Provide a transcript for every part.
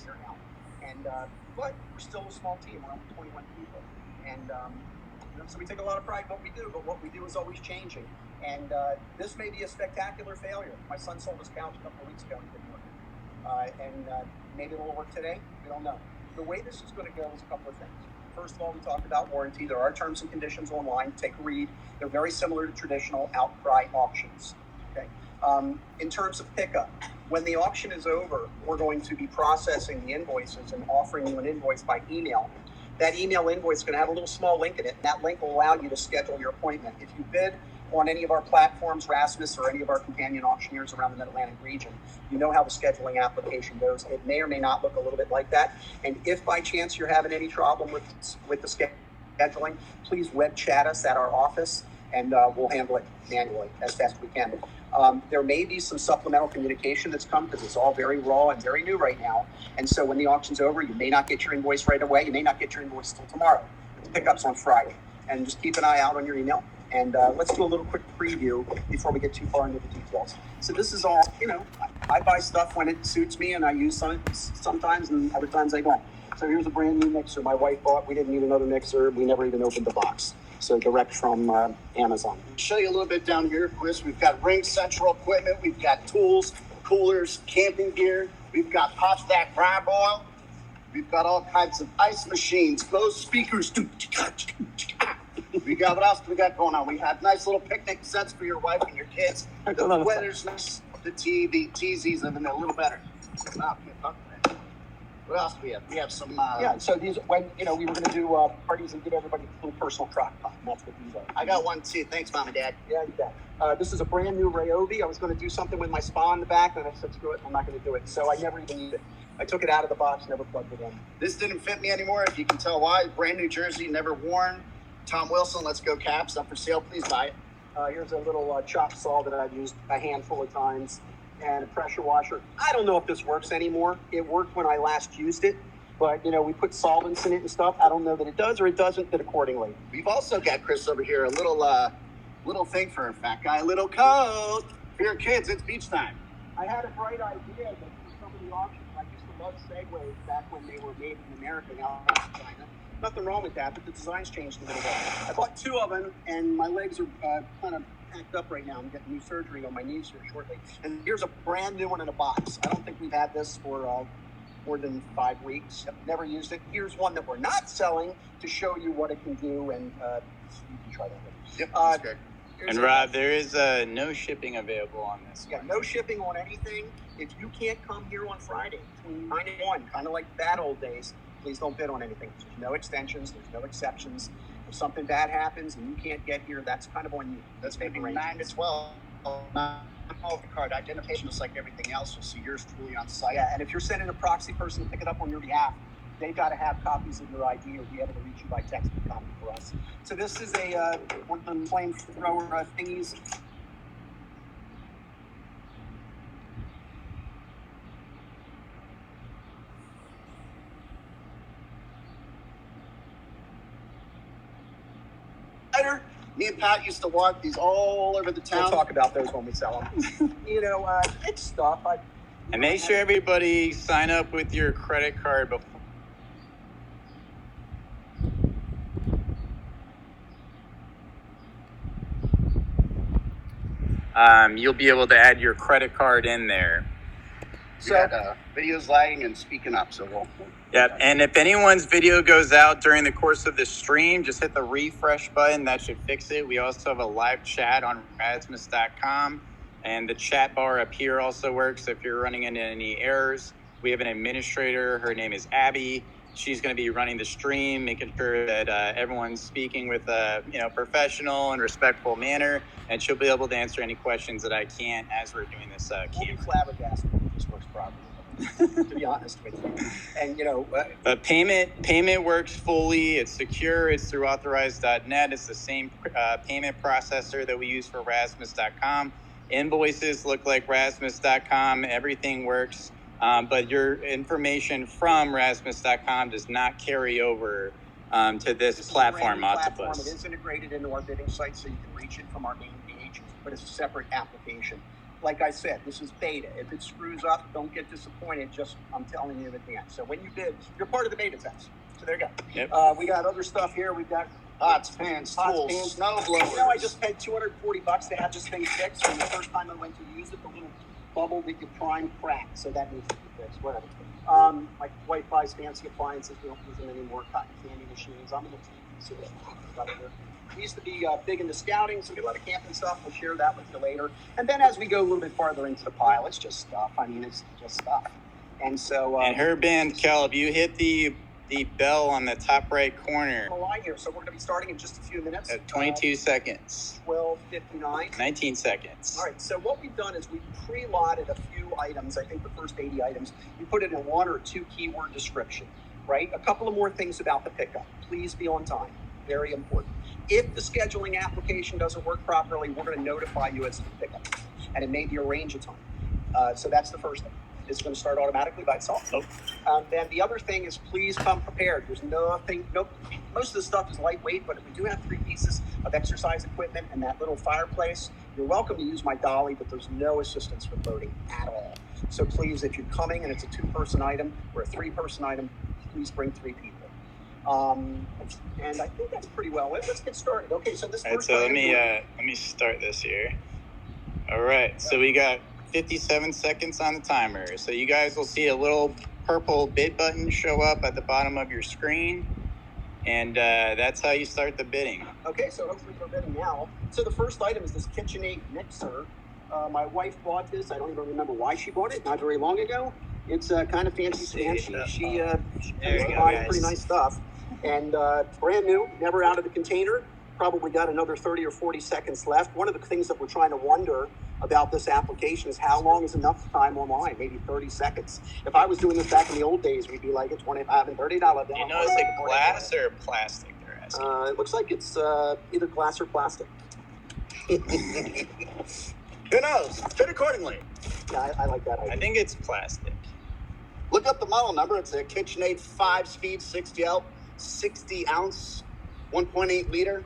year now. And but we're still a small team. We're only 21 people, and so we take a lot of pride in what we do. But what we do is always changing. And this may be a spectacular failure. My son sold his couch a couple of weeks ago and didn't work. And maybe it'll work today. We don't know. The way this is going to go is a couple of things. First of all, we talked about warranty. There are terms and conditions online. Take a read. They're very similar to traditional outcry auctions. Okay. In terms of pickup, when the auction is over, we're going to be processing the invoices and offering you an invoice by email. That email invoice is going to have a little small link in it. And that link will allow you to schedule your appointment. If you bid on any of our platforms, Rasmus or any of our companion auctioneers around the Mid-Atlantic region, you know how the scheduling application goes. It may or may not look a little bit like that. And if by chance you're having any problem with the scheduling, please web chat us at our office, and we'll handle it manually as best we can. There may be some supplemental communication that's come because it's all very raw and very new right now. And so when the auction's over, you may not get your invoice right away. You may not get your invoice till tomorrow. The pickup's on Friday. And just keep an eye out on your email. And let's do a little quick preview before we get too far into the details. So this is all, I buy stuff when it suits me, and I use some sometimes, and other times I don't. So here's a brand new mixer my wife bought. We didn't need another mixer. We never even opened the box. So direct from Amazon. I'll show you a little bit down here, Chris. We've got Ring Central equipment. We've got tools, coolers, camping gear. We've got pot stack crab oil. We've got all kinds of ice machines, Bose speakers. We got, what else do we got going on? We have nice little picnic sets for your wife and your kids. The weather's nice. The TVs are a little better. Wow, can't talk to that. What else do we have? We have some... so these, when, we were going to do parties and give everybody a little personal crock pot, and that's what these are. I got one too. Thanks, Mom and Dad. Yeah, you bet. This is a brand new Ryobi. I was going to do something with my spa in the back, and I said, screw it, I'm not going to do it. So I never even used it. I took it out of the box, never plugged it in. This didn't fit me anymore, if you can tell why. Brand new jersey, never worn. Tom Wilson, Let's Go Caps, up for sale. Please buy it. Here's a little chop saw that I've used a handful of times, and a pressure washer. I don't know if this works anymore. It worked when I last used it, but we put solvents in it and stuff. I don't know that it does or it doesn't fit accordingly. We've also got, Chris, over here, a little thing for a fat guy, a little coat for your kids. It's beach time. I had a bright idea that for some of the auctions, I used to love Segways back when they were made in America, now in China. Nothing wrong with that, but the design's changed a little bit. I bought 2 of them, and my legs are kind of packed up right now. I'm getting new surgery on my knees here shortly. And here's a brand new one in a box. I don't think we've had this for more than 5 weeks. I've never used it. Here's one that we're not selling to show you what it can do, and you can try that one. Yep, that's good. And Rob, there is no shipping available on this. Yeah, no shipping on anything. If you can't come here on Friday between 9 and 1, kind of like bad old days, please don't bid on anything. There's no extensions. There's no exceptions. If something bad happens and you can't get here, that's kind of on you. That's maybe 9 to 12. All the card identification is like everything else. You'll see yours truly on site. Yeah, and if you're sending a proxy person to pick it up on your behalf, they've got to have copies of your ID or be able to reach you by text and copy for us. So this is one of the flamethrower thingies. Me and Pat used to walk these all over the town. We'll talk about those when we sell them. It's stuff. And make sure everybody sign up with your credit card before. You'll be able to add your credit card in there. So video's lagging and speaking up, so we'll... Yep, and if anyone's video goes out during the course of the stream, just hit the refresh button. That should fix it. We also have a live chat on Rasmus.com, and the chat bar up here also works if you're running into any errors. We have an administrator. Her name is Abby. She's going to be running the stream, making sure that everyone's speaking with a professional and respectful manner, and she'll be able to answer any questions that I can't as we're doing this We'll be camera. flabbergasted if this works properly. To be honest with you. And, But payment works fully. It's secure. It's through authorized.net. It's the same payment processor that we use for Rasmus.com. Invoices look like Rasmus.com. Everything works. But your information from Rasmus.com does not carry over to this platform, Octopus. It is integrated into our bidding site, so you can reach it from our main page, but it's a separate application. like I said, this is beta. If it screws up, don't get disappointed. Just, I'm telling you in advance. So when you bid, you're part of the beta test. So there you go. Yep. We got other stuff here. We've got pots, pans, tools, snow blowers. You know, I just paid $240 to have this thing fixed. And the first time I went to use it, the little bubble that you prime cracked. So that needs to be fixed. Whatever. My wife buys fancy appliances. We don't use them anymore. Cotton candy machines. I'm a little so we used to be big into scouting, so we did a lot of camping stuff. We'll share that with you later. And then as we go a little bit farther into the pile, it's just stuff. I mean, it's just stuff. And so... and her band, Cal, if you hit the bell on the top right corner. Line here, so we're going to be starting in just a few minutes. At 22 seconds. 12:59. 19 seconds. All right, so what we've done is we've pre-lotted a few items. I think the first 80 items. We put it in 1 or 2 keyword description, right? A couple of more things about the pickup. Please be on time. Very important. If the scheduling application doesn't work properly, we're going to notify you as to the pickup. And it may be a range of time. So that's the first thing. It's going to start automatically by itself. Then the other thing is please come prepared. There's nothing, most of the stuff is lightweight, but if we do have 3 pieces of exercise equipment and that little fireplace, you're welcome to use my dolly, but there's no assistance with loading at all. So please, if you're coming and it's a 2-person item or a 3-person item, please bring 3 people. And I think that's pretty well it. Let's get started. Okay, so this first so let me start this here. All right, so we got 57 seconds on the timer. So you guys will see a little purple bid button show up at the bottom of your screen, and that's how you start the bidding. Okay, so hopefully we're bidding now. So the first item is this KitchenAid mixer. My wife bought this. I don't even remember why she bought it. Not very long ago. It's kind of fancy. She buying pretty nice stuff. And brand new, never out of the container. Probably got another 30 or 40 seconds left. One of the things that we're trying to wonder about this application is how long is enough time online? Maybe 30 seconds. If I was doing this back in the old days, we'd be like a $25 and $30 bill. You know, it's like glass or plastic they're asking? It looks like it's either glass or plastic. Who knows? Bid accordingly. Yeah, I like that idea. I think it's plastic. Look up the model number. It's a KitchenAid 5-speed 60 ounce, 1.8 liter.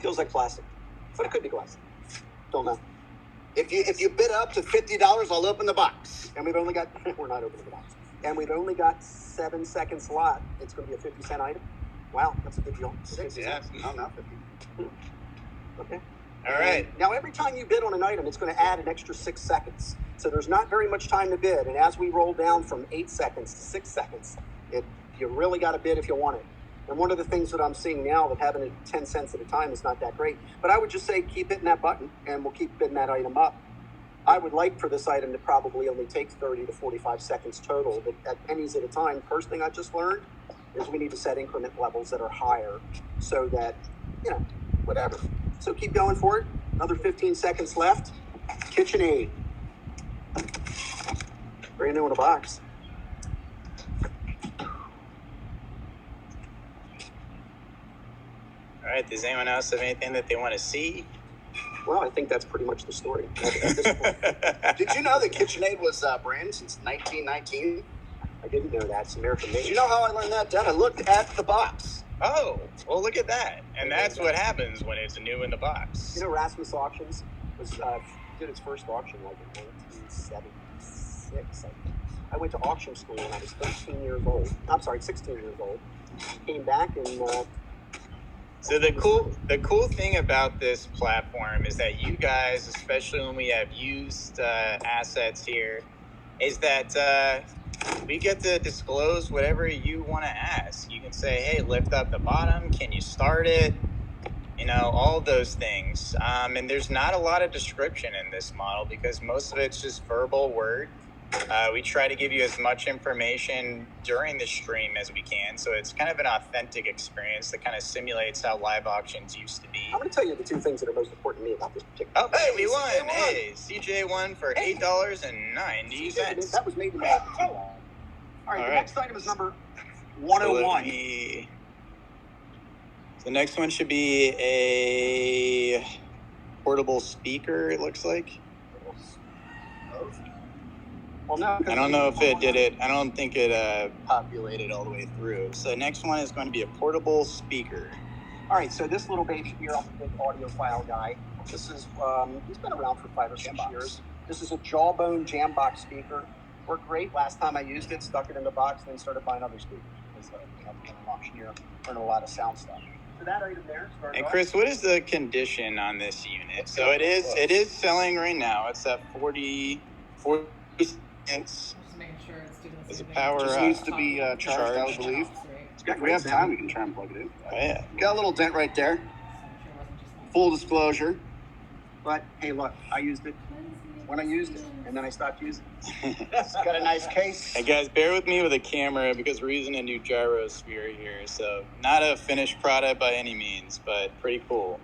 Feels like plastic, but it could be glass. Don't know. If you bid up to $50, I'll open the box. And we've only got we're not opening the box. And we've only got 7 seconds left. It's going to be a 50-cent item. Wow, that's a good deal. 60 cents. No, not 50. Okay. All right. Now, every time you bid on an item, it's going to add an extra 6 seconds. So there's not very much time to bid. And as we roll down from 8 seconds to 6 seconds, you really got to bid if you want it. And one of the things that I'm seeing now that having it 10 cents at a time is not that great. But I would just say keep hitting that button, and we'll keep bidding that item up. I would like for this item to probably only take 30 to 45 seconds total, but at pennies at a time. First thing I just learned is we need to set increment levels that are higher so that, whatever. So keep going for it. Another 15 seconds left. KitchenAid. Brand new in a box. All right, does anyone else have anything that they want to see? Well, I think that's pretty much the story at this point. Did you know that KitchenAid was branded since 1919? I didn't know that. It's American made. Did you know how I learned that, Dad? I looked at the box. Oh, well, look at that. And that's what happens when it's new in the box. You know, Rasmus Auctions did its first auction like in 1976, I think. I went to auction school when I was 16 years old. Came back and... So the cool thing about this platform is that you guys, especially when we have used assets here, is that we get to disclose whatever you want to ask. You can say, hey, lift up the bottom. Can you start it? All of those things. And there's not a lot of description in this model because most of it's just verbal word. We try to give you as much information during the stream as we can, so it's kind of an authentic experience that kind of simulates how live auctions used to be. I'm going to tell you the 2 things that are most important to me about this particular. Oh, hey, we won! Hey, CJ won for $8.90. That was made in May. All right, the next item is number 101. The next one should be a portable speaker, it looks like. Well, no, I don't know if it did it. I don't think it populated all the way through. So the next one is going to be a portable speaker. All right, so this little baby here, I'm a big audiophile guy. This is, he's been around for 5 or 6 years. This is a Jawbone Jambox speaker. Worked great. Last time I used it, stuck it in the box, then started buying other speakers. Because, being an auctioneer, learning a lot of sound stuff. So that item there. And Chris, what is the condition on this unit? So it is selling right now. It's at 40 cents. Just making sure it's doing the Is same it thing. power Just up? needs to be charged, I would believe. If we have time, we can try and plug it in. Oh, yeah. Got a little dent right there. Full disclosure. But hey, look, I used it when I used it, and then I stopped using it. It's got a nice case. Hey guys, bear with me with a camera because we're using a new gyrosphere here. So not a finished product by any means, but pretty cool.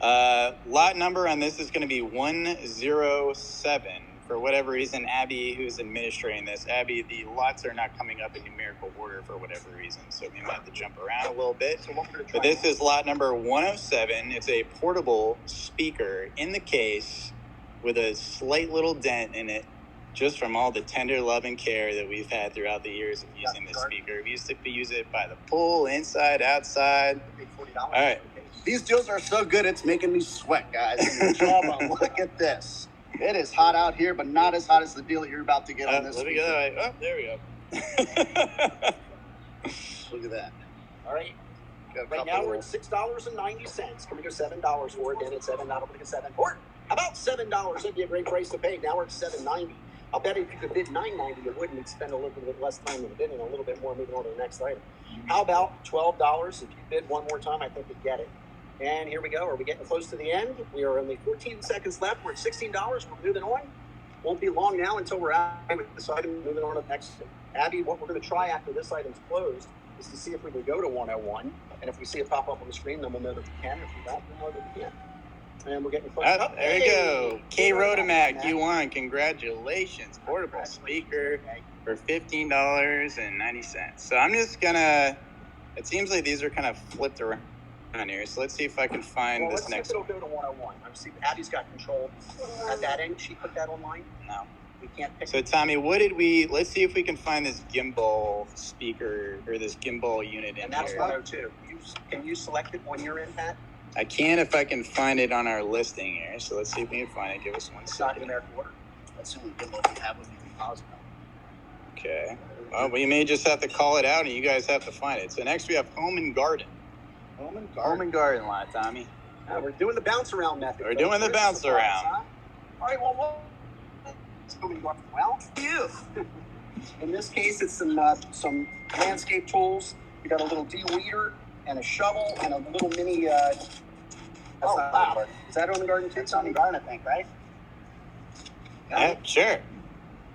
Lot number on this is going to be 107. For whatever reason, Abby, who's administrating this, Abby, the lots are not coming up in numerical order for whatever reason. So we might have to jump around a little bit. But this is lot number 107. It's a portable speaker in the case with a slight little dent in it, just from all the tender love and care that we've had throughout the years of using this speaker. We used to use it by the pool, inside, outside. All right. These deals are so good, it's making me sweat, guys. Look at this. It is hot out here, but not as hot as the deal that you're about to get on this. Let me go. Oh, there we go. Look at that. All right. Right now we're at $6.90. Can we go $7 for it? Then it's $7. We'll take a 7 for it. About $7. That'd be a great price to pay. Now we're at $7.90. I'll bet if you could bid $9.90, you wouldn't. You'd spend a little bit less time in bidding, a little bit more moving on to the next item. How about $12? If you bid one more time, I think you'd get it. And here we go. Are we getting close to the end? We are only 14 seconds left. We're at $16. We're moving on. Won't be long now until we're out with this item. Moving on to the next. Abby, what we're going to try after this item's closed is to see if we can go to 101. And if we see it pop up on the screen, then we'll know that we can. If we don't, we'll know that we can't. And we're getting close. There we go. K Rodemac, you won. Congratulations. Portable speaker for $15.90. So I'm just going to, it seems like these are kind of flipped around here. So let's see if I can find this next one. Let's see if it'll go to 101. I'm see Abby's got control at that end. She put that online. No. We can't pick. So Tommy, let's see if we can find this gimbal speaker or this gimbal unit in here. And that's 102. Can you select it when you're in that? I can if I can find it on our listing here. So let's see if we can find it. Give us 1 It's not in second. American order. That's the only gimbal we have with you. Okay. Well, we may just have to call it out and you guys have to find it. So next we have Home and Garden. Home and Garden lot, Tommy. We're doing the bounce around method. We're doing the bounce around. Huh? All right, well, you. In this case, it's some landscape tools. We got a little de-weeder and a shovel and a little mini. Wow. Is that on the garden too? It's on the garden, I think, right? Yeah, sure.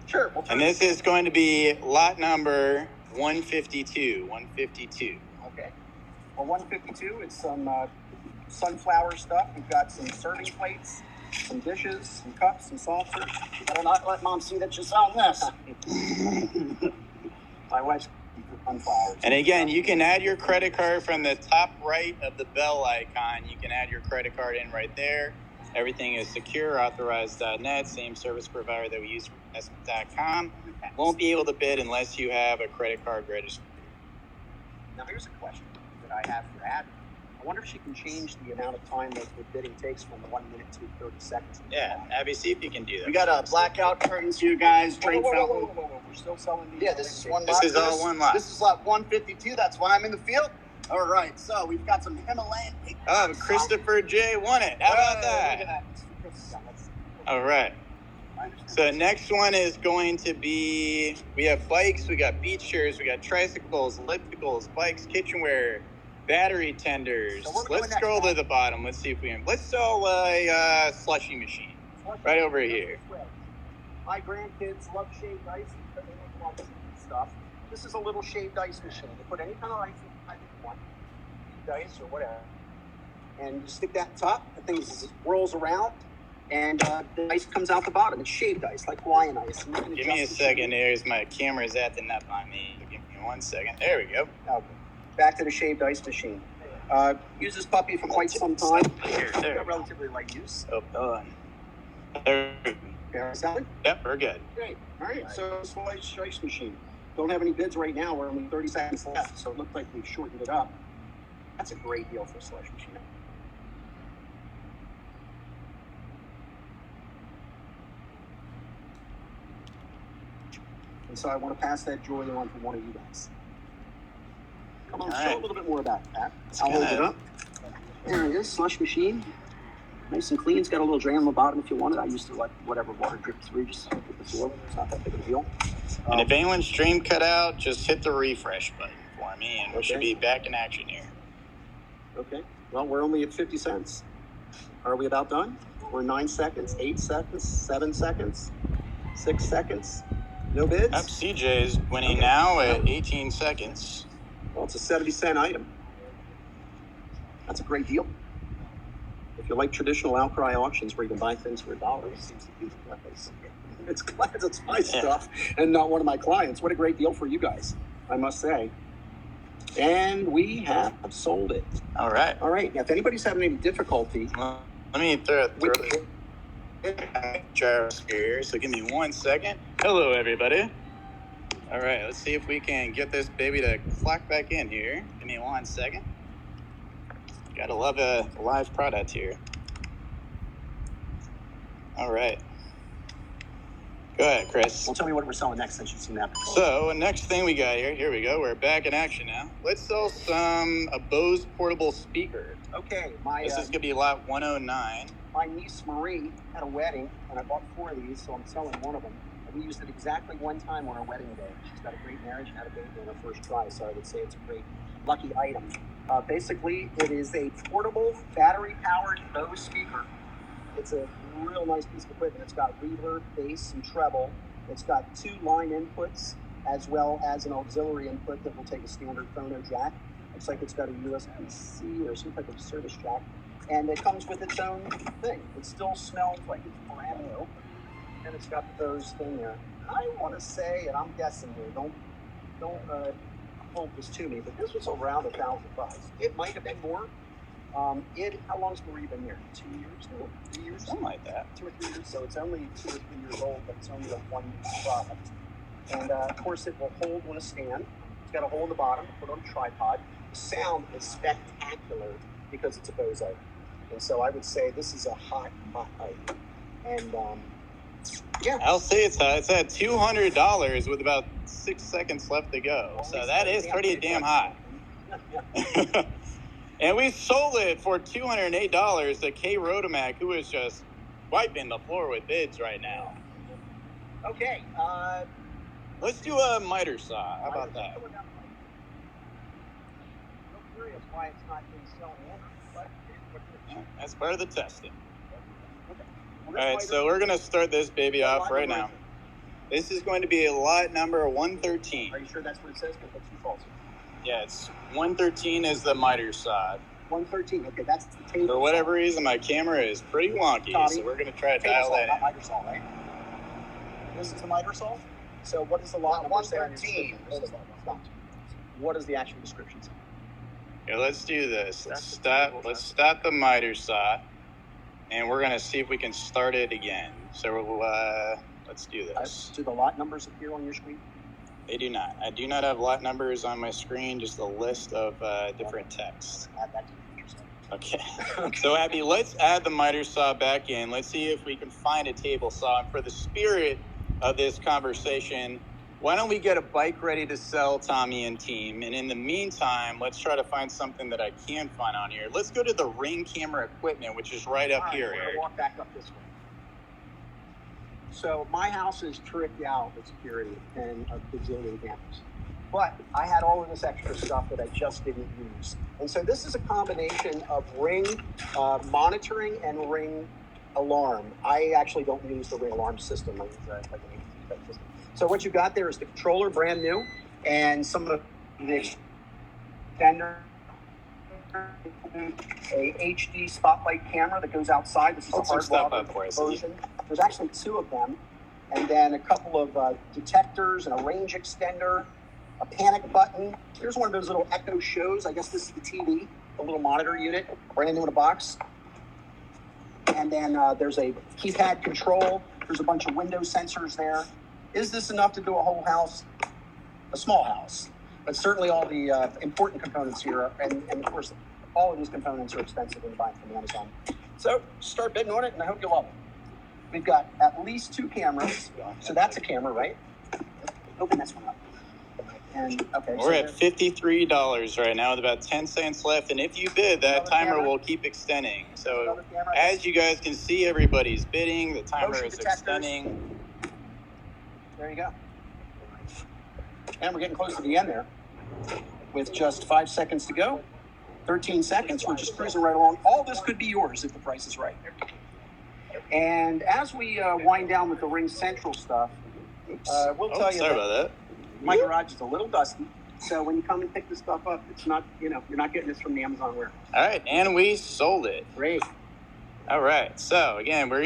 Sure. And this is going to be lot number 152. 152. Okay. Well, 152, it's some sunflower stuff. We've got some serving plates, some dishes, some cups, some saucers. Better not let Mom see that you're selling this. My wife's sunflowers. And again, you can add your credit card from the top right of the bell icon. You can add your credit card in right there. Everything is secure, authorized.net, same service provider that we use for investment.com. Won't be able to bid unless you have a credit card registered. Now, here's a question that I have for Abby. I wonder if she can change the amount of time that the bidding takes from 1 minute to 30 seconds. Yeah, Abby, see if you can do that. We got blackout curtains here, guys. Drain fountain. Whoa. We're still selling these. Yeah, this is one lot. This is all one lot. This is lot 152. That's why I'm in the field. All right, so we've got some Himalayan. Oh, Christopher J won it. How about that? Look at that. All right. So next one is going to be, we have bikes, we got beach chairs, we got tricycles, ellipticals, bikes, kitchenware, battery tenders. So Let's scroll to the bottom. Let's see if we can. Let's sell a slushy machine right over here. My grandkids love shaved ice because they make lots of stuff. This is a little shaved ice machine. You put any kind of ice in you want, ice or whatever, and you stick that top. The thing whirls around, and the ice comes out the bottom. It's shaved ice, like Hawaiian ice. Give me a second. There's my camera's acting up on me. Give me 1 second. There we go. Okay. Back to the shaved ice machine. Use this puppy for quite some time. There. Relatively light use. Oh, done. There. Selling? Yep, we're good. Great. All right. So slice ice machine. Don't have any bids right now. We're only 30 seconds left, so it looks like we've shortened it up. That's a great deal for a slush machine. And so I want to pass that joy on to one of you guys. Come on, All show right. a little bit more about that. It's I'll hold gonna- it up. There it is, slush machine. Nice and clean. It's got a little drain on the bottom if you want it. I used to let whatever water drip through, just hit the floor. It's not that big of a deal. And if anyone's stream cut out, just hit the refresh button for me, and we should be back in action here. Okay. Well, we're only at 50 cents. Are we about done? We're 9 seconds, 8 seconds, 7 seconds, 6 seconds. No bids? Up, CJ's winning now at 18 seconds. Well, it's a 70-cent item. That's a great deal. If you like traditional outcry auctions where you can buy things for $1, it seems to be the place. It's glad it's my stuff and not one of my clients. What a great deal for you guys, I must say. And we have sold it. All right. All right. Now, if anybody's having any difficulty, Well, let me throw Jarvis here. So give me 1 second. Hello, everybody. All right, let's see if we can get this baby to clock back in here. Give me 1 second. Gotta love a live product here. All right. Go ahead, Chris. well, tell me what we're selling next since you've seen that. So next thing we got here we go. We're back in action now. Let's sell a Bose portable speaker. Okay, This is gonna be lot 109. my niece Marie had a wedding, and I bought 4 of these, so I'm selling one of them. And we used it exactly one time on our wedding day. She's got a great marriage and had a baby on her first try, so I would say it's a great lucky item. Basically, it is a portable, battery-powered Bose speaker. It's a real nice piece of equipment. It's got reverb, bass, and treble. It's got 2 line inputs, as well as an auxiliary input that will take a standard phono jack. Looks like it's got a USB-C or some type of service jack. And it comes with its own thing. It still smells like it's brand new. And it's got the Bose thing there. I want to say, and I'm guessing here, don't hold this to me, but this was around $1,000. It might have been more. How long's Marie been here? 2 years now? 3 years? Something like that. 2 or 3 years. So it's only 2 or 3 years old, but it's only a one product. And of course, it will hold on a stand. It's got a hole in the bottom to put on a tripod. The sound is spectacular because it's a Bose item. And so I would say this is a hot item. And yeah. I'll say it's hot. It's at $200 with about 6 seconds left to go. So that is pretty damn hot. And we sold it for $208 to Kay Rodemack, who is just wiping the floor with bids right now. Okay. Let's do a miter saw. How about that? I'm curious why it's not being sold in, but That's part of the testing. okay. All right, so we're going to start this baby off right now. This is going to be lot number 113. Are you sure that's what it says? Because that's too false. Yeah, it's 113 is the miter saw. 113. Okay, that's the table. For whatever reason, my camera is pretty wonky, Tommy, so we're going to try to table dial saw, that not in. miter saw, right? This is the miter saw. So what is the lot number? 113. What is the actual description say? Yeah, let's do this. Let's stop the miter saw, and we're going to see if we can start it again. So let's do this. Do the lot numbers appear on your screen? They do not. I do not have lot numbers on my screen, just a list of different texts. Add that to the feature set. Okay. So, Abby, let's add the miter saw back in. Let's see if we can find a table saw. And for the spirit of this conversation, why don't we get a bike ready to sell, Tommy and team? And in the meantime, let's try to find something that I can find on here. Let's go to the Ring camera equipment, which is right up here, We're Eric. going to walk back up this way. So my house is tricked out with security and a bajillion cameras. But I had all of this extra stuff that I just didn't use. And so this is a combination of Ring monitoring and Ring alarm. I actually don't use the Ring alarm system. I use like an AT type system. So what you got there is the controller, brand new, and some of the extender, a HD spotlight camera that goes outside. This is Hold a some hard stuff wire up for us. version. There's actually 2 of them, and then a couple of detectors and a range extender, a panic button. Here's one of those little Echo shows. I guess this is the TV, the little monitor unit, brand new in a box. And then there's a keypad control. There's a bunch of window sensors there. Is this enough to do a whole house? A small house. But certainly all the important components here, and of course, all of these components are expensive when you buy them from Amazon. So start bidding on it, and I hope you love it. We've got at least 2 cameras. So that's a camera, right? Open this one up. And okay, we're at $53 right now with about 10 cents left. And if you bid, that timer will keep extending. So as you guys can see, everybody's bidding. The timer is extending. There you go. And we're getting close to the end there with just 5 seconds to go. 13 seconds. We're just cruising right along. All this could be yours if the price is right. And as we wind down with the Ring Central stuff, we'll tell you sorry about that. My garage is a little dusty, so when you come and pick this stuff up, it's not, you're not getting this from the Amazon warehouse. All right, and we sold it. Great. All right, so again, our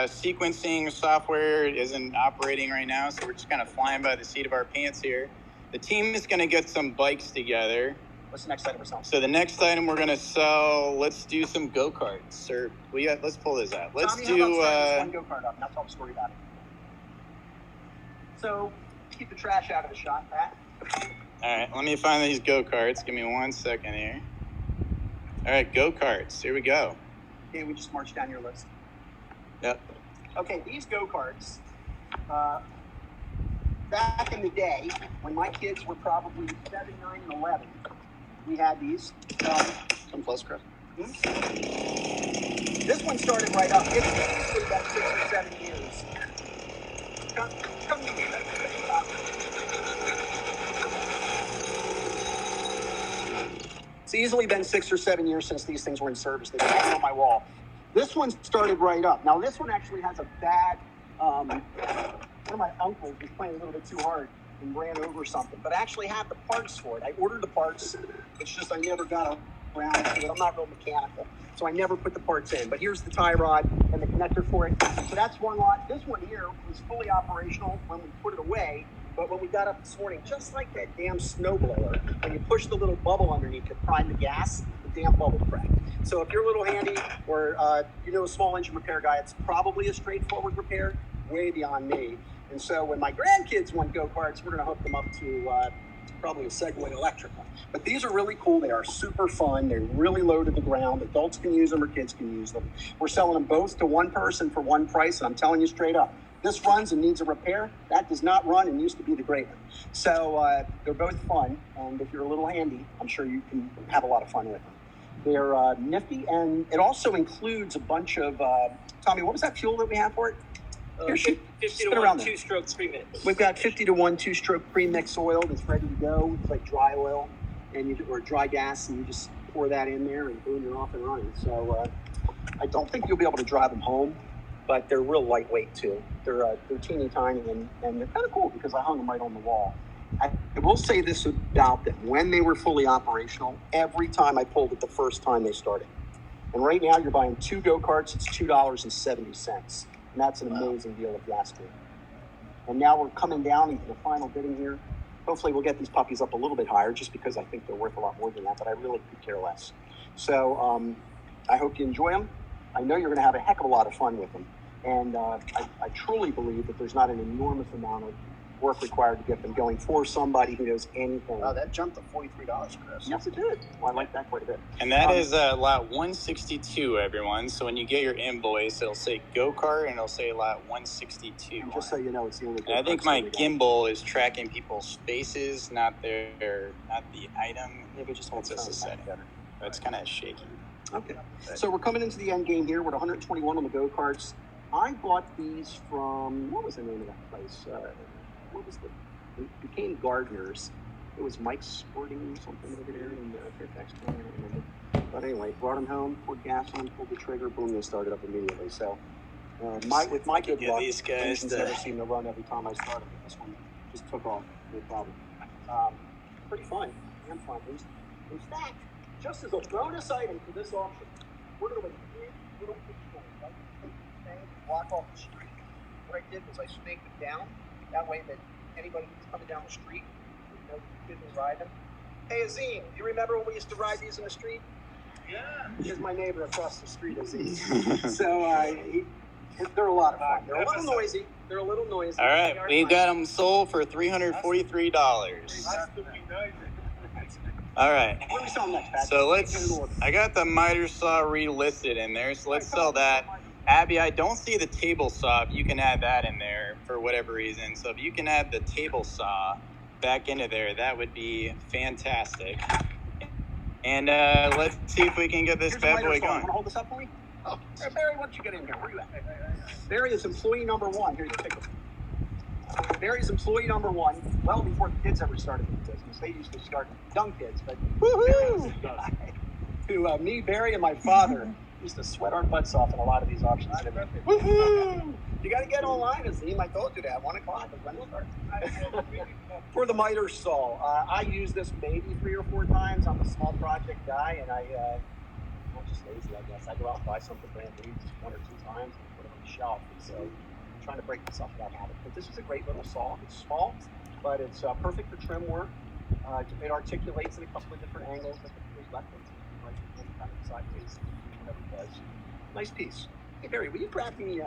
sequencing software isn't operating right now, so we're just kind of flying by the seat of our pants here. The team is going to get some bikes together. What's the next item we're selling? So the next item we're going to sell, let's do some go-karts. Or let's pull this out. Let's Tommy, do... how about starting this one go-kart up, and I'll tell the story about it. So, keep the trash out of the shot, Pat. All right, let me find these go-karts. Give me 1 second here. All right, go-karts. Here we go. Okay, we just marched down your list. Yep. Okay, these go-karts, back in the day, when my kids were probably 7, 9, and 11, we had these. Come close, Chris. This one started right up. It's been about 6 or 7 years. Come to me. It's easily been 6 or 7 years since these things were in service. They've been hanging on my wall. This one started right up. Now, this one actually has a bad, one of my uncles was playing a little bit too hard and ran over something, but I actually have the parts for it. I ordered the parts. It's just I never got around to it. I'm not real mechanical, so I never put the parts in. But here's the tie rod and the connector for it. So that's one lot. This one here was fully operational when we put it away. But when we got up this morning, just like that damn snowblower, when you push the little bubble underneath to prime the gas, the damn bubble cracked. So if you're a little handy or a small engine repair guy, it's probably a straightforward repair, way beyond me. And so when my grandkids want go-karts, we're going to hook them up to probably a Segway electric one. But these are really cool. They are super fun. They're really low to the ground. Adults can use them or kids can use them. We're selling them both to one person for one price, and I'm telling you straight up, this runs and needs a repair. That does not run and used to be the great one. So they're both fun, and if you're a little handy, I'm sure you can have a lot of fun with them. They're nifty, and it also includes a bunch of, Tommy, what was that fuel that we have for it? 50 to 1 two-stroke premix. We've got 50 to 1 two-stroke premix oil that's ready to go. It's like dry oil or dry gas, and you just pour that in there, and boom, you're off and running. So I don't think you'll be able to drive them home, but they're real lightweight too. They're teeny tiny, and they're kind of cool because I hung them right on the wall. I will say this about them. When they were fully operational, every time I pulled it the first time they started. And right now you're buying 2 go-karts, it's $2.70. And that's an amazing deal if you ask me. And now we're coming down into the final bidding here. Hopefully we'll get these puppies up a little bit higher just because I think they're worth a lot more than that, but I really could care less. So I hope you enjoy them. I know you're going to have a heck of a lot of fun with them. And I truly believe that there's not an enormous amount of work required to get them going for somebody who knows anything. Wow, that jumped to $43, Chris. Yes, it did. Well, I like that quite a bit. And that is lot 162, everyone. So when you get your invoice, it'll say go-kart and it'll say lot 162. And just so you know, it's the only. And I think my gimbal is tracking people's faces, not the item. Maybe just hold this a setting. It's kind of shaky. Okay. So we're coming into the end game here. We're at 121 on the go-karts. I bought these from, what was the name of that place? It became Gardner's. It was Mike's Sporting something over there in Fairfax County, I don't remember. But anyway, brought them home, poured gas on them, pulled the trigger, boom, they started up immediately. So with my good luck, these guys never seem to run every time I started. This one just took off, no problem. Pretty fun, and fun. In fact, just as a bonus item for this auction, we're going to make 3 little pictures, right? Block off the street. What I did was I snaked them down. That way that anybody who's coming down the street would know the kid was riding. Hey, Azim, you remember when we used to ride these in the street? Yeah. Here's my neighbor across the street, Azim. So they're a lot of fun. They're a little noisy. All right, we got them sold for $343. All right. What are we selling next, Pat? So I got the miter saw relisted in there, so let's sell that. Abby, I don't see the table saw. If you can add that in there for whatever reason. So if you can add the table saw back into there, that would be fantastic. And let's see if we can get this bad boy going. Want to hold this up for me? Oh, Barry, why don't you get in here? Where you at? Barry is employee number 1. Here, you take it. Barry's employee number 1. Well before the kids ever started in the business. They used to start young kids, but woohoo! To me, Barry, and my father used to sweat our butts off in a lot of these auctions. Woohoo! You got to get online, Azim. I told you that. 1 o'clock is when it starts. For the miter saw, I use this maybe 3 or 4 times. I'm a small project guy, and I'm just lazy, I guess. I go out and buy something brand new just 1 or 2 times and put it on the shelf. And so I'm trying to break myself of that habit. But this is a great little saw. It's small, but it's perfect for trim work. It articulates in a couple of different angles. There's left and right, kind of sideways, whatever it does. Nice piece. Hey Barry, will you grab me?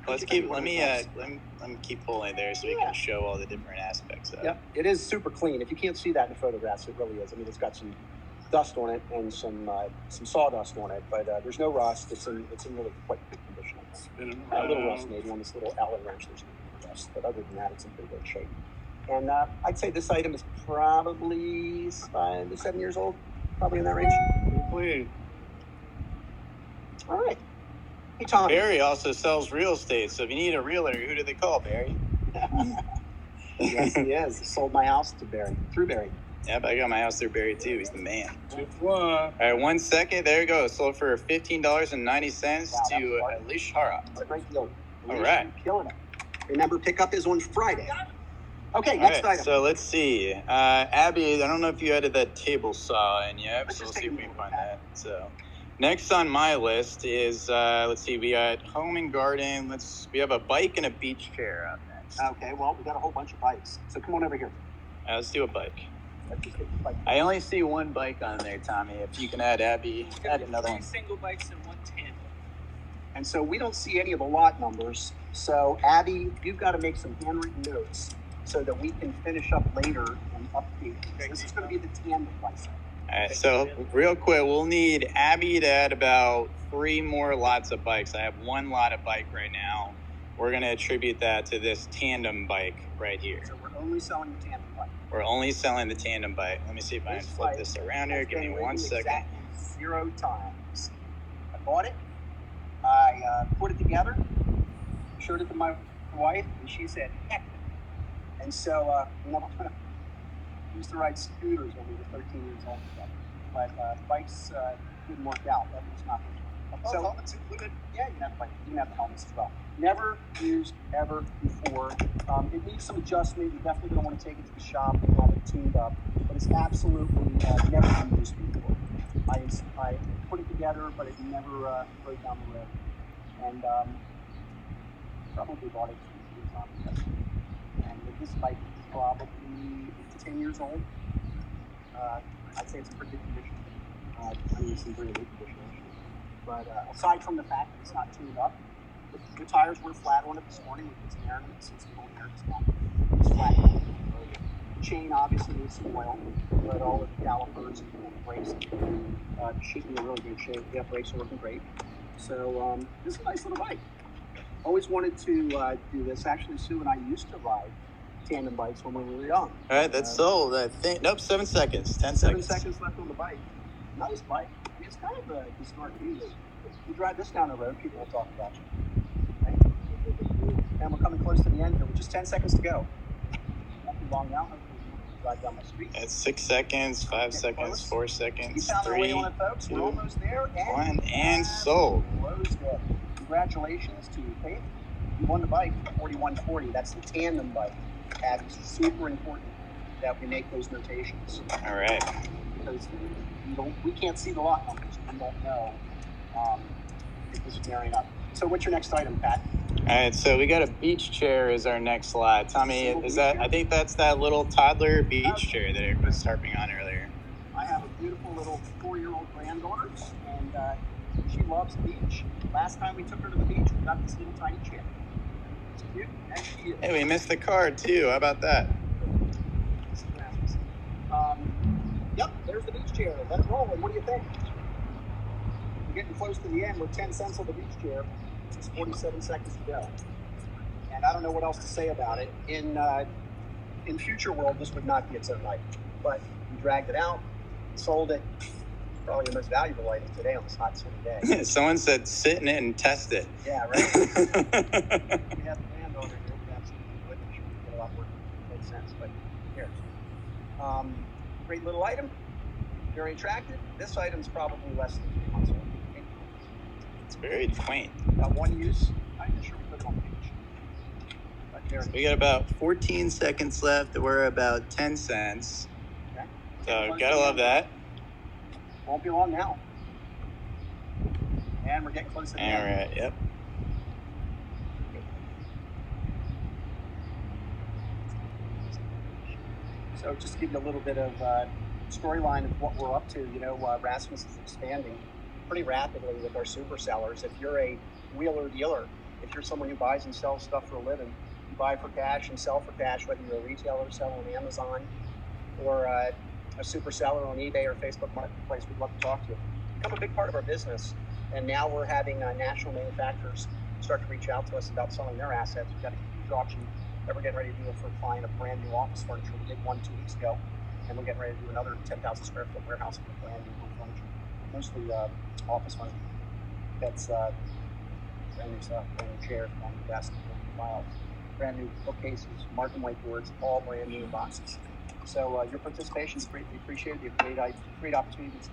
Let me keep pulling there so we can show all the different aspects of it. Yep, it is super clean. If you can't see that in the photographs, it really is. I mean, it's got some dust on it and some sawdust on it, but there's no rust. It's in really quite good condition. A little rust maybe on this little Allen wrench. There's no rust, but other than that, it's in pretty good shape. And I'd say this item is probably 5 to 7 years old, probably in that range. All right. Hey, Tom. Barry also sells real estate, so if you need a realtor, who do they call, Barry? Yes, he is. Sold my house to Barry, through Barry. Yep, I got my house through Barry too. He's the man. All right, 1 second. There you go. Sold for $15.90 to Alish Hara. That's a great deal. All right. Killing it. Remember, pickup is on Friday. Okay, next item. So let's see. Abby, I don't know if you added that table saw in yet, so we'll see if we can find that. So next on my list is, let's see, we got home and garden. We have a bike and a beach chair up next. Okay, well, we got a whole bunch of bikes. So come on over here. Let's do a bike. Let's just get the bike. I only see 1 bike on there, Tommy. If you can add Abby, add another 3 one. single bikes and 1 tandem. And so we don't see any of the lot numbers. So Abby, you've got to make some handwritten notes so that we can finish up later and update. This is going to be the tandem license. All right, so real quick, we'll need Abby to add about 3 more lots of bikes. I have 1 lot of bike right now. We're going to attribute that to this tandem bike right here. So we're only selling the tandem bike. We're only selling the tandem bike. Let me see if I can flip this around here. Give me 1 second. 0 times. I bought it. I put it together, showed it to my wife, and she said, heck. And so, we used to ride scooters when we were 13 years old together. But bikes didn't work out. That was not good. So, helmets included? Yeah, you can have the helmets as well. Never used ever before. It needs some adjustment. You definitely don't want to take it to the shop and have it tuned up. But it's absolutely never been used before. I put it together, but it never broke down the road. And probably bought it 2 years on. And with this bike, it's probably 10 years old. I'd say it's in pretty good condition. I mean, it's in pretty good condition, actually. But aside from the fact that it's not tuned up, the tires were flat on it this morning. We put some air in it since the whole air is flat. The chain obviously needs some oil, but all of the calipers and the brakes should be in really good shape. Yeah, brakes are working great. So this is a nice little bike. Always wanted to do this. Actually, Sue and I used to ride tandem bikes when we were young. All right, that's sold. I think, nope, 7 seconds. 10 seconds. 7 seconds left on the bike. Nice bike. I mean, it's kind of a historic piece. You drive this down the road, people will talk about you. Right? And we're coming close to the end here with just 10 seconds to go. Not too long now. Drive down my street. That's 6 seconds, 5 seconds, close. 4 seconds, You found our way 3, on it, folks. We're 2, almost there. 1, and sold. Closed it. Congratulations to Faith. You won the bike, 4140. That's the tandem bike. And it's super important that we make those notations. All right. Because we can't see the lot numbers. We don't know if this is marrying up. So what's your next item, Pat? All right, so we got a beach chair as our next lot. Tommy, is that? I think that's that little toddler beach chair that I was harping on earlier. I have a beautiful little 4-year-old granddaughter, and she loves the beach. Last time we took her to the beach, we got this little tiny chair. It's cute, and she is. Hey, we missed the card too. How about that? Yep, there's the beach chair. Let it roll. What do you think? We're getting close to the end. We're 10 cents on the beach chair. It's 47 seconds to go. And I don't know what else to say about it. In future world, this would not be its own item. But we dragged it out, sold it. Probably the most valuable item today on this hot sunny day. Someone said sit in it and test it. Yeah, right? We have the landowner here. We absolutely would. I'm sure we get a lot more makes sense, but here. Great little item. Very attractive. This item's probably less than 3 months old. It's very quaint. Got one use. I'm not sure we put it on the page. But there it is. We got about 14 seconds left. We're about 10 cents. Okay. So gotta love that. Won't be long now. And we're getting close to the end. All right, yep. So just to give you a little bit of storyline of what we're up to, you know, Rasmus is expanding pretty rapidly with our super sellers. If you're a wheeler dealer, if you're someone who buys and sells stuff for a living, you buy for cash and sell for cash, whether you're a retailer selling on Amazon or a super seller on eBay or Facebook Marketplace, we'd love to talk to you. Become a big part of our business. And now we're having national manufacturers start to reach out to us about selling their assets. We've got a huge auction that we're getting ready to do for a client of brand new office furniture. We did one 2 weeks ago, and we're getting ready to do another 10,000 square foot warehouse for brand new home furniture. Mostly office furniture. That's brand new stuff, brand new chairs, brand new desks, brand new files, brand new bookcases, marking whiteboards, all brand new boxes. So your participation is greatly appreciated. You have great opportunities.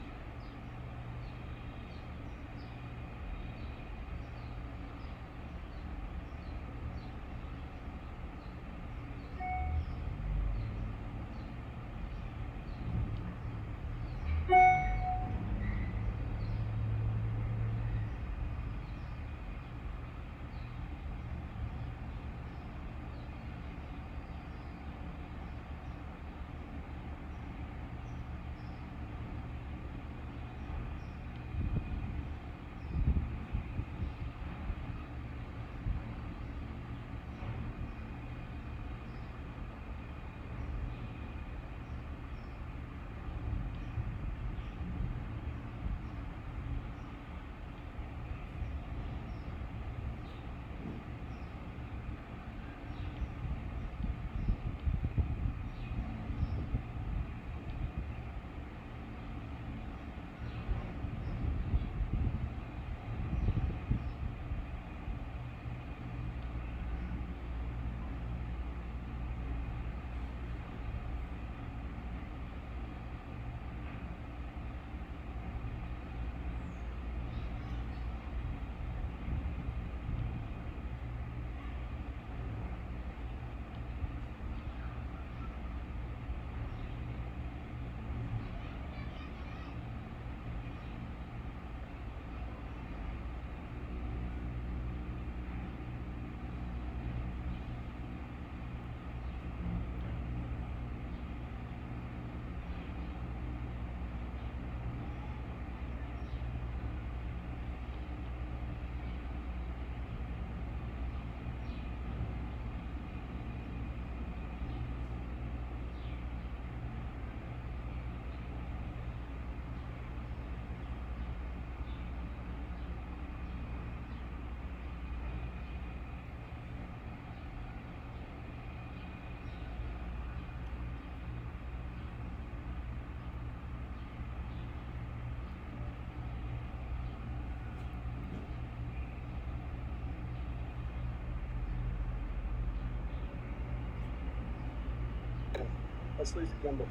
Let's lose the gimbal.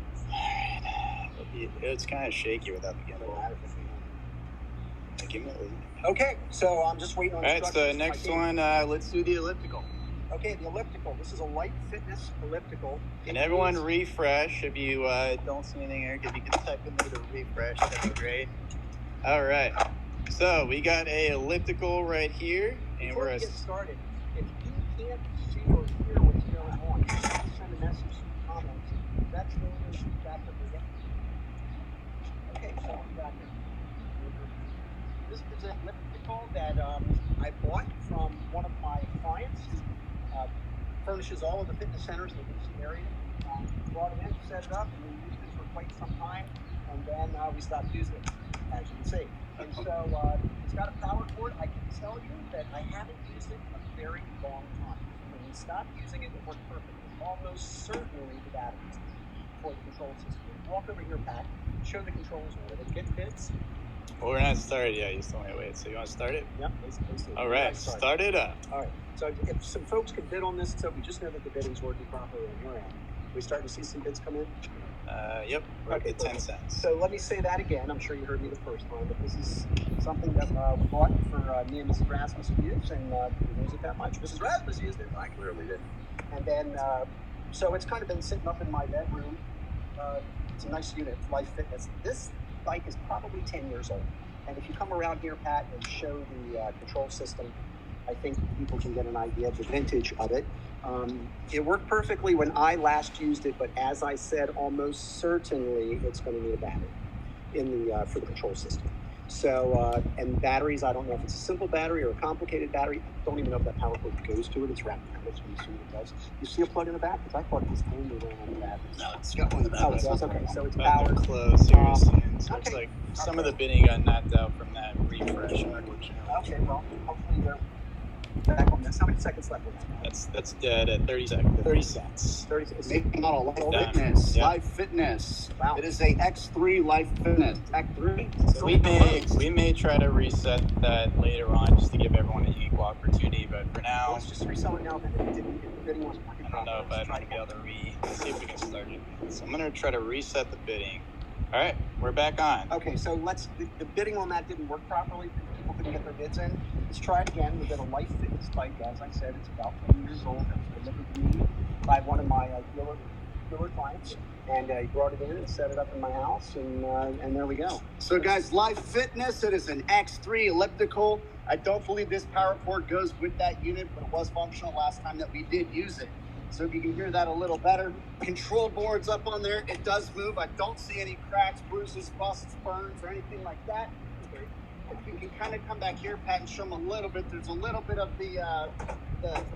It's kind of shaky without the gimbal. Okay, so I'm just waiting on All right, instructions. so next one, let's do the elliptical. Okay, the elliptical. This is a light fitness elliptical. And everyone refresh if you don't see anything, Eric. If you could type in there to refresh, that'd be great. All right, so we got a elliptical right here, and Before we're we get started, if you can't see or hear what's going on, just send a message in the comments. That's the only feedback that we're getting. Okay, so I'm back here. This is an elliptical that I bought from one of my clients who furnishes all of the fitness centers in the DC area. Brought it in, set it up, and we used it for quite some time, and then we stopped using it. as you can see. And so it's got a power cord. I can tell you that I haven't used it in a very long time. When we stopped using it, it worked perfectly. Almost certainly the batteries for the control system. Walk over here, Pat. Show the controls order. They get bids. Well, we're not started yet. You still want to wait. So you want to start it? Yep. They All right, start it up. All right. So if some folks could bid on this, so we just know that the bidding's working properly on your end. We starting to see some bids come in? Yep, we're Okay, at 10 cents. So let me say that again. I'm sure you heard me the first time, but this is something that we bought for me and Mrs. Rasmus to use, and we didn't use it that much. Mrs. Rasmus used it, I clearly didn't. And then, so it's kind of been sitting up in my bedroom. It's a nice unit, Life Fitness. This bike is probably 10 years old. And if you come around here, Pat, and show the control system, I think people can get an idea of the vintage of it. It worked perfectly when I last used it, but as I said, almost certainly it's going to need a battery in the for the control system. So, and batteries, I don't know if it's a simple battery or a complicated battery. I don't even know if that power cord goes to it. It's wrapped around it, so you assume it does. You see a plug in the back? Because I thought it was only ran on the battery. No, it's got one in the back. Oh, it does? Okay, so it's About powered. to close here soon. So okay. Looks like some of the bidding got knocked out from that refresh, unfortunately. Okay, well, hopefully they're back on this. How many seconds left? That's dead at 30 seconds. 30 cents. 30 seconds. Making model Life Done. Fitness. Yep. Life Fitness. Wow. It is a X3 Life Fitness. X3. So we may try to reset that later on just to give everyone an equal opportunity, but for now, Let's just resell it now. Then if the bidding wasn't working I don't know if properly, I'm going to be able to see if we can start it. So I'm going to try to reset the bidding. All right, we're back on. Okay, so the bidding on that didn't work properly. People couldn't get their bids in. Let's try it again. We did a Life Fitness bike. As I said, it's about 10 years old. It was delivered to me by one of my dealer clients. And he brought it in and set it up in my house, and there we go. So guys, Life Fitness, it is an X3 elliptical. I don't believe this power cord goes with that unit, but it was functional last time that we did use it. So if you can hear that a little better. Control board's up on there. It does move. I don't see any cracks, bruises, busts, burns, or anything like that. If you can kind of come back here, Pat, and show them a little bit. There's a little bit of the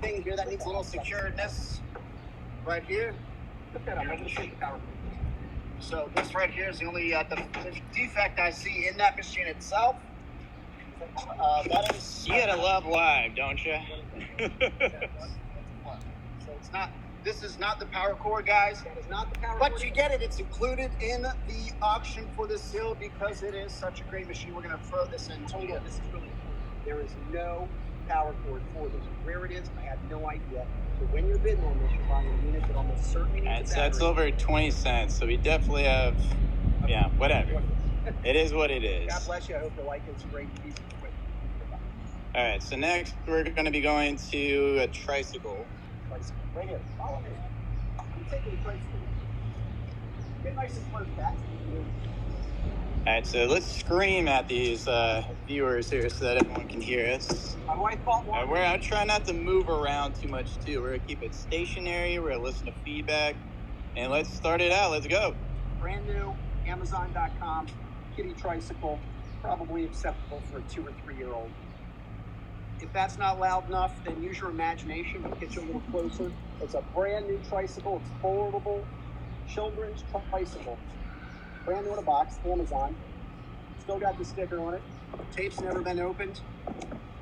thing here that needs a little securedness right here. Look at that. I'm going to shake the power cord. So this right here is the only the defect I see in that machine itself. That is. You gotta love live, don't you? So it's not. This is not the power cord, guys. That is not the power But cord. you get it. It's included in the auction for the sale because it is such a great machine. We're gonna throw this in. Oh yeah, this is really important. There is no power cord for this. Where it is, I have no idea. So when you're bidding on this, you're buying a unit that almost certainly needs a battery. That's over 20 cents, so we definitely have, yeah, whatever. It is what it is. God bless you. I hope you like it. It's a great piece of equipment. All right, so next we're going to be going to a tricycle. Right here. Follow me. I'm taking the tricycle. Get nice and close, Pat. All right, so let's scream at these viewers here so that everyone can hear us. My wife bought one. We're going to try not to move around too much, too. We're going to keep it stationary. We're going to listen to feedback. And let's start it out. Let's go. Brand new, Amazon.com, kitty tricycle, probably acceptable for a 2 or 3 year old. If that's not loud enough, then use your imagination. I'll get you a little closer. It's a brand new tricycle. It's foldable, children's tricycle. Brand new in a box, Amazon. Still got the sticker on it. Tape's never been opened.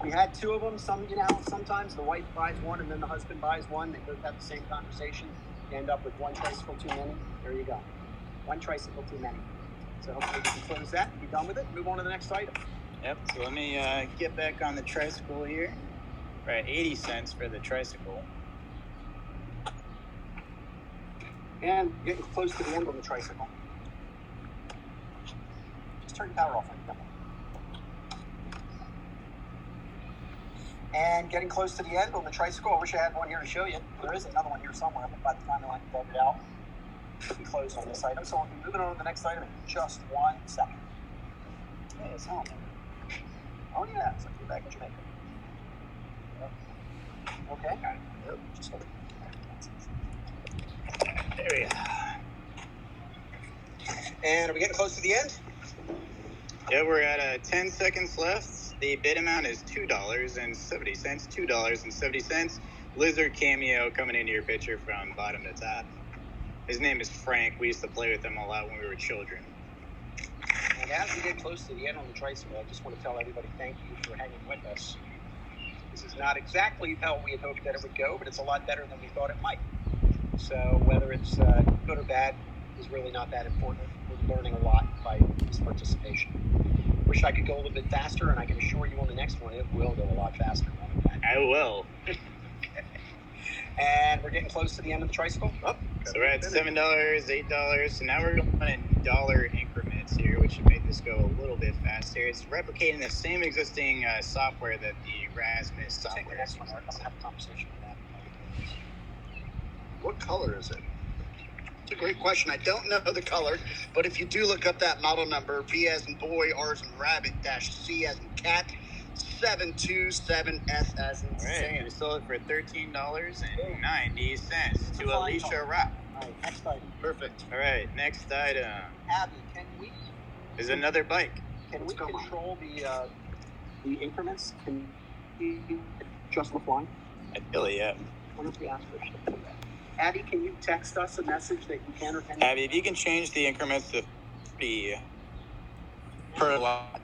We had 2 of them. Sometimes the wife buys one and then the husband buys one. They both have the same conversation. You end up with one tricycle too many. There you go. One tricycle too many. So hopefully we can close that and be done with it. Move on to the next item. Yep, so let me get back on the tricycle here. We're at 80 cents for the tricycle. And getting close to the end on the tricycle. Just turn the power off. And getting close to the end on the tricycle. I wish I had one here to show you. There is another one here somewhere, but by the time I dug it out, we'll be closed on this item. So we'll be moving on to the next item in just 1 second. Hey, it's home. Oh yeah, it's like you're back in Jamaica. Okay. Yep, just there we go. And are we getting close to the end? Yeah, we're at 10 seconds left. The bid amount is $2.70. $2.70. Lizard cameo coming into your picture from bottom to top. His name is Frank. We used to play with him a lot when we were children. And And as we get close to the end on the tricycle, I just want to tell everybody thank you for hanging with us. This is not exactly how we had hoped that it would go, but it's a lot better than we thought it might. So whether it's good or bad is really not that important. We're learning a lot by this participation. Wish I could go a little bit faster, and I can assure you on the next one, it will go a lot faster. I will. And we're getting close to the end of the tricycle. So we're at $7, $8. So now we're going in dollar increments here, which should make this go a little bit faster. It's replicating the same existing software that the Rasmus software is. I'll have a conversation with that. What color is it? It's a great question. I don't know the color, but if you do look up that model number, B as in boy, R as in rabbit, -C as in cat, 727S as in All right, Sam. we sold it for $13.90 to Alicia Rock. All right, next item. Perfect. All right, next item Abby, can we is another bike. control the increments? Can we adjust the flying? Ideally, yeah. What if we ask for to do that? Abby, can you text us a message that you can or cannot? Abby, if you can change the increments to 30 per lot,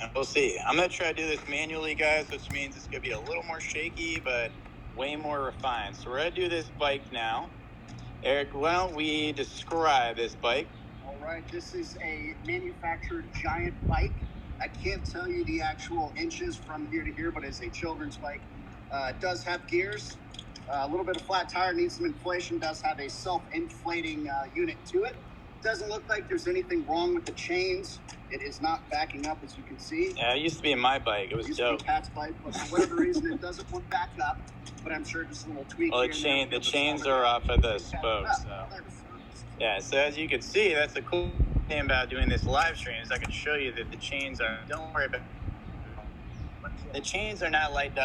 and we'll see. I'm going to try to do this manually, guys, which means it's going to be a little more shaky, but way more refined. So we're going to do this bike now. Eric, why don't we describe this bike? All right, this is a manufactured giant bike. I can't tell you the actual inches from here to here, but it's a children's bike. It does have gears, a little bit of flat tire, needs some inflation, does have a self-inflating unit to it. Doesn't look like there's anything wrong with the chains. It is not backing up, as you can see. Yeah, it used to be my bike. It was used dope. to be Pat's bike, but for whatever reason, it doesn't want back up. But I'm sure just a little tweak. Well, here and there the chains are off of the spokes, so. Yeah, so as you can see, that's the cool thing about doing this live stream is I can show you that the chains are, don't worry about the chains are not lined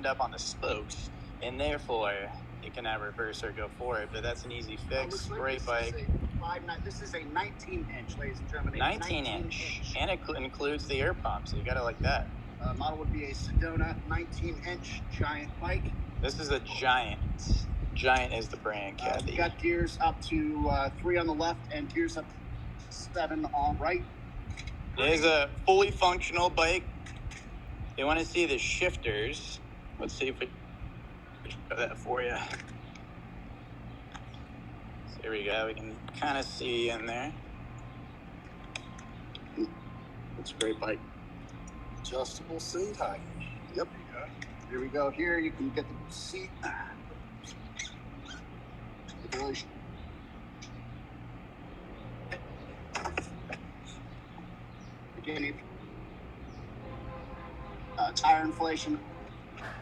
up on the spokes, and therefore it cannot reverse or go forward, but that's an easy fix. Great bike. This is a 19-inch, ladies and gentlemen. 19-inch, and it includes the air pump, so you got it like that. Model would be a Sedona 19-inch giant bike. This is a Giant. Giant is the brand, Kathy. We've got gears up to 3 on the left and gears up to 7 on right. It is a fully functional bike. You want to see the shifters. Let's see if we can show that for you. So here we go. We can kind of see in there. It's a great bike. Adjustable seat height. Yep. Here we go. Here you can get the seat. Again, tire inflation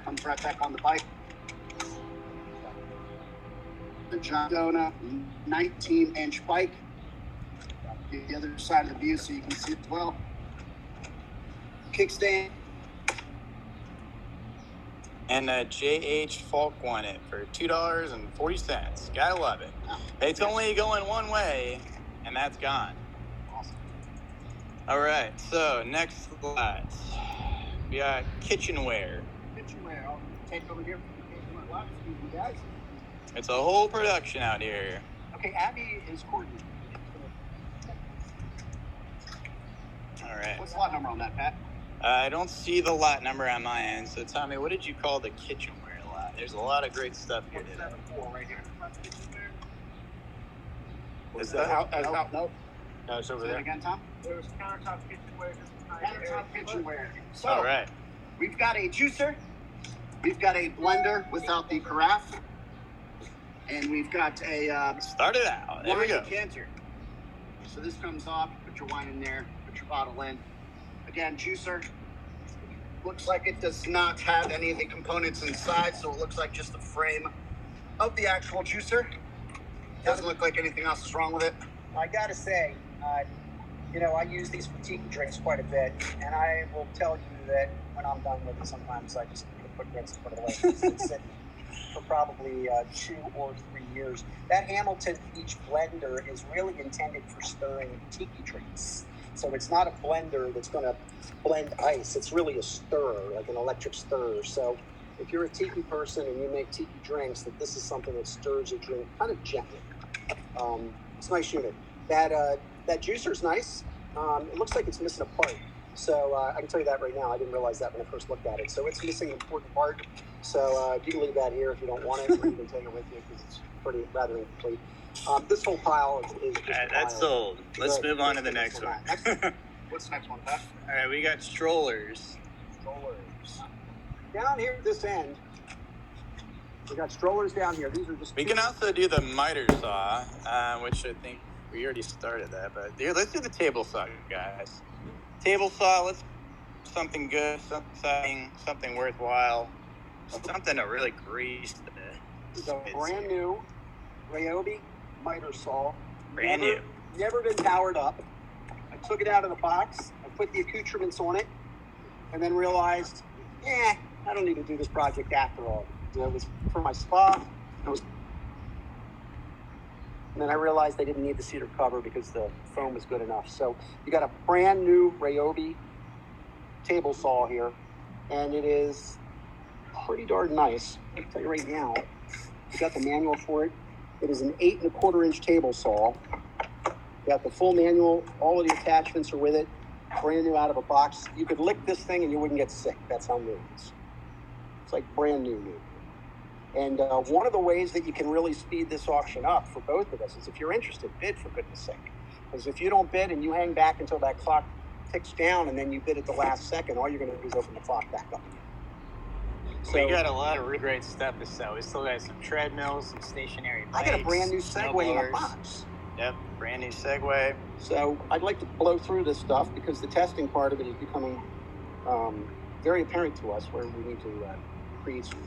comes right back on the bike. The Sedona 19-inch bike. Get the other side of the view so you can see it as well. Kickstand. And J.H. Falk won it for $2.40. Gotta love it. It's only going one way, and that's gone. Awesome. All right, so next lot. We got kitchenware. Kitchenware. I'll take over here from the kitchenware lot. Excuse me, guys. It's a whole production out here. Okay, Abby is coordinating. All right. What's the lot number on that, Pat? I don't see the lot number on my end, so Tommy, what did you call the kitchenware lot? There's a lot of great stuff here today. 174 right here. Is that? No. No, it's over Say that there. again, Tom? There's countertop kitchenware. Countertop kitchenware. So, All right. we've got a juicer. We've got a blender without the carafe. And we've got a Start it out. There we wine go. decanter. So this comes off, put your wine in there, put your bottle in. Again, juicer. Looks like it does not have any of the components inside, so it looks like just the frame of the actual juicer. Doesn't look like anything else is wrong with it. I gotta say, I use these for tiki drinks quite a bit, and I will tell you that when I'm done with it, sometimes I just put drinks and put it away. It's sitting for probably 2 or 3 years. That Hamilton Beach blender is really intended for stirring tiki drinks. So it's not a blender that's going to blend ice. It's really a stirrer, like an electric stirrer. So if you're a tiki person and you make tiki drinks, that this is something that stirs your drink kind of gently. It's a nice unit. that juicer's nice. It looks like it's missing a part. So I can tell you that right now. I didn't realize that when I first looked at it. So it's missing an important part. So you can leave that here if you don't want it, or you can take it with you because it's rather incomplete. This whole pile is just that's sold. Let's move on to the next one. What's the next one, Pat? All right, we got strollers. Down here at this end, we got strollers down here. These are just. We can also do the miter saw, which I think we already started that. But here, let's do the table saw, guys. Table saw. Let's something good, something worthwhile, something to really grease the brand new Ryobi miter saw. Brand new. Never been powered up. I took it out of the box. I put the accoutrements on it, and then realized, I don't need to do this project after all. It was for my spa. And then I realized I didn't need the cedar cover because the foam was good enough. So you got a brand new Ryobi table saw here, and it is pretty darn nice. I'll tell you right now, you got the manual for it. It is an 8 1/4 inch table saw. You got the full manual. All of the attachments are with it. Brand new out of a box. You could lick this thing and you wouldn't get sick. That's how new it is. It's like brand new. And one of the ways that you can really speed this auction up for both of us is if you're interested, bid, for goodness sake. Because if you don't bid and you hang back until that clock ticks down and then you bid at the last second, all you're going to do is open the clock back up again. So, we got a lot of really great stuff to sell. We still got some treadmills, some stationary bikes. I got a brand new Segway in a box. Yep, brand new Segway. So I'd like to blow through this stuff because the testing part of it is becoming very apparent to us where we need to create some.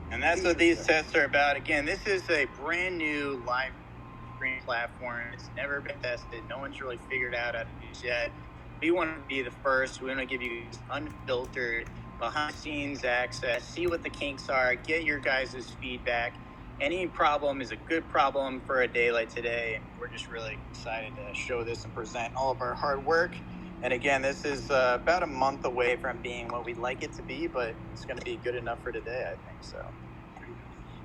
And that's what these tests are about. Again, this is a brand new live stream platform. It's never been tested. No one's really figured out how to use it yet. We want to be the first. We want to give you unfiltered, behind-the-scenes access, see what the kinks are, get your guys' feedback. Any problem is a good problem for a day like today, and we're just really excited to show this and present all of our hard work. And again, this is about a month away from being what we'd like it to be, but it's going to be good enough for today, I think so.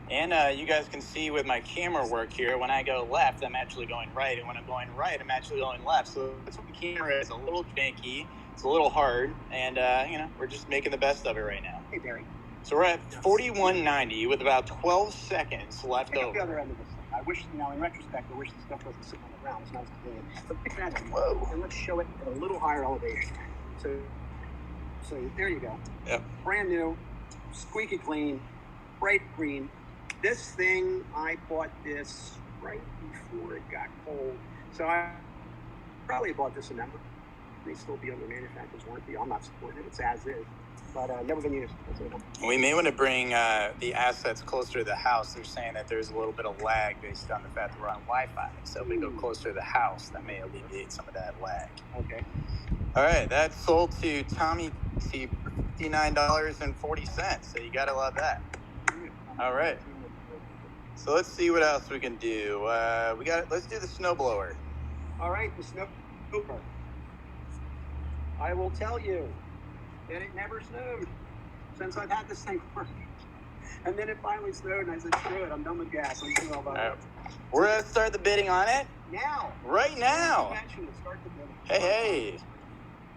And you guys can see with my camera work here, when I go left, I'm actually going right, and when I'm going right, I'm actually going left. So the camera is a little janky, it's a little hard, and we're just making the best of it right now. Hey, Barry. So we're at 41.90 with about 12 seconds left over. The other end of this thing. I wish, in retrospect, I wish this stuff wasn't sitting on the ground. It's not as convenient. But pick that up. Whoa. And let's show it at a little higher elevation. So there you go. Yep. Brand new, squeaky clean, bright green. This thing, I bought this right before it got cold. So I probably bought this in November. It may still be under manufacturer's warranty. I'm not supporting it. It's as is. But never been used. We may want to bring the assets closer to the house. They're saying that there's a little bit of lag based on the fact that we're on Wi-Fi. So if we go closer to the house, that may alleviate some of that lag. Okay. All right, that's sold to Tommy T for $59.40. So you gotta love that. All right. So let's see what else we can do. Let's do the snowblower. All right, the snowblower. I will tell you that it never snowed since I've had this thing working. And then it finally snowed, and I said, screw it, I'm done with gas. I'm too well about it. We're going to start the bidding on it? Now. Right now. Start the bidding. Hey.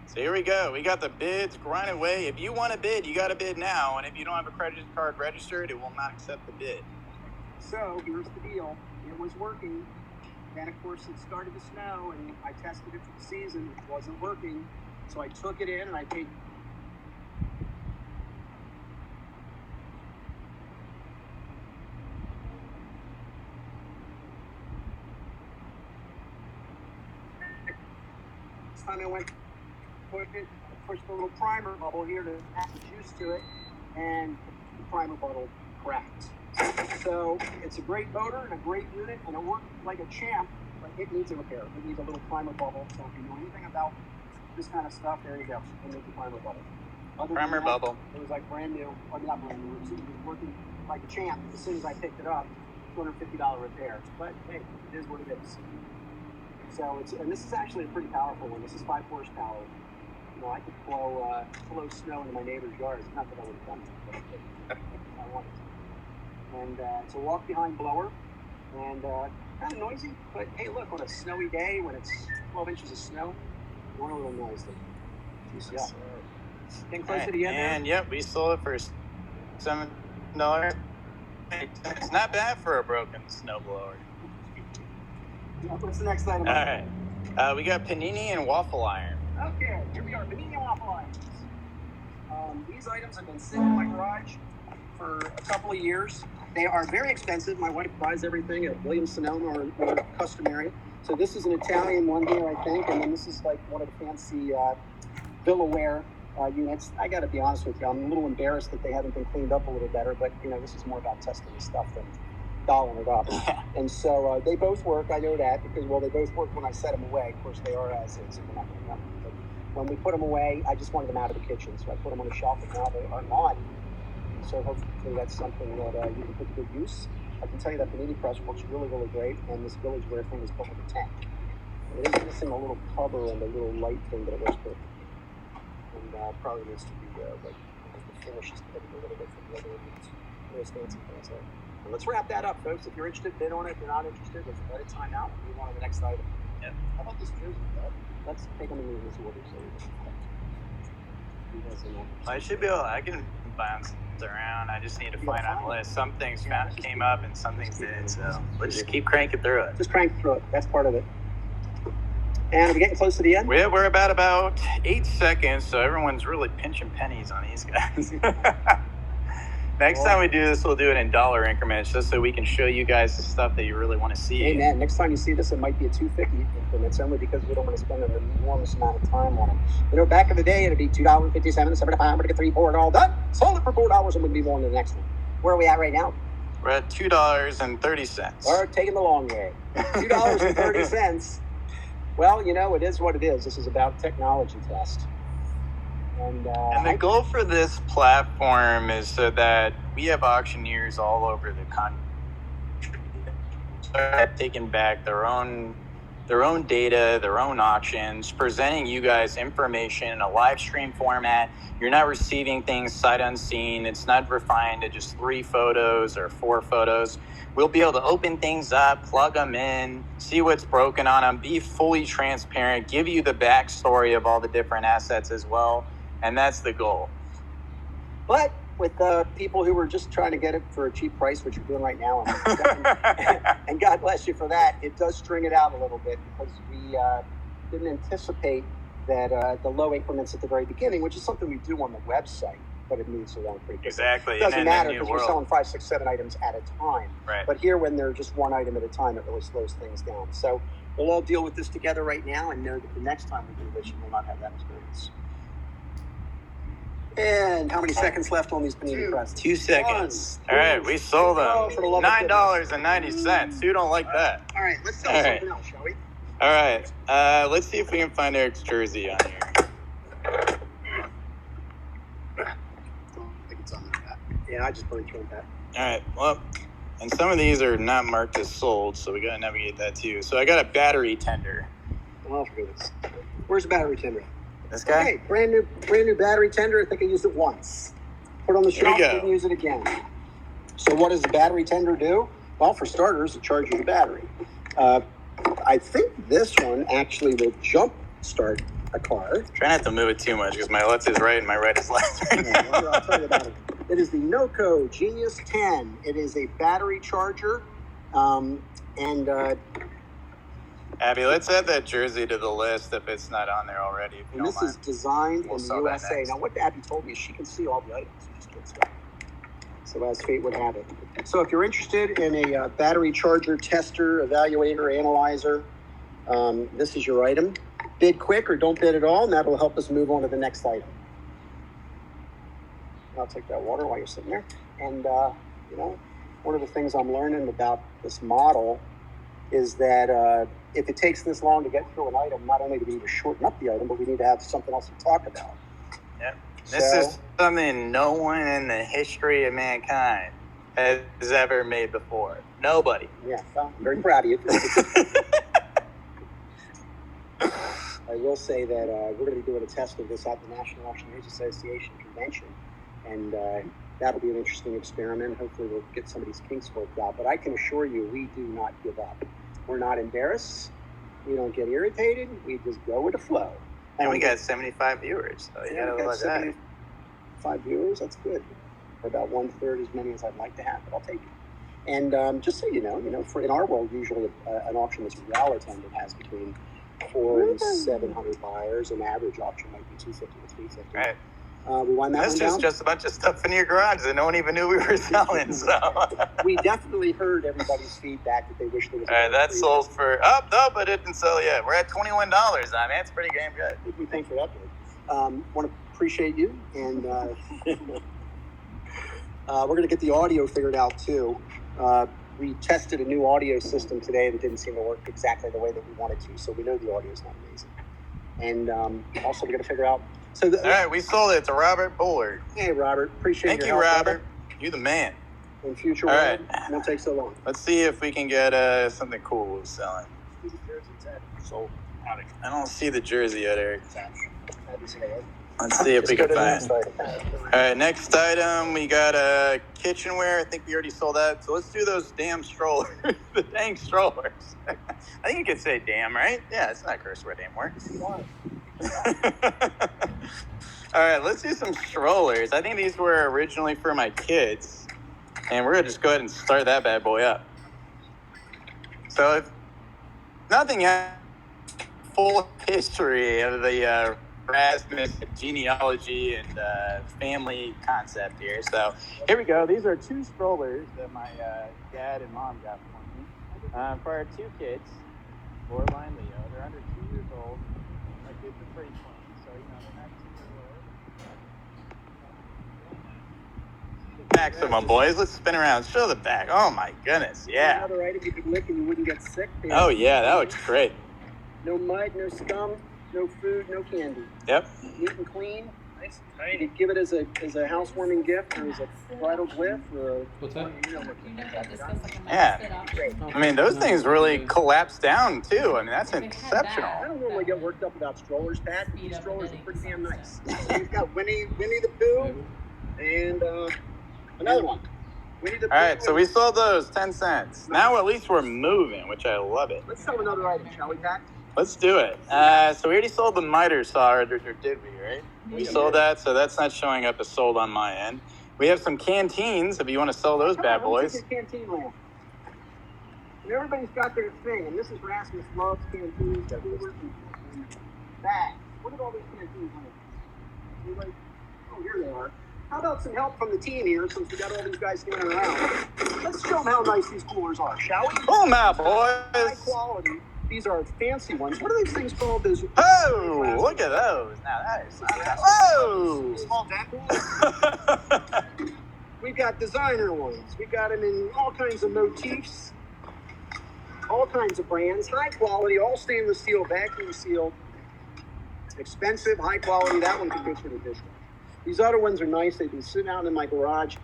So here we go. We got the bids grinding away. If you want to bid, you got to bid now. And if you don't have a credit card registered, it will not accept the bid. So here's the deal. It was working. Then, of course, it started to snow, and I tested it for the season. It wasn't working. So I took it in, and I paid time I went pushed a little primer bubble here to add the juice to it, and the primer bubble cracked. So it's a great motor and a great unit, and it worked like a champ, but it needs a repair. It needs a little primer bubble. So if you know anything about this kind of stuff, there you go. And make the primer bubble. Primer bubble. It was like brand new. Well, not brand new. It was working like a champ. As soon as I picked it up, $250 repair. But hey, it is what it is. So and this is actually a pretty powerful one. This is 5 horsepower. I could blow snow into my neighbor's yard. Not that I would have done it, but I wanted to. And it's a walk-behind blower. And kind of noisy, but hey, look, on a snowy day when it's 12 inches of snow, you want a little noise to juice up. Getting close to the end And yep, we sold it for $7. It's not bad for a broken snowblower. What's the next item? All right. We got panini and waffle iron. Okay, here we are, panini and waffle irons. These items have been sitting in my garage for a couple of years. They are very expensive. My wife buys everything at Williams-Sonoma or Customary. So this is an Italian one here, I think, and then this is like one of the fancy Villaware units. I got to be honest with you, I'm a little embarrassed that they haven't been cleaned up a little better, but you know, this is more about testing the stuff than dolling it up. And so they both work. I know that because, well, they both work when I set them away. Of course, they are as is, and we're not going to run them. But when we put them away, I just wanted them out of the kitchen, so I put them on the shelf, and now they are not. So hopefully that's something that you can put to good use. I can tell you that panini press works really, really great, and this Villageware thing is built with a tank. It is missing a little cover and a little light thing, but it works good. And probably needs to be like the finish is a little bit from the other ones. Those fancy things there. Well, let's wrap that up, folks. If you're interested, bid on it. If you're not interested, let's let it time out and move on to the next item. Yep. How about this jersey, Doug? Let's take them in this order. So I should be able. I can bounce around. I just need to find on the list. Some things came up and some things didn't. So let's just keep cranking through it. Just crank through it. That's part of it. And are we getting close to the end? We're about 8 seconds, so everyone's really pinching pennies on these guys. Next time we do this, we'll do it in dollar increments, just so we can show you guys the stuff that you really want to see. Amen. Next time you see this, it might be a $2.50 increments, only because we don't want to spend an enormous amount of time on it. You know, back in the day, it'd be $2.50, $75, I'm going to get 3, 4, and all done. Sold it for $4, and we'd be on to the next one. Where are we at right now? We're at $2.30. We're taking the long way. $2.30. Well, you know, it is what it is. This is about technology test. And the goal for this platform is so that we have auctioneers all over the country start taking back their own data, their own auctions, presenting you guys information in a live stream format. You're not receiving things sight unseen. It's not refined to just 3 photos or 4 photos. We'll be able to open things up, plug them in, see what's broken on them, be fully transparent, give you the backstory of all the different assets as well. And that's the goal. But with people who were just trying to get it for a cheap price, which you're doing right now, and God bless you for that, it does string it out a little bit because we didn't anticipate that the low increments at the very beginning, which is something we do on the website, but it moves along pretty quickly. Exactly. It doesn't matter because we're selling 5, 6, 7 items at a time. Right. But here, when they're just one item at a time, it really slows things down. So we'll all deal with this together right now and know that the next time we do this, you will not have that experience. And how many seconds left on these panini presses? 2 seconds. All right, we sold them. $9.90. Who don't like that? All right, let's sell something else, shall we? All right, let's see if we can find Eric's jersey on here. I think it's on there. Yeah, I just put it through that. All right, well, and some of these are not marked as sold, so we got to navigate that too. So I got a battery tender. Oh, for goodness. Where's the battery tender? This guy? Okay, brand new battery tender. I think I used it once. Put it on the shelf, didn't use it again. So what does the battery tender do? Well, for starters, it charges the battery. I think this one actually will jump start a car. Try not to move it too much because my left is right and my right is left right now. I'll tell you about it. It is the Noco Genius 10. It is a battery charger. Abby, let's add that jersey to the list if it's not on there already. And this is designed in the USA. Now, what Abby told me is she can see all the items. You just can't spell. So as fate would have it. So if you're interested in a battery charger tester, evaluator, analyzer, this is your item. Bid quick or don't bid at all, and that will help us move on to the next item. I'll take that water while you're sitting there. And, you know, one of the things I'm learning about this model is that if it takes this long to get through an item, not only do we need to shorten up the item, but we need to have something else to talk about. Yep. This is something no one in the history of mankind has ever made before. Nobody. Yeah, well, I'm very proud of you. I will say that we're going to be doing a test of this at the National Auctioneers Association convention. And that'll be an interesting experiment. Hopefully we'll get some of these kinks worked out. But I can assure you, we do not give up. We're not embarrassed. We don't get irritated. We just go with the flow. And we got 75 viewers, so you gotta love that. 75 viewers, that's good. We're about 1/3 as many as I'd like to have, but I'll take it. And just so you know, for in our world, usually an auction that's well attended has between 400 and 700 buyers. An average auction might be 250 to 350. Right. We wind that That's one down. just a bunch of stuff in your garage that no one even knew we were selling. So we definitely heard everybody's feedback that they wish there was. All right, that sold for no, but it didn't sell yet. We're at $21. I mean, it's pretty damn good. We thank for that. Want to appreciate you, and we're going to get the audio figured out too. We tested a new audio system today that didn't seem to work exactly the way that we wanted to, so we know the audio is not amazing. And also we're going to figure out. So all right, we sold it to Robert Bullard. Hey, Robert, appreciate Thank your you, help, Robert. You're the man. In future, all right, won't take so long. Let's see if we can get something cool selling. Sold. I don't see the jersey yet, Eric. Let's see if we can find it. All right, next item, we got kitchenware. I think we already sold that. So let's do those damn strollers. The dang strollers. I think you could say damn, right? Yeah, it's not a curse word anymore. All right, let's do some strollers. I think these were originally for my kids. And we're going to just go ahead and start that bad boy up. So if nothing has full history of the Rasmus genealogy and family concept here. So here we go. These are 2 strollers that my dad and mom got for me for our 2 kids, Lorelai and Leo. They're under 2 years old. My kids are pretty clean, so they're not 2 years old. Maximum, boys. Let's spin around. Show the back. Oh my goodness, yeah. Another item you could lick and you wouldn't get sick. Oh yeah, that looks great. No mud, no scum. No food, no candy. Yep. Neat and clean. Nice and tiny. You could give it as a housewarming gift or as a bridal gift or What's that? Yeah. I mean, those things really collapse down too. I mean, that's exceptional. I don't normally get worked up about strollers, Pat. These strollers are pretty damn nice. We've got Winnie the Pooh and another one. Winnie the Pooh. All right, so we sold those 10 cents. Now at least we're moving, which I love it. Let's sell another item, shall we, Pat? Let's do it. So we already sold the miter saw, or did we, right? We sold that, so that's not showing up as sold on my end. We have some canteens, if you want to sell those bad boys. Let's take your canteen lamp. And everybody's got their thing, and Mrs. Rasmus loves canteens, coolers, and bags. What are all these canteens like? Oh, here they are. How about some help from the team here, since we got all these guys standing around? Let's show them how nice these coolers are, shall we? Boom out, boys! High quality. These are fancy ones. What are these things called? Oh, look at those. Now that is... Whoa! Small dad. We've got designer ones. We've got them in all kinds of motifs, all kinds of brands, high quality, all stainless steel, vacuum sealed, expensive, high quality. That one could go for the dishwasher. These other ones are nice. They've been sitting out in my garage.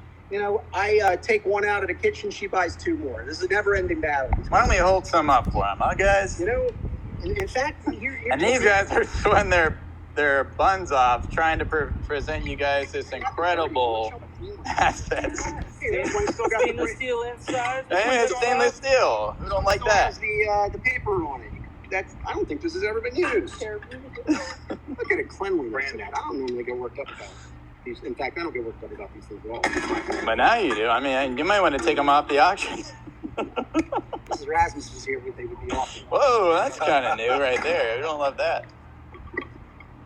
I take one out of the kitchen. She buys 2 more. This is a never-ending battle. Why don't we hold some up for them, huh, guys? In fact, here and these guys are sweating their buns off trying to present you guys this incredible assets. Stainless steel inside. Hey, it's stainless steel. Who don't like that? Has the paper on it. I don't think this has ever been used. Look at it, cleanliness. I don't normally get worked up about these. In fact, I don't get worked up about these things at all. But now you do. I mean, you might want to take them off the auction. Mrs. Rasmus was here, they would be off. Whoa, that's kind of new right there. I don't love that.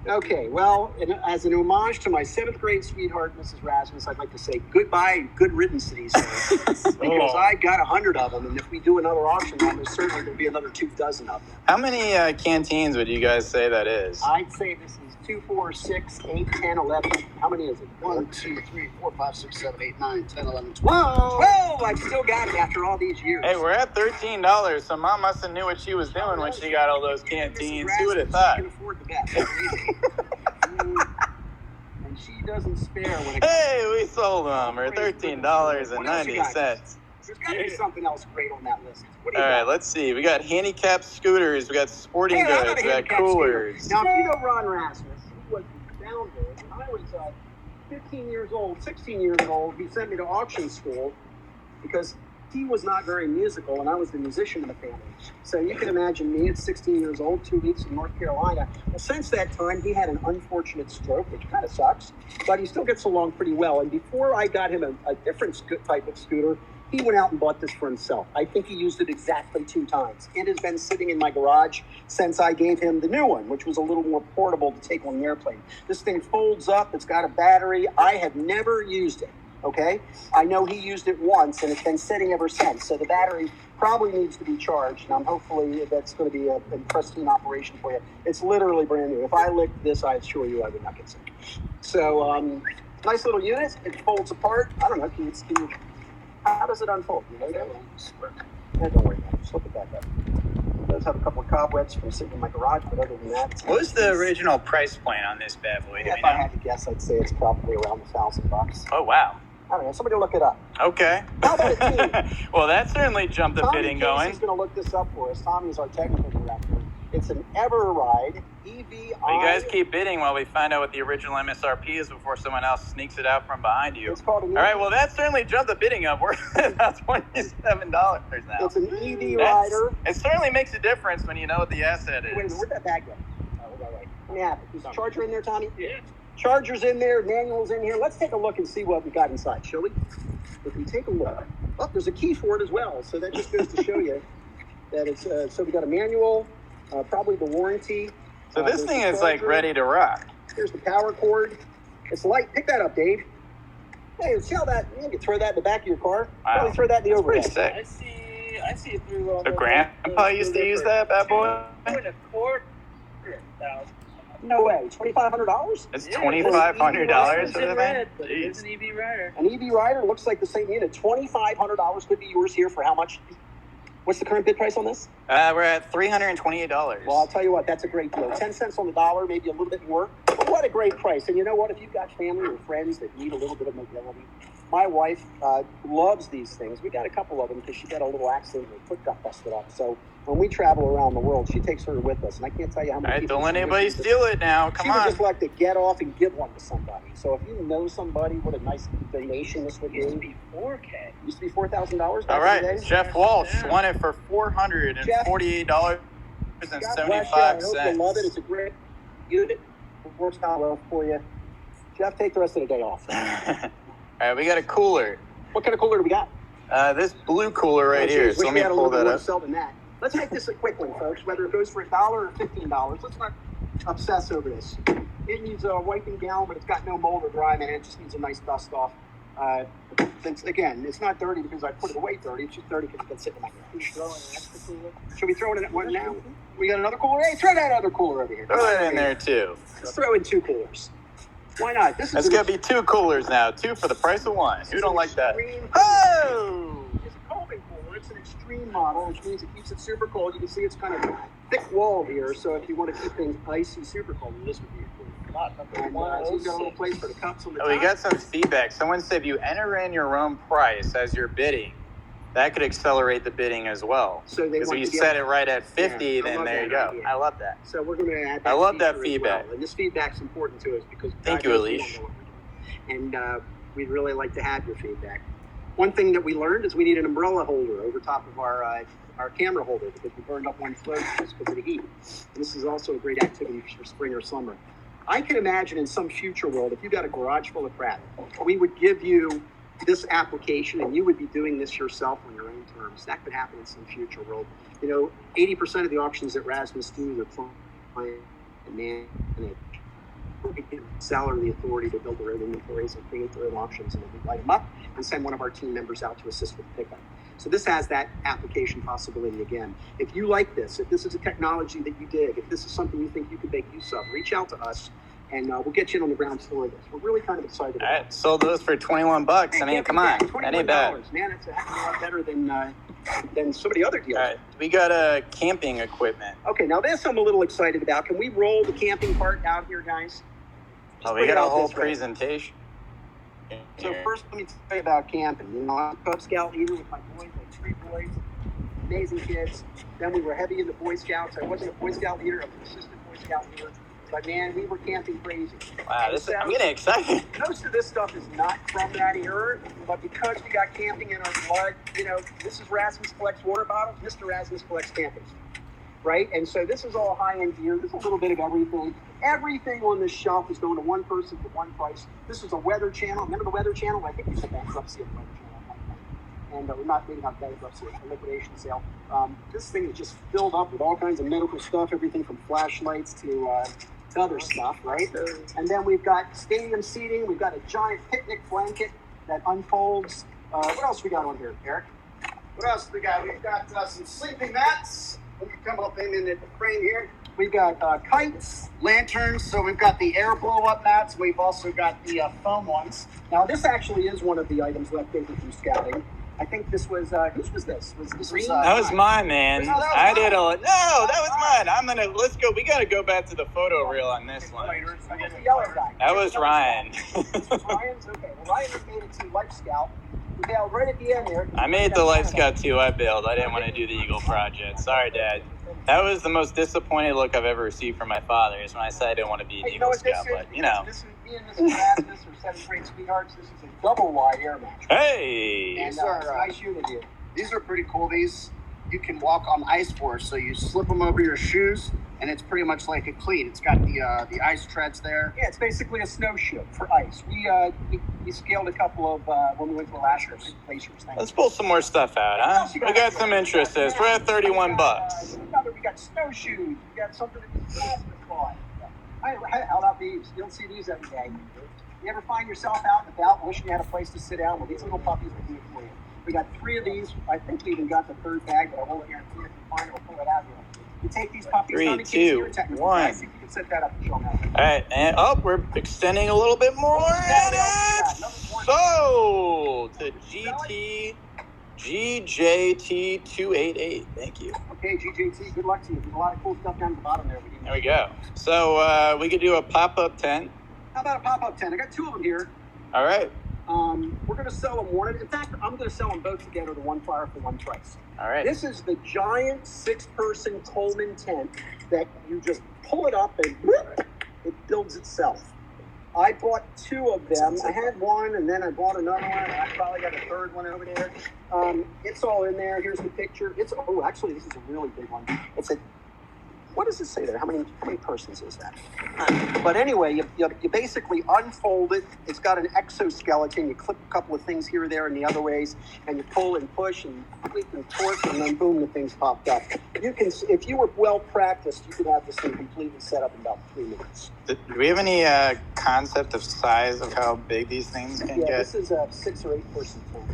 Okay, well, as an homage to my 7th grade sweetheart, Mrs. Rasmus, I'd like to say goodbye and good riddance to these things. Because I got 100 of them, and if we do another auction, there's certainly going to be another 24 of them. How many canteens would you guys say that is? I'd say this is 2, 4, 6, 8, 10, 11. How many is it? 1, 2, 3, 4, 5, 6, 7, 8, 9, 10, 11, 12. Whoa! I've still got it after all these years. Hey, we're at $13, so Mom must have knew what she was doing when she got all those canteens. Who would have thought? She can afford the bet. And she doesn't spare when it comes. Hey, we sold them for $13.90. There's got to be something else great on that list. All right, let's see. We got handicapped scooters. We got sporting goods. We got coolers. Now, if you know Ron Rasmus, he was the founder. I was 15 years old, 16 years old, he sent me to auction school because he was not very musical, and I was the musician in the family. So you can imagine me at 16 years old, 2 weeks in North Carolina. Well, since that time, he had an unfortunate stroke, which kind of sucks, but he still gets along pretty well. And before I got him a different type of scooter, he went out and bought this for himself. I think he used it exactly 2 times. It has been sitting in my garage since I gave him the new one, which was a little more portable to take on the airplane. This thing folds up. It's got a battery. I have never used it. Okay, I know he used it once, and it's been sitting ever since. So the battery probably needs to be charged, and I'm hopefully that's going to be a pristine operation for you. It's literally brand new. If I licked this, I assure you I would not get sick. So, nice little unit. It folds apart. I don't know. How does it unfold? You know that? Yeah, don't worry about it. Just look at that. It does have a couple of cobwebs from sitting in my garage, but other than that, What was the original price point on this bad boy? if I had to guess, I'd say it's probably around $1,000. Oh, wow. I don't know. Somebody look it up. Okay. How about a team? Well, that certainly jumped the bidding going. Tommy's going to look this up for us. Tommy's our technical director. It's an Everride EVI. Well, you guys keep bidding while we find out what the original MSRP is before someone else sneaks it out from behind you. It's called an EV. All right, well, that certainly jumped the bidding up. We're at about $27 now. It's an EV rider. It certainly makes a difference when you know what the asset is. Wait a minute, where'd that bag go? Oh, we got it right. Let me have it. Is the charger in there, Tommy? Yeah. Charger's in there, manual's in here. Let's take a look and see what we got inside, shall we? If we take a look, there's a key for it as well. So that just goes to show you that it's, so we got a manual, probably the warranty. So this thing is like ready to rock. Here's the power cord. It's light. Pick that up, Dave. Hey, see how that, you can throw that in the back of your car. Wow. Probably throw that in the overhead. Pretty sick. I see it through all The grandpa used to use that bad boy? $2,250,000. No way. $2,500? It's $2,500 for the red, thing? but it is an EV rider. An EV rider looks like the same unit. $2,500 could be yours here for how much? What's the current bid price on this? We're at $328. Well, I'll tell you what, that's a great deal. 10 cents on the dollar, maybe a little bit more. But what a great price. And you know what? If you've got family or friends that need a little bit of mobility, my wife loves these things. We got a couple of them because she got a little accident and her foot got busted up. So when we travel around the world, she takes her with us. And I can't tell you how many All right, people... don't let anybody steal it now. Come she on. would just like to get off and give one to somebody. So if you know somebody, what a nice donation this would be. Used to be $4K. Used to be $4,000 back All in the right, day. Jeff Walsh won it for $448.75. God bless you. I hope you love it. It's a great unit. It works out well for you. Jeff, take the rest of the day off. All right, we got a cooler. What kind of cooler do we got? This blue cooler right Oh, here. geez, So let wish we me had a pull little bit that more up. to sell than that. Let's make this a quick one, folks. Whether it goes for $1 or $15, let's not obsess over this. It needs a wiping down, but it's got no mold or grime in it. It just needs a nice dust off. Since again, it's not dirty because I put it away dirty. It's just dirty because it's been sitting in my garage. Should we throw it in one now? We got another cooler. Hey, throw that other cooler over here. Throw that in there too. Let's throw in 2 coolers. Why not? This is That's gonna be 2 coolers now. 2 for the price of 1. Who don't like that? Oh! It's a colding cooler. It's an extreme model, which means it keeps it super cold. You can see it's kind of thick wall here, so if you want to keep things icy, super cold, this would be a cool. And so you've got a little place for the cups on the top. We got some feedback. Someone said if you enter in your own price as you're bidding, that could accelerate the bidding as well. So they Because want you to set it right at 50, Yeah, I then love there that you go. idea. I love that. So we're going to add that I love that feature as feedback. well. And this feedback's important to us because Thank God you, knows we Elise. don't know what we're doing. And we'd really like to have your feedback. One thing that we learned is we need an umbrella holder over top of our camera holder because we burned up one float just because of the heat. And this is also a great activity for spring or summer. I can imagine in some future world, if you got a garage full of crap, we would give you this application and you would be doing this yourself on your own terms. That could happen in some future world. You know, 80% of the auctions that Rasmus do, they're client and manage. We give the seller the authority to build their own inventories and create their own auctions, and then we light them up and send one of our team members out to assist with the pickup. So this has that application possibility again. If you like this, if this is a technology that you dig, if this is something you think you could make use of, reach out to us and we'll get you in on the ground floor of this. We're really kind of excited about All it. right, sold those for $21. I mean, come on, that ain't bad. Man, it's a heck of a lot better than some of the other deals. All right, we got camping equipment. Okay, now this I'm a little excited about. Can we roll the camping part out here, guys? Oh, we got a whole presentation. So first, let me tell you about camping. You know, I'm a Cub Scout leader with my boys, like 3 boys, amazing kids. Then we were heavy into Boy Scouts. I wasn't a Boy Scout leader, I was an assistant Boy Scout leader. but man, we were camping crazy. Wow, I'm getting excited. Most of this stuff is not from that era, but because we got camping in our blood, you know, this is Rasmus collects water bottles, Mr. Rasmus collects campers, right? And so this is all high-end gear. There's a little bit of everything. Everything on this shelf is going to one person for one price. This is a Weather Channel. Remember the Weather Channel? I think we said bankruptcy of the Weather Channel. And we're not maybe not bankruptcy, a liquidation sale. This thing is just filled up with all kinds of medical stuff, everything from flashlights to other stuff, right? And then we've got stadium seating. We've got a giant picnic blanket that unfolds. What else we got on here, Eric? What else we got? We've got some sleeping mats. We can come up in the frame here. We've got kites. Lanterns. So we've got the air blow-up mats. We've also got the foam ones. Now this actually is one of the items left over from scouting. I think this was, whose was this? Was this Green? That was mine, man. No, that was I mine. did that was mine. Let's go. We got to go back to the photo reel on this one. That was the yellow guy. That was Ryan. This was Ryan's? Okay. Well, Ryan made it to Life Scout. We bailed right at the end there. I made the Life Scout too. I bailed. I didn't want to do the Eagle Project. Sorry, Dad. That was the most disappointed look I've ever received from my father, is when I said I didn't want to be an Hey, you know Eagle what this Scout. is? But, you know. This is me and Mrs. Rasmus, or 7th grade sweethearts. This is a double wide air mattress. Hey! And These are, it's a nice unit here. These are pretty cool. These you can walk on ice for. So you slip them over your shoes, and it's pretty much like a cleat. It's got the ice treads there. Yeah, it's basically a snowshoe for ice. We scaled a couple of when we went to Alaska. Glaciers. Let's pull some more stuff out, huh? We got some interest in this. We're at 31 bucks. We got snowshoes. We got something that is plastic fly. How about these? You don't see these every day. You ever find yourself out and about wishing you had a place to sit down? Well, these little puppies will do it for you. We got 3 of these. I think we even got the 3rd bag, but I won't guarantee it. If you find it, we'll pull it out here. You take these puppies. 3, 2, 1. I think you can set that up and show them out. All right, and we're extending a little bit more, and it's sold to GJT288. Thank you. Okay, GJT, good luck to you. There's a lot of cool stuff down the bottom there. There we go. So we could do a pop-up tent. How about a pop-up tent? I got 2 of them here. All right. We're going to sell them one. In fact, I'm going to sell them both together to one flyer for one price. All right. This is the giant 6-person Coleman tent that you just pull it up and it builds itself. I bought 2 of them. I had one, and then I bought another one, and I probably got a 3rd one over there. It's all in there. Here's the picture. Actually, this is a really big one. It's a. What does it say there? How many persons is that? But anyway, you basically unfold it. It's got an exoskeleton. You clip a couple of things here, there, and the other ways, and you pull and push and tweak and torque, and then boom, the thing's popped up. You can, if you were well practiced, you could have this thing completely set up in about 3 minutes. Do we have any concept of size of how big these things can get? This is a 6 or 8 person tent.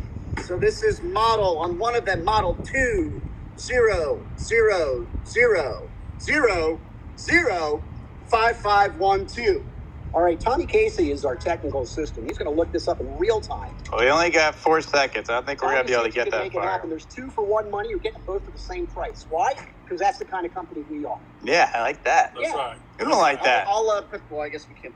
So this is model on one of them, model 200005512. All right, Tommy Casey is our technical assistant. He's going to look this up in real time. Well, we only got 4 seconds. I don't think we're going to be able to get that make it far. happen. There's 2 for 1 money. You're getting both for the same price. Why? Because that's the kind of company we are. Yeah, I like that. That's right. I don't like that. I'll put. Well, I guess we can.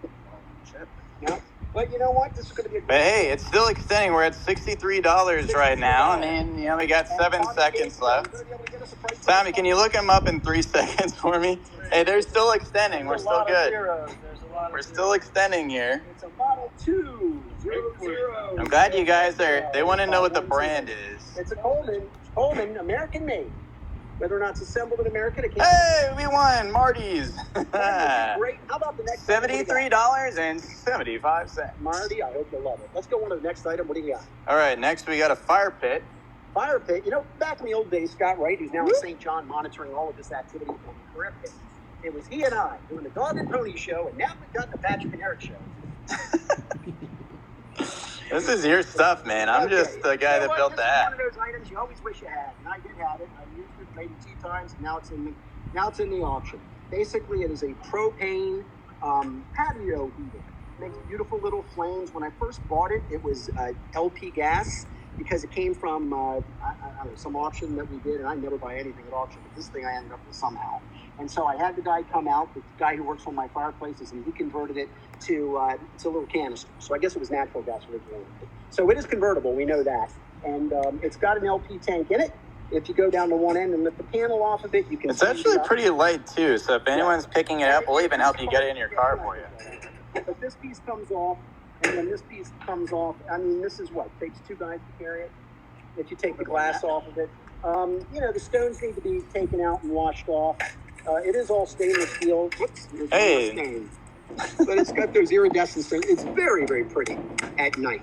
Yeah. But you know what? This is going to be a But hey, it's still extending. We're at $63 right now. I mean, we got 7 seconds left. Tommy, can you look them up in 3 seconds for me? Hey, they're still extending. We're still good. We're still extending here. It's a Model 200. I'm glad you guys they want to know what the brand is. It's a Coleman, American made. Whether or not it's assembled in America, it can't. Hey, we won, Marty's. Great. How about the next $73.75. Marty, I hope you love it. Let's go on to the next item. What do you got? All right, next we got a fire pit. Fire pit. You know, back in the old days, Scott Wright, who's now in St. John monitoring all of this activity from the career pit. It was he and I doing the Dog and Pony show, and now we've got the Patrick and Eric show. This is your stuff, man. I'm just the guy that built that. This is one of those items you always wish you had, and I did have it. I used it maybe 2 times, and now it's in the auction. Basically, it is a propane patio heater. It makes beautiful little flames. When I first bought it, it was LP gas because it came from I don't know, some auction that we did, and I never buy anything at auction, but this thing I ended up with somehow. And so I had the guy come out, the guy who works on my fireplaces, and he converted it to a little canister. So I guess it was natural gas originally. So it is convertible, we know that. And it's got an LP tank in it. If you go down to one end and lift the panel off of it, you can. It's actually pretty light too, so if anyone's picking it up, we'll even help you get it in your car for you. But this piece comes off, and then this piece comes off. I mean, this is what takes 2 guys to carry it. If you take the glass off of it, the stones need to be taken out and washed off. It is all stainless steel. Whoops, there's Hey. no stain. But it's got those iridescent stones. It's very, very pretty at night.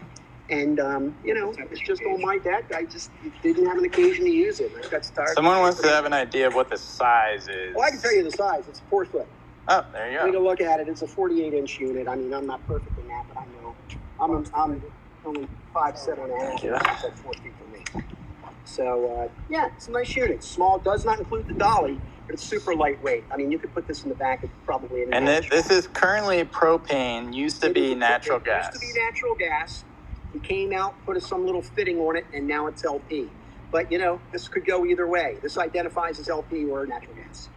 And, it's just on my deck. I just didn't have an occasion to use it. I got started. Someone wants to have an idea of what the size is. Well, I can tell you the size. It's 4 foot. Oh, there you Take a go. look at it. It's a 48-inch unit. I mean, I'm not perfect in that, but I know. I'm only 5'7.5". Yeah. That's like 4 feet for me. So, it's a nice unit. Small, does not include the dolly, but it's super lightweight. I mean, you could put this in the back of probably any. And this is currently propane, used to be natural gas. Used to be natural gas. He came out, put some little fitting on it, and now it's LP. But, this could go either way. This identifies as LP or natural gas.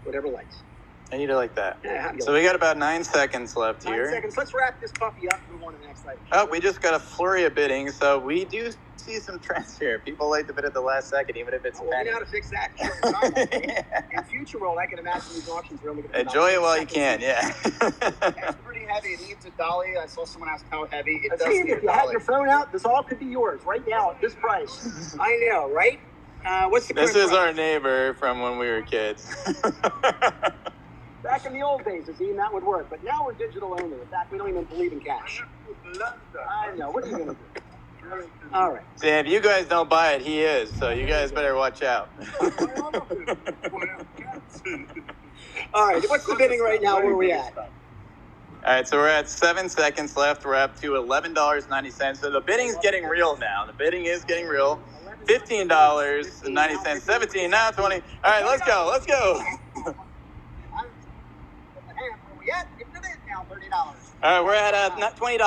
Whatever likes. I need it like that. Yeah, So we got about 9 seconds left 9 here. seconds. Let's wrap this puppy up and move on to the next item. Oh, we just got a flurry of bidding, so we do see some trends here. People like to bid at the last second, even if it's Well, we know how to fix that. Yeah. In future world, I can imagine these auctions are only going to Enjoy it while you can, yeah. It's pretty heavy. It needs a dolly. I saw someone ask how heavy. It does See, need if a you had dolly. your phone out, this all could be yours right now at this price. I know, right? What's the This current is price? our neighbor from when we were kids. Back in the old days, Azim, that would work. But now we're digital only. In fact, we don't even believe in cash. I know. What are you going to do? All right. See, if you guys don't buy it, he is, so you guys better watch out. All right. What's the bidding right now? Where are we at? All right, so we're at 7 seconds left. We're up to $11.90. So the bidding's getting real now. The bidding is getting real. $15.90. 17, now 20. All right, let's go. Let's go. Where we at? Get to this now. $30. All right, we're at $20.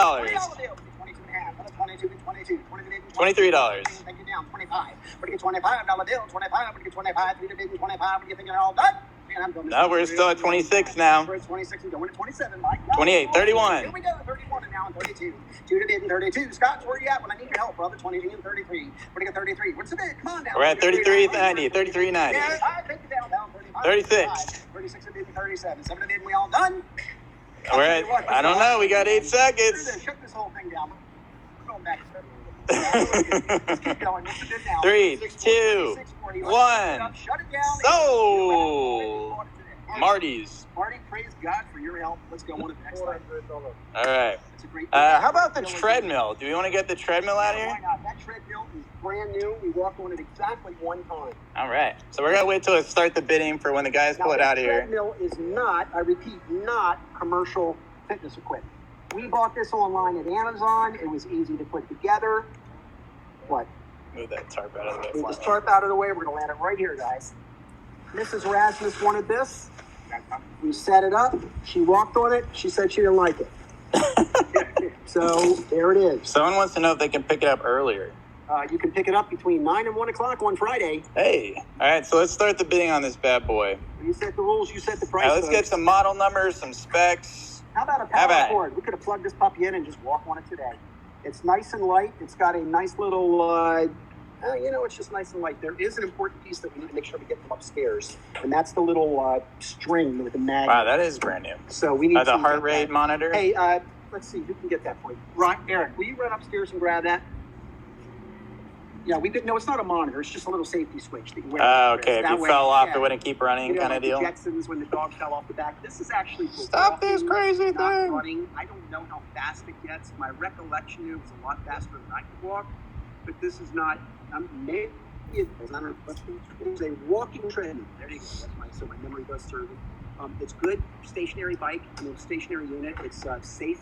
$23. Thank you down. 25. We're gonna get $25 bill. 25. We're gonna get 25. 3 to bid 25. We're thinking it all done. Man, I'm going. No, we're still at 26 now. We're at 26 and going to 27. Mike. 28, 31. Here we go. 31 and now on 32. 2 to bid and 32. Scott, where you at when I need your help, brother? 22 and 33. We're gonna get 33. What's the bid? Come on down. We're at 33.90. 33.90. Yeah, I take it down. 35. 36. 36 and bid and 37. 7 to bid and we all done. We're at, I don't know, we got 8 seconds. Shut this whole thing down. We're going back to Let's keep going. What's the bid now? 3, 6, 2, 6, 40. 1. Shut it down. Sold. Marty's. Marty, praise God for your help. Let's go on to the next item. All right. It's a great. How about the treadmill? Do we want to get the treadmill out Why here? not? That treadmill is brand new. We walked on it exactly one time. All right. So we're going to wait till it start the bidding for when the guys pull it out of here. Treadmill is not, I repeat, not commercial fitness equipment. We bought this online at Amazon. It was easy to put together. What? Move that tarp out of the Move way. this tarp out of the way. We're going to land it right here, guys. Mrs. Rasmus wanted this. We set it up. She walked on it. She said she didn't like it. So there it is. Someone wants to know if they can pick it up earlier. You can pick it up between 9 and 1 o'clock on Friday. Hey. All right, so let's start the bidding on this bad boy. You set the rules. You set the All price. right, let's get folks. some model numbers, some specs. How about a How power about it? cord? We could have plugged this puppy in and just walk on it today. It's nice and light. It's got a nice little, it's just nice and light. There is an important piece that we need to make sure we get them upstairs, and that's the little string with the magnet. Wow, that is brand new. So we need The to heart get rate that. monitor. Hey, let's see who can get that for you. Right, Eric, will you run upstairs and grab that? Yeah, no, it's not a monitor. It's just a little safety switch that you wear. Oh, okay. If That you way, fell off, yeah. it wouldn't keep running, kind of like deal. The Jetsons when the dog fell off the back. This is actually for Stop this walking, crazy not thing. running. I don't know how fast it gets. My recollection is it was a lot faster than I could walk. But this is not. Maybe it is. I don't know. It's a walking treadmill. There you go. So my memory does serve it. It's good. Stationary bike. Stationary unit. It's safe.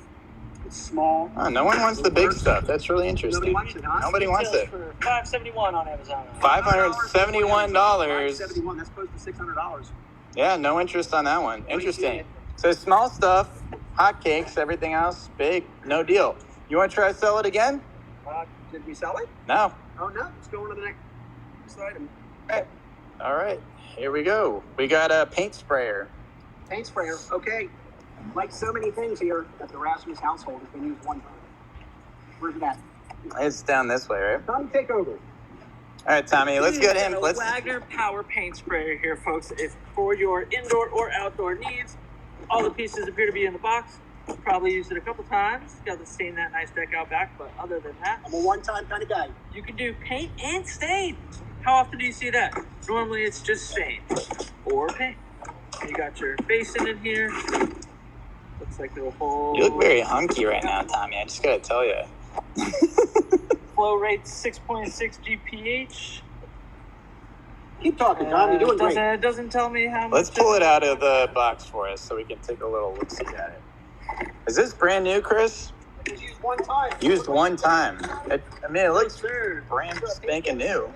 It's small. Oh, no one wants the big stuff. That's really Nobody interesting. wants it, huh? Nobody wants it. For $571 on Amazon. $571. $571. That's close to $600. Yeah, no interest on that one. What do you Interesting. see? So small stuff, hot cakes, everything else, big, no deal. You want to try to sell it again? Did we sell it? No. Oh no. Let's go on to the next item. All right, here we go. We got a paint sprayer. Paint sprayer. Okay. Like so many things here at the Rasmus household, it's been used one time. Where's it at? It's down this way, right? Tommy, take over. All right, Tommy, let's get him. Let's Wagner Power Paint Sprayer here, folks. If for your indoor or outdoor needs, all the pieces appear to be in the box. Probably used it a couple times. Got to stain that nice deck out back, but other than that, I'm a one-time kind of guy. You can do paint and stain. How often do you see that? Normally it's just stain or paint. You got your basin in here. Looks like the whole... You look very hunky right now, Tommy. I just gotta tell you. Flow rate 6.6 GPH. Keep talking, Tom. You're doing great. It doesn't tell me how much. Let's pull it out of the box for us so we can take a little look-see at it. Is this brand new, Chris? It was used one time. Used one time. It looks brand spanking new.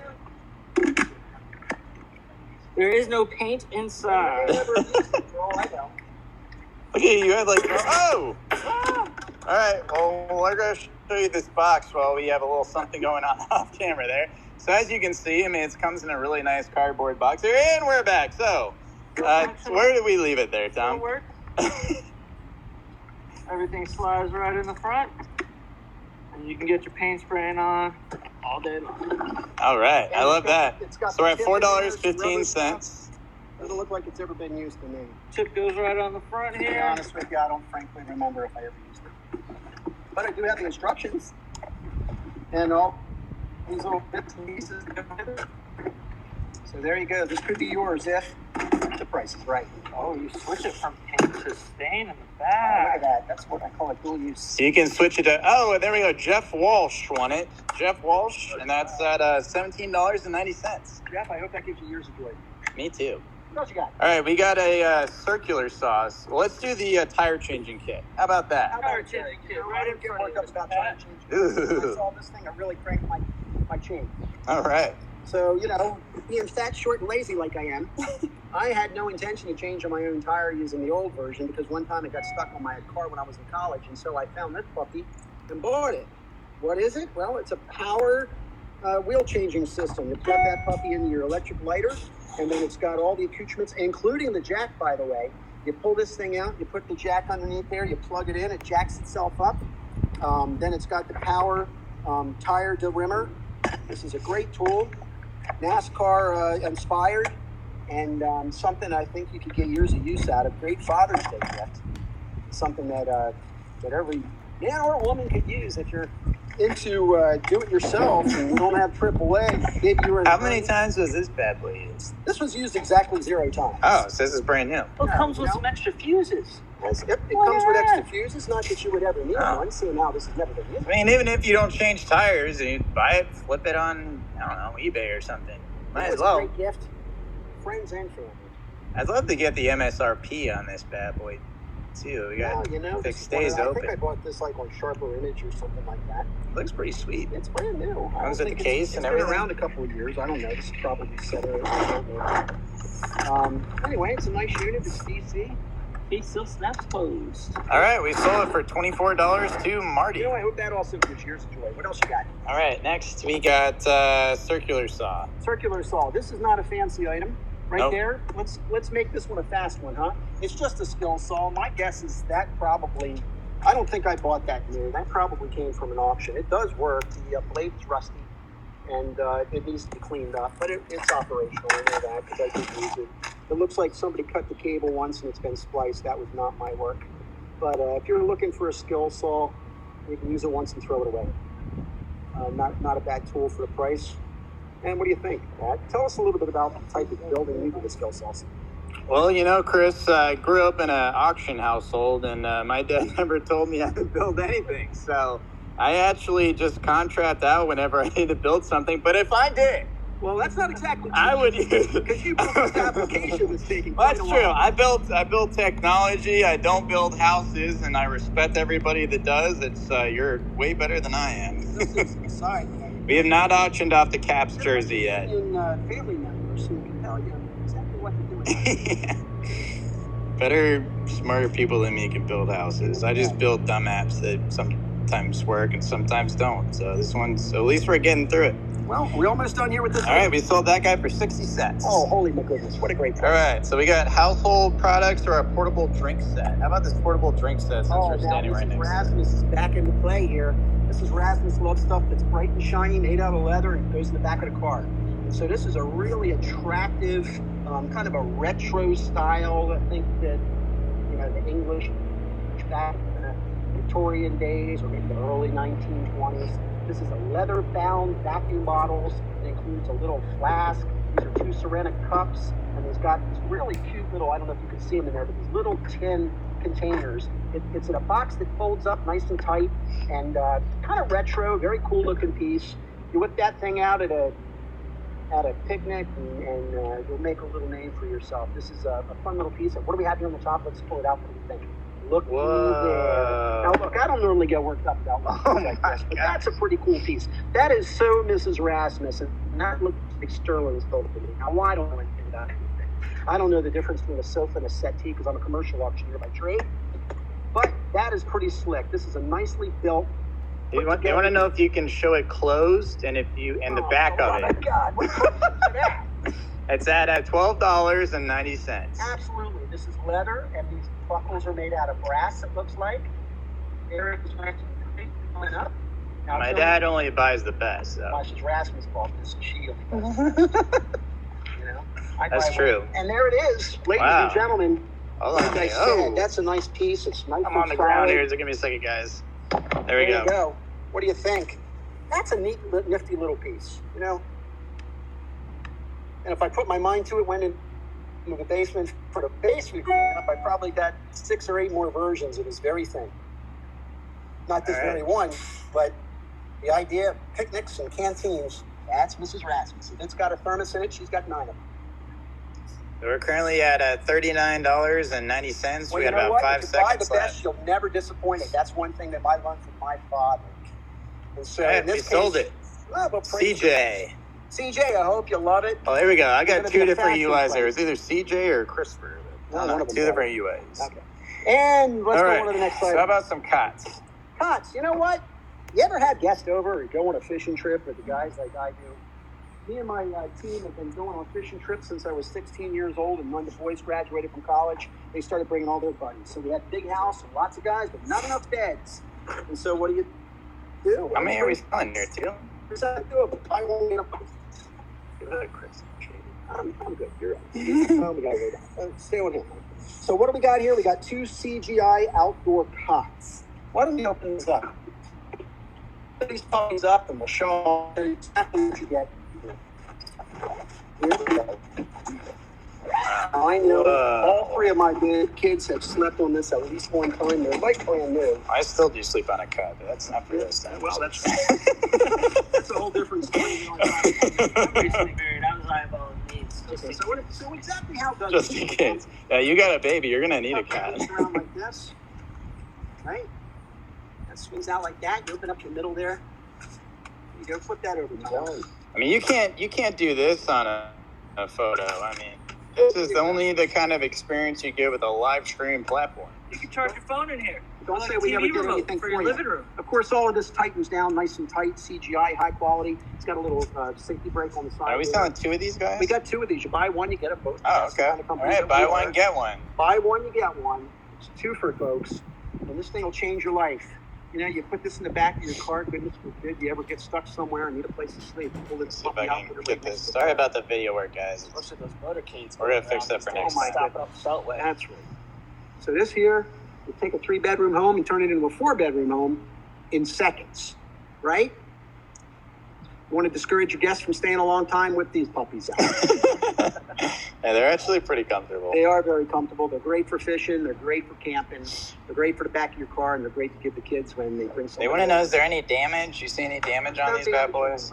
There is no paint inside. For all I know. Look at you had like, oh! All right, well, we're going to show you this box while we have a little something going on off camera there. So as you can see, it comes in a really nice cardboard box here, and we're back. So, where did we leave it there, Tom? Everything slides right in the front, and you can get your paint spraying on all day long. All right, I love that. So we're at $4.15. Doesn't look like it's ever been used to me. Tip goes right on the front here. To be honest with you, I don't frankly remember if I ever used it. But I do have the instructions. And all these little bits and pieces. So there you go. This could be yours if the price is right. Oh, you switch it from paint to stain in the Oh, back. look at that. That's what I call a dual use. So you can switch it to, oh, there we go. Jeff Walsh won it. Jeff Walsh, and that's at $17.90. Jeff, I hope that gives you years of joy. Me too. What else you got? All right, we got a circular saws. Well, let's do the tire changing kit. How about that? Tire changing kit, right I in don't get front worked of up you. about tire changing. When I saw this thing, I really cranked my chain. All right. So, being fat, short, and lazy like I am, I had no intention of changing my own tire using the old version because one time it got stuck on my car when I was in college, and so I found this puppy and bought it. What is it? Well, it's a power wheel changing system. You plug that puppy into your electric lighter, and then it's got all the accoutrements, including the jack, by the way. You pull this thing out, you put the jack underneath there, you plug it in, it jacks itself up. Then it's got the power tire derimmer. This is a great tool. NASCAR inspired, and something I think you could get years of use out of. Great Father's Day gift. Something that every man or woman could use if you're into do-it-yourself and you don't have AAA. Maybe you were. How many times was this bad boy used? This was used exactly 0 times. Oh, so this is brand new. Oh, it comes with some extra fuses. It comes with extra fuses. Not that you would ever need one. Seeing how this has never been used. I mean, even if you don't change tires and you buy it, flip it on, I don't know, eBay or something. Might as well. It's a great gift. Friends and family. I'd love to get the MSRP on this bad boy, too. We got if it stays I open. think I bought this like on Sharper Image or something like that. It looks pretty sweet. It's brand new. Comes with the case and it's everything. been around a couple of years. I don't know. This is probably set anyway, it's a nice unit. It's DC. Case still snaps closed. All right, we sold it for $24 to Marty. I hope that also gives years of joy. What else you got? All right, next we got circular saw. Circular saw. This is not a fancy item. Nope. There. Let's make this one a fast one, huh? It's just a skill saw. My guess is that probably, I don't think I bought that new. That probably came from an auction. It does work. The blade's rusty, and it needs to be cleaned up, but it's operational. I know that because I did use it. It looks like somebody cut the cable once and it's been spliced. That was not my work. But if you're looking for a skill saw, you can use it once and throw it away. Not a bad tool for the price. And what do you think, Pat? Tell us a little bit about the type of building you do with skill saws. Well, Chris, I grew up in an auction household, and my dad never told me how to build anything. So I actually just contract out whenever I need to build something. But if I did, well, that's not exactly true. I would use because you built this application that's taking. Well, that's true. I build technology. I don't build houses, and I respect everybody that does. It's you're way better than I am. Sorry. We have not auctioned off the Caps jersey yet. Family members who can tell you exactly what to do. Better, smarter people than me can build houses. I just build dumb apps that sometimes work and sometimes don't. So this one's, at least we're getting through it. Well, we're almost done here with this. All right, we sold that guy for 60 cents. Oh, holy my goodness. What a great price. All right, so we got household products or a portable drink set. How about this portable drink set since we're standing right next to it? Rasmus is back into play here. Mrs. Rasmus loves stuff that's bright and shiny, made out of leather, and goes in the back of the car. And so this is a really attractive, kind of a retro style. I think that, you know, the English back in the Victorian days or maybe the early 1920s. This is a leather-bound vacuum bottles. It includes a little flask. These are 2 ceramic cups, and it's got these really cute little, I don't know if you can see them in there, but these little tin containers. It's in a box that folds up nice and tight, and kind of retro, very cool looking piece. You whip that thing out at a picnic, and you'll make a little name for yourself. This is a fun little piece. What do we have here on the top? Let's pull it out. What do you think? Look there. Now look, I don't normally get worked up about like this, but that's a pretty cool piece. That is so Mrs. Rasmus, and that looks like Sterling's built for me. Now why don't I do that? I don't know the difference between a sofa and a settee because I'm a commercial auctioneer by trade, but that is pretty slick. This is a nicely built. You want to know if you can show it closed and the back of it. Oh my God! What color is that? It's at $12.90. Absolutely. This is leather, and these buckles are made out of brass, it looks like. There is coming up. Now, my dad only buys the best, so. Mrs. Rasmus bought this, and she only does. You know? That's true. One. And there it is, ladies and gentlemen. Hold Like I said, that's a nice piece. It's nice. I'm on the ground here, so give me a second, guys. There we go. What do you think? That's a neat, nifty little piece, you know? And if I put my mind to it, went into the basement for the basement cleanup, I probably got 6 or 8 more versions of this very thing. Not this very one, but the idea of picnics and canteens, that's Mrs. Rasmus. If it's got a thermos in it, she's got 9 of them. So we're currently at $39.90. We got about 5 seconds buy the best, left. you'll never disappoint it. That's one thing that I learned from my father. And so in this we case, sold it. CJ. CJ, I hope you love it. Oh, there we go. I got 2 different UIs there. It's either CJ or Christopher. One of them 2 different UIs. Okay. And let's go on to the next slide. So how about some cots? Cots. You know what? You ever had guests over or go on a fishing trip with the guys like I do? Me and my team have been going on fishing trips since I was 16 years old, and when the boys graduated from college, they started bringing all their buddies. So we had a big house and lots of guys, but not enough beds. And so what do you do? How many are we selling here, too? I won't get up. I'm good. You're right. Oh, we gotta go down. Stay on here. So what do we got here? We got 2 CGI outdoor cots. Why don't we open this up? Put these puppies up, and we'll show them exactly what you get. Here we go. Now, I know all 3 of my kids have slept on this at least one time. They're like brand new. I still do sleep on a cot, but that's not for this time. Well, that's a whole different story. I'm recently married. I was eyeballing needs. Okay, so exactly how does Just in case. Yeah, you got a baby. You're going to need a cat. Around like this, right? That swings out like that. You open up your middle there. You go flip that over. I mean, you can't do this on a photo. I mean, this is only the kind of experience you get with a live stream platform. You can charge your phone in here. Don't say we never did anything for your living room. Of course, all of this tightens down nice and tight, CGI, high quality. It's got a little safety brake on the side. Are we selling 2 of these guys? We got 2 of these. You buy one, you get them both. Oh, okay. All right, buy one, get one. Buy one, you get one. It's 2 for folks. And this thing will change your life. You know, you put this in the back of your car. Goodness forbid you ever get stuck somewhere and need a place to sleep. Pull this See if I can get this. Sorry about the video work, guys. Look at those motorcades. We're going to fix that for next time. That's right. So this here, you take a 3-bedroom home and turn it into a 4-bedroom home in seconds, right? You want to discourage your guests from staying a long time with these puppies out. Yeah, they're actually pretty comfortable. They are very comfortable. They're great for fishing. They're great for camping. They're great for the back of your car, and they're great to give the kids when they bring something. They want to know, is there any damage? You see any damage on these bad boys?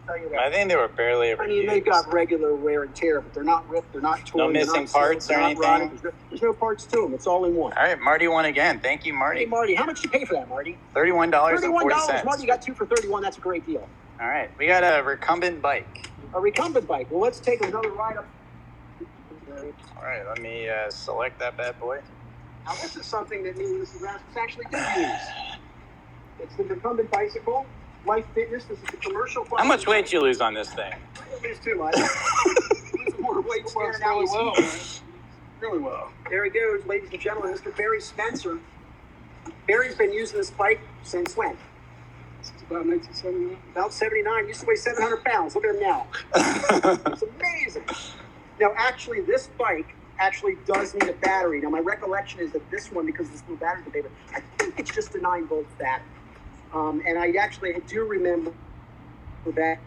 Tell you that. I think they were barely ever used. they've got regular wear and tear, but they're not ripped. They're not torn. No missing parts or anything? There's no parts to them. It's all in one. All right, Marty won again. Thank you, Marty. Hey, Marty, how much did you pay for that, Marty? $31.40. Marty, you got 2 for $31. That's a great deal. All right, we got a recumbent bike. A recumbent bike. Well, let's take another ride up. All right, let me select that bad boy. Now, this is something that me and Mrs. Rasmus actually did use. It's the recumbent bicycle. Life Fitness. This is the commercial. How much weight you lose on this thing? I don't lose too much. Lose more weight staring out his heat. Really well. There he goes, ladies and gentlemen, Mr. Barry Spencer. Barry's been using this bike since when? about 1979. About 79. Used to weigh 700 pounds. Look at him now. It's amazing. Now, actually, this bike actually does need a battery. Now, my recollection is that this one, because this little battery container, I think it's just a 9-volt battery. And I do remember that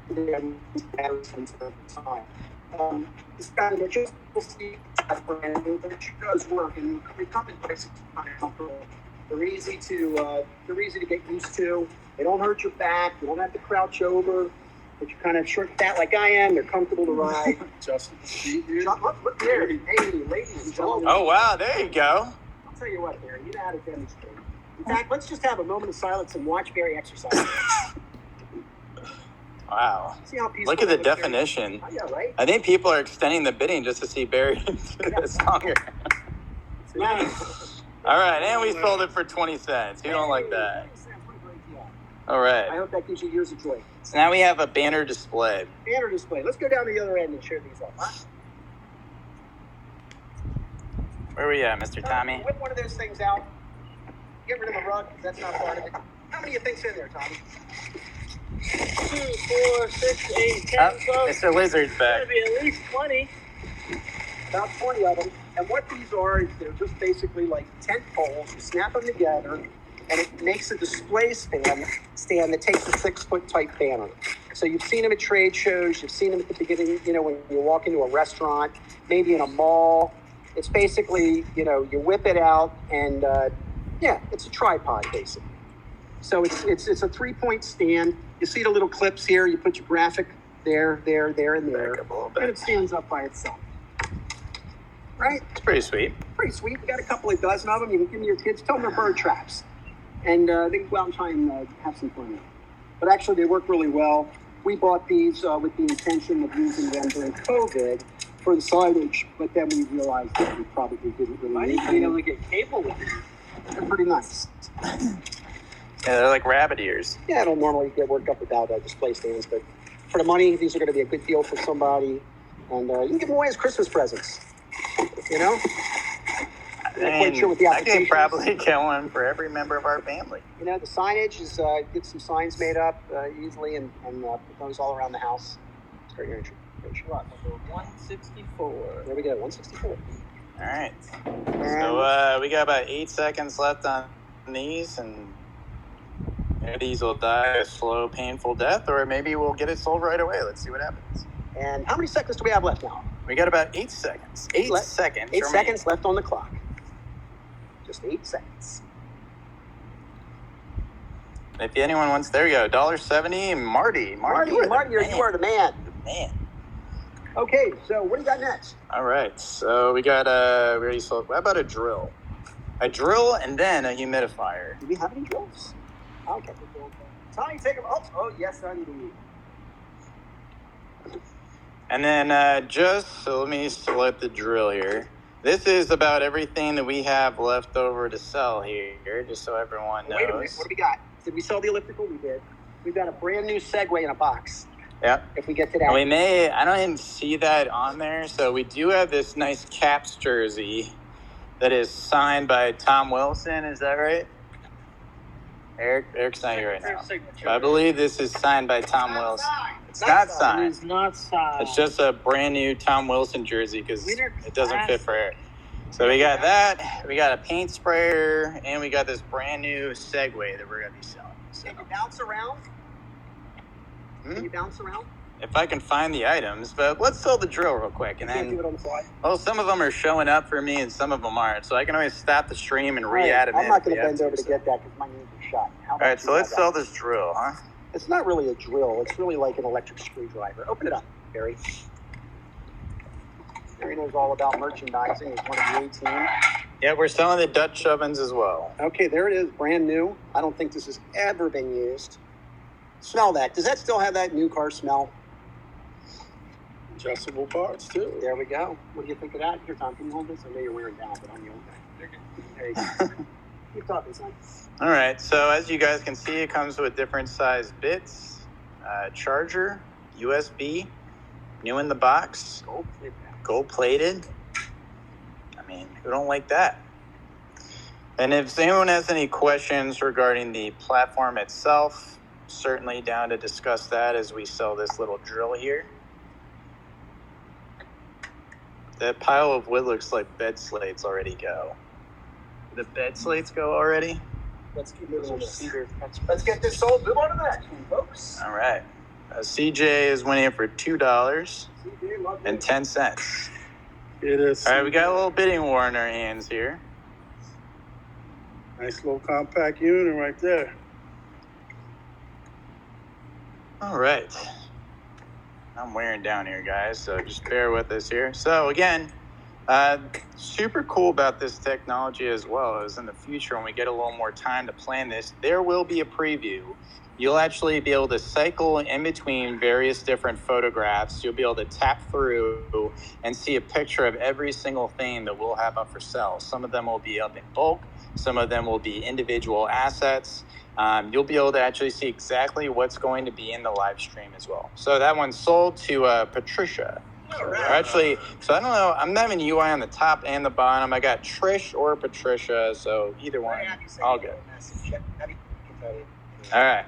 batteries from time. It's got an adjustable seat, but it does work, and the company prices are kind of comfortable. They're easy to get used to. They don't hurt your back. You don't have to crouch over. But you're kind of short and fat like I am. They're comfortable to ride. Adjustable seat, dude. Look there. Hey, ladies and gentlemen. Oh, wow. There you go. I'll tell you what, Barry. You know how to demonstrate. In fact, let's just have a moment of silence and watch Barry exercise. Wow. See how peaceful Look at the that looks, Barry? definition. Oh, yeah, right? I think people are extending the bidding just to see Barry do this longer. All right, and we sold it for 20 cents. You don't like that. All I right. hope that gives you years of joy. So now we have a banner display. Banner display. Let's go down to the other end and share these up. Huh? Where are we at, Mr. Tommy? Whip one of those things out. Get rid of the rug, because that's not part of it. How many of you think's in there, Tommy? 2, 4, 6, 8, 10, Oh, 12. Mr. Lizard's Gotta back. be at least 20. About 20 of them. And what these are is they're just basically like tent poles. You snap them together, and it makes a display stand that takes a 6-foot type banner. So you've seen them at trade shows. You've seen them at the beginning, when you walk into a restaurant, maybe in a mall. It's basically, you whip it out, and it's a tripod basically. So it's a 3-point stand. You see the little clips here. You put your graphic there, and there, Back up a little bit. and it stands up by itself. Right? It's pretty sweet. Pretty sweet. We got a couple of dozen of them. You can give them to your kids. Tell them they're bird traps, and they can go out and try and have some fun with them. But actually, they work really well. We bought these with the intention of using them during COVID for the signage, but then we realized that we probably didn't really Why need didn't you be able them. to get cable with it? They're pretty nice. Yeah, they're like rabbit ears. Yeah, I don't normally get worked up about display stands, but for the money, these are going to be a good deal for somebody, and you can give them away as Christmas presents. I'm not quite sure what the I can application is. probably get one for every member of our family. The signage is get some signs made up easily and put those all around the house. It's very interesting. Lot number 164. There we go, 164. All right. And So we got about 8 seconds left on these, and maybe these will die a slow, painful death, or maybe we'll get it sold right away. Let's see what happens. and how many seconds do we have left now? We got about 8 seconds. 8 seconds. 8 remaining. seconds left on the clock. Just 8 seconds. If anyone wants, there you go. $1.70. Marty, Marty, you are you are the man. the man. Okay, so what do you got next? All right. So we got we already sold. What about a drill? A drill and then a humidifier. Do we have any drills? Okay. Tommy, take them. Oh, yes, indeed. And then so let me select the drill here. This is about everything that we have left over to sell here, just so everyone knows. Wait a minute. What do we got? Did we sell the elliptical? We did. We've got a brand new Segway in a box. Yep. If we get to that. And I don't even see that on there. So we do have this nice Caps jersey that is signed by Tom Wilson. Is that right? Eric's not here right now. But I believe this is signed by Tom Wilson. It's not It signed. is not signed. It's just a brand new Tom Wilson jersey because Winter it doesn't fit for Eric. classic. So we got that. We got a paint sprayer, and we got this brand new Segway that we're gonna be selling. So Can you bounce around? Can you bounce around? if I can find the items, but let's sell the drill real quick, and You can't do then it on the fly. well, some of them are showing up for me, and some of them aren't. So I can always stop the stream and re-add them. I'm not going in to if we bend over have to get that because my knees are shot. How All right, about so you let's have sell that? this drill, huh? It's not really a drill. It's really like an electric screwdriver. Open it up, Barry. Barry knows all about merchandising. He's one of the 18. Yeah, we're selling the Dutch ovens as well. Okay, there it is, brand new. I don't think this has ever been used. Smell that. Does that still have that new car smell? Adjustable parts, too. There we go. What do you think of that? Here, Tom, can you hold this? I know you're wearing down, but on you. There you go. Keep talking, son. All right, so as you guys can see, it comes with different size bits, charger, USB, new in the box, gold plated. I mean, who don't like that? And if anyone has any questions regarding the platform itself, certainly down to discuss that as we sell this little drill here. That pile of wood looks like bed slates already go. The bed slates go already? Let's keep moving on this. Let's get this sold. Move on to that, folks. All right. CJ is winning it for $2.10. It is. All right, we got a little bidding war in our hands here. Nice little compact unit right there. All right. I'm wearing down here, guys, so just bear with us here. So again, super cool about this technology as well is in the future when we get a little more time to plan this, there will be a preview. You'll actually be able to cycle in between various different photographs. You'll be able to tap through and see a picture of every single thing that we'll have up for sale. Some of them will be up in bulk. Some of them will be individual assets. You'll be able to actually see exactly what's going to be in the live stream as well. So that one's sold to Patricia. Actually, so I don't know. I'm having UI on the top and the bottom. I got Trish or Patricia, so either one, all good. All right.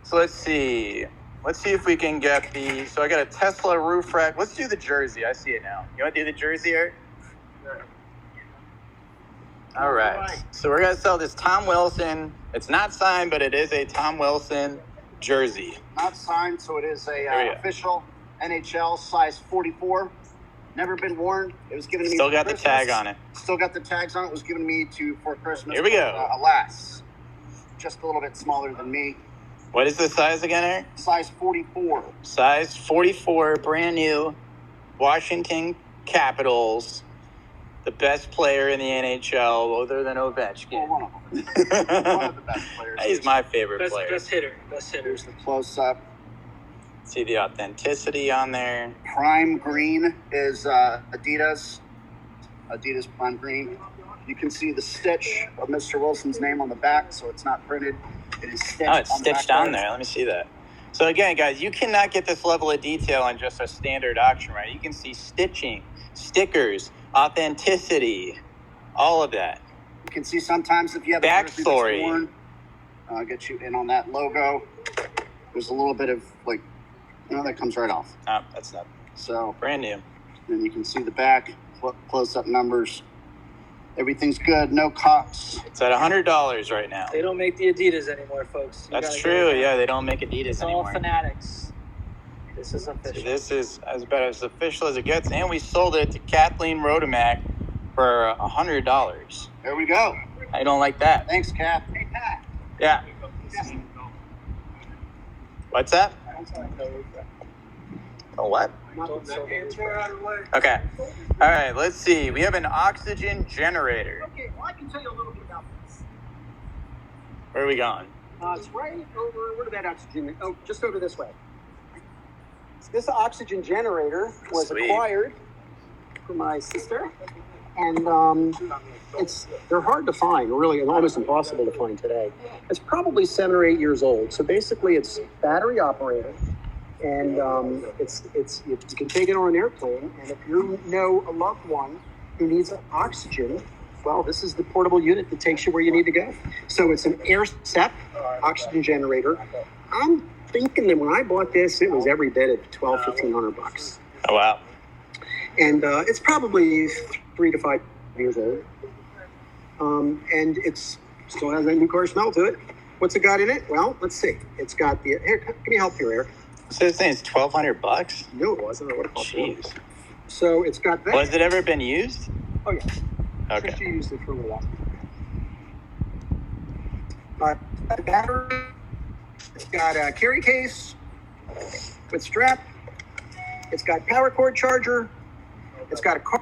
So let's see. Let's see if we can get the. So I got a Tesla roof rack. Let's do the jersey. I see it now. You want to do the jersey, Eric? All right. So we're gonna sell this Tom Wilson. It's not signed, but it is a Tom Wilson jersey. Not signed, so it is a official NHL size 44. Never been worn. It was given to me. Still for got Christmas. the tag on it. Still got the tags on it. It was given to me for Christmas. Here we go. Alas, just a little bit smaller than me. What is the size again, Eric? Size 44. Size 44, brand new. Washington Capitals. The best player in the NHL, other than Ovechkin. Well, one of them. One of the best players. He's my favorite player. Best hitter. Best hitter. Here's the close-up. See the authenticity on there. Prime green is Adidas. Adidas Prime Green. You can see the stitch of Mr. Wilson's name on the back, so it's not printed. It is stitched. Oh, it's stitched on there. Let me see that. So again, guys, you cannot get this level of detail on just a standard auction, right? You can see stitching, stickers, authenticity, all of that. You can see sometimes if you have a jersey that's worn, I'll get you in on that logo. There's a little bit of that comes right off. Oh, that's not. So Brand new. then you can see the back, close-up numbers. Everything's good, no cuts. It's at $100 right now. They don't make the Adidas anymore, folks. That's true. Yeah, they don't make Adidas It's anymore. all Fanatics. This is official. So this is about as official as it gets, and we sold it to Kathleen Rodemack for $100. There we go. I don't like that. Thanks, Cap. Hey, Pat. Yeah. What's that? A what? Okay. All right, let's see. We have an oxygen generator. Okay, well, I can tell you a little bit about this. Where are we going? It's right over, where did that oxygen, just over this way. This oxygen generator was Sweet. acquired from my sister, and they're hard to find, really, almost impossible to find today. It's probably 7 or 8 years old, so basically it's battery operated, and you can take it on an airplane, and if you know a loved one who needs oxygen, well, this is the portable unit that takes you where you need to go. So it's an AirSep oxygen generator. I'm thinking that when I bought this, it was every bit of $1,200-$1,500. Oh, wow. And it's probably 3 to 5 years old. And it's still has that new car smell to it. What's it got in it? Well, let's see. It's got the, here, give me help here, Eric. So this thing's $1,200? No, it wasn't. I don't know what it Jeez. cost. So it's got that. Has it ever been used? Oh, yeah. Okay. She used it for a little while. The battery. It's got a carry case with strap. It's got power cord charger. It's got a car.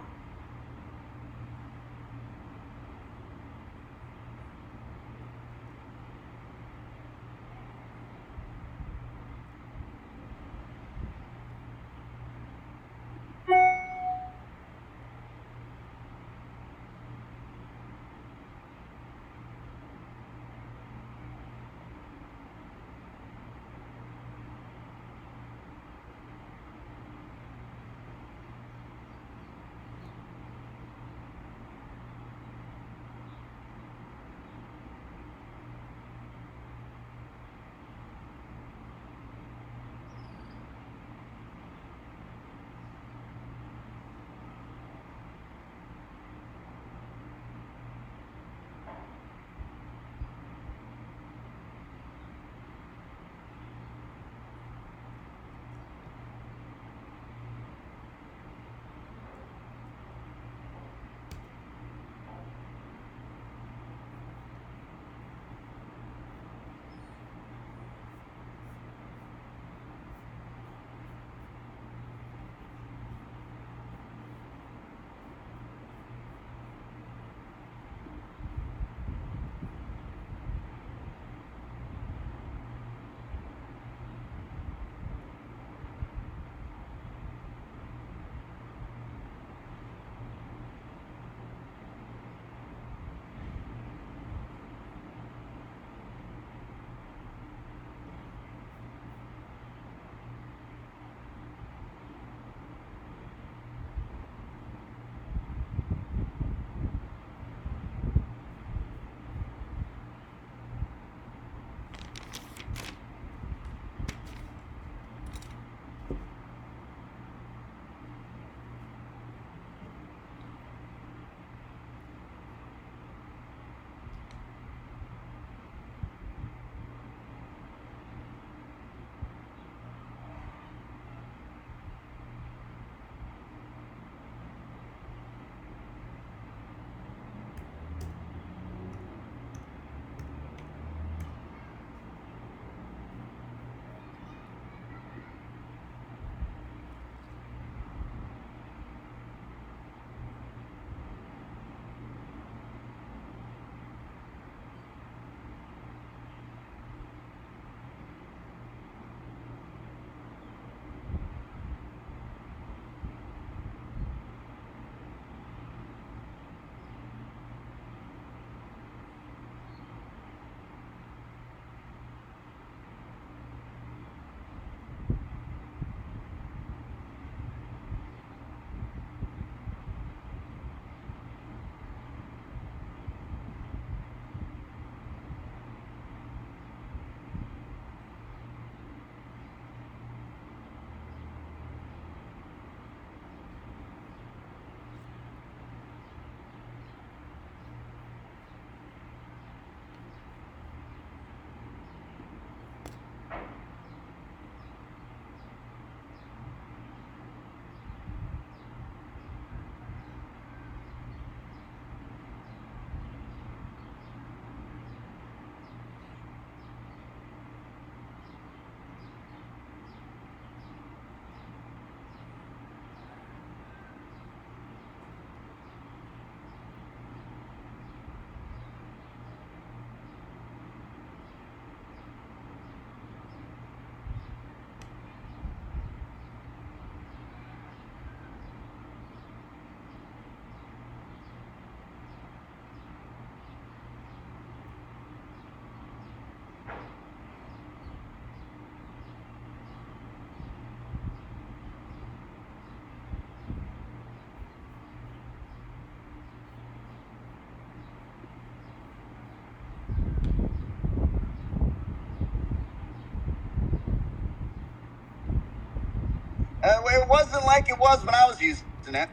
It wasn't like it was when I was using it.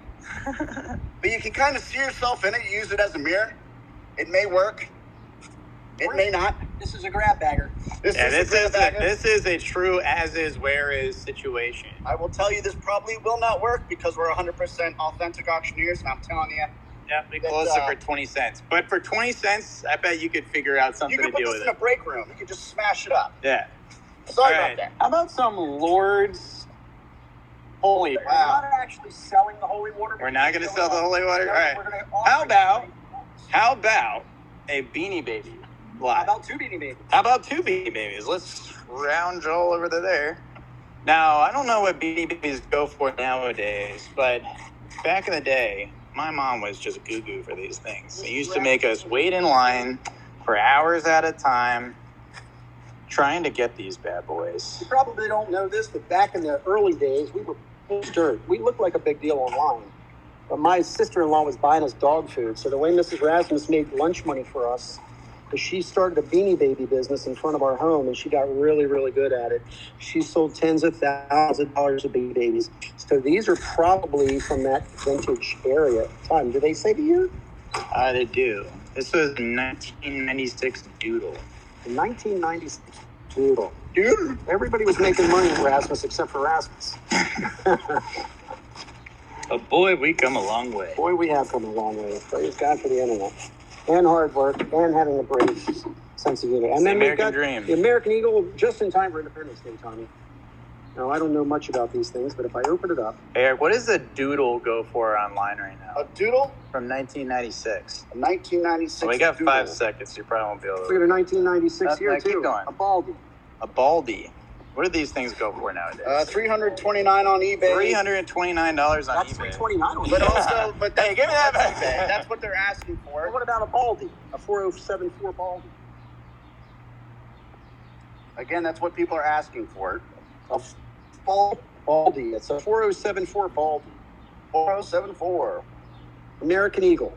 But you can kind of see yourself in it. You use it as a mirror. It may work. It may not. This is a grab bagger. This is a true as is, where is situation. I will tell you, this probably will not work because we're 100% authentic auctioneers, and I'm telling you. Yeah, we closed it for 20 cents. But for 20 cents, I bet you could figure out something to do with it. You could put this in a break room. You could just smash it up. Yeah. Sorry about that. How about some Lord's holy water? We're not actually selling the holy water. We're not going to sell the holy water? No, All right. we're gonna offer How about a Beanie Baby lot? How about two Beanie Babies? How about two Beanie Babies? Let's round Joel over to there. Now, I don't know what Beanie Babies go for nowadays, but back in the day, my mom was just goo-goo for these things. She used to make us wait in line for hours at a time trying to get these bad boys. You probably don't know this, but back in the early days, we were dirt. We looked like a big deal online. But my sister-in-law was buying us dog food. So the way Mrs. Rasmus made lunch money for us is she started a Beanie Baby business in front of our home, and she got really, really good at it. She sold tens of thousands of dollars of Beanie Babies. So these are probably from that vintage area at the time. Do they say the year? They do. This was 1996 Doodle. 1996 Doodle. Dude, everybody was making money with Rasmus except for Rasmus. But boy, we come a long way. Boy, we have come a long way. Praise God for the internet. And hard work, and having a brave sense of humor. And then we've got dream. the American Eagle just in time for Independence Day, Tommy. Now, I don't know much about these things, but if I open it up... Hey, Eric, what does a Doodle go for online right now? A Doodle? From 1996. A 1996 We got Doodle. 5 seconds. You probably won't be able to... Look at a 1996 here, keep too. going. A Baldy. A Baldy. What do these things go for nowadays? $329 on eBay. $329 on That's eBay. $329 on But eBay. also, Hey, give me that that's back. eBay. That's what they're asking for. Well, what about a Baldy? A 4074 Baldy? Again, that's what people are asking for. A Baldy. It's a 4074 Baldy. 4074. American Eagle.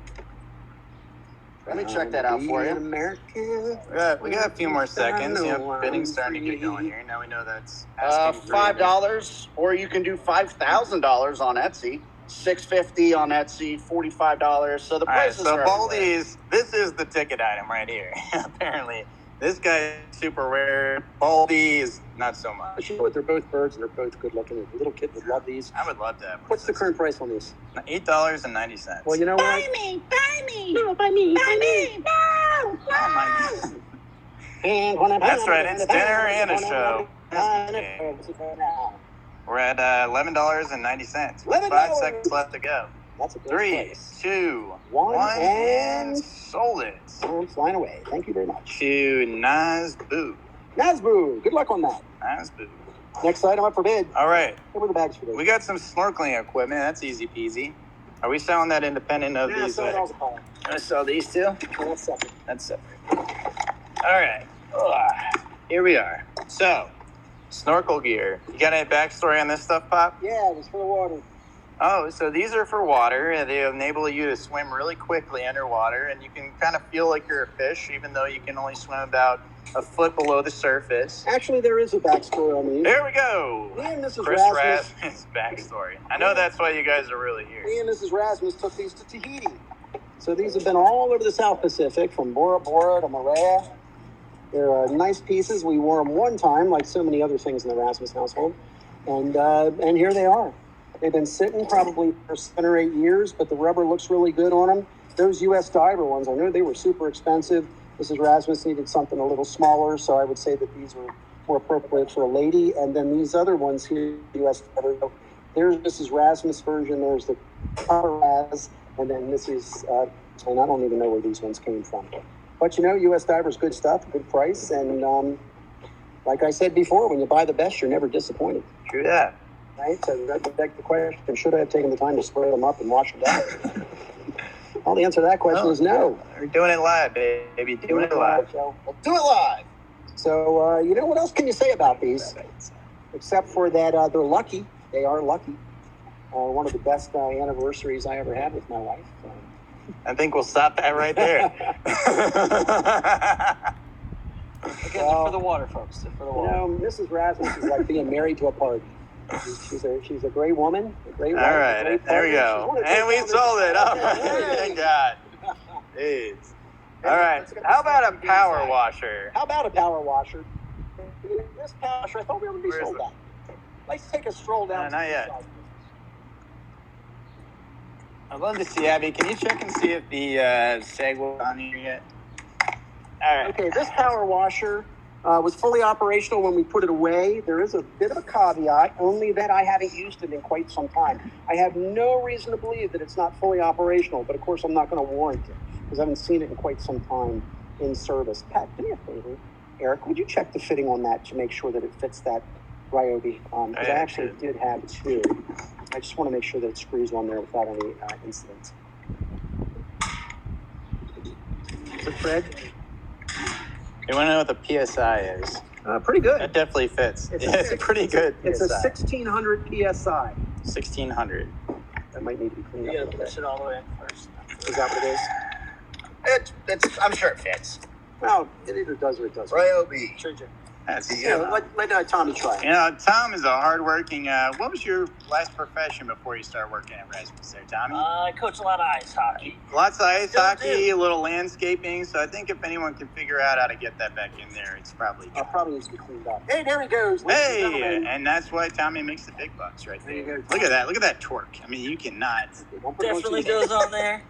Let me check that out for you. American. We got a few more seconds. You know, bidding's starting to get going here. Now we know that's $5, or you can do $5,000 on Etsy. $650 on Etsy, $45. So the prices are Baldies, this is the ticket item right here. Apparently, this guy is super rare. Baldy is not so much. You know what? They're both birds and they're both good looking. A little kid would love these. I would love to have one. What's the current price on these? $8.90. Well, you know what? Buy me! No, buy me! No! Oh my God. That's right, it's dinner and a show. We're at $11.90. $11. 5 seconds left to go. That's a good 3, price. 2, One, 1, and sold it. I'm flying away. Thank you very much. To Nazboo. Nazboo, good luck on that. Nazboo. Next item up for bid. All right. What were the bags for this? We got some snorkeling equipment. That's easy peasy. Are we selling that independent of these? so I'm going to sell these two. that's separate. That's separate. All right. Here we are. So, snorkel gear. You got any backstory on this stuff, Pop? Yeah, it was for the water. Oh, so these are for water, and they enable you to swim really quickly underwater, and you can kind of feel like you're a fish, even though you can only swim about a foot below the surface. Actually, there is a backstory on these. There we go. Me and Mrs. Chris Rasmus. Rasmus' backstory. I know that's why you guys are really here. Me and Mrs. Rasmus took these to Tahiti. So these have been all over the South Pacific, from Bora Bora to Moorea. They're nice pieces. We wore them one time, like so many other things in the Rasmus household. And here they are. They've been sitting probably for 7 or 8 years, but the rubber looks really good on them. Those U.S. Diver ones, I know they were super expensive. Mrs. Rasmus needed something a little smaller, so I would say that these were more appropriate for a lady. And then these other ones here, U.S. Diver, there's Mrs. Rasmus version, there's the Upper Ras, and then this is, and I don't even know where these ones came from. But you know, U.S. Diver's good stuff, good price, and like I said before, when you buy the best, you're never disappointed. True that. Right? So that would beg the question, should I have taken the time to spray them up and wash them down? Well, the answer to that question is no. We're doing it live, baby. Doing it live. So, Do it live. so you know, what else can you say about these? Except for that they're lucky. They are lucky. One of the best anniversaries I ever had with my wife. I think we'll stop that right there. Again, they're for the water, folks. They're for the You water. know, Mrs. Rasmus is like being married to a party. She's a great woman. A great All wife, a right, great there we partner. She's go. one of the And we co-founders sold it. of Oh, BidCloud. thank God. Jeez. All Hey, right. let's get How this about a thing power inside. washer? How about a power washer? This power washer, I thought we were going to be Where's sold the- that. Let's take a stroll down. Not to the yet. side. I'd love to see, Abby. Can you check and see if the Segway on here yet? All right. Okay, this power washer was fully operational when we put it away. There is a bit of a caveat, only that I haven't used it in quite some time. I have no reason to believe that it's not fully operational, but of course I'm not going to warrant it because I haven't seen it in quite some time in service. Pat, do me a favor. Eric, would you check the fitting on that to make sure that it fits that Ryobi? Because I actually did have two. I just want to make sure that it screws on there without any incidents. Is it Fred? You want to know what the PSI is? Pretty good. That definitely fits. It's It's a a pretty good It's a PSI. 1600 PSI. 1600. That might need to be cleaned You up a gotta little push bit. it all the way in first. Is that what it is? I'm sure it fits. Well, it either does or it doesn't. Ryobi. Sure, Jim. That's Yeah, let Tommy try it. You know, Tom is a hardworking. What was your last profession before you started working at Rasmus there, Tommy? I coach a lot of ice hockey. Lots of ice Still hockey, do. a little landscaping. So I think if anyone can figure out how to get that back in there, it's probably. Probably needs to be cleaned up. Hey, there he goes. ladies and Hey, gentlemen. and that's why Tommy makes the big bucks right There you there. go. Look at that. Look at that torque. I mean, you cannot. Okay, don't put it on Definitely Tuesday. goes on there.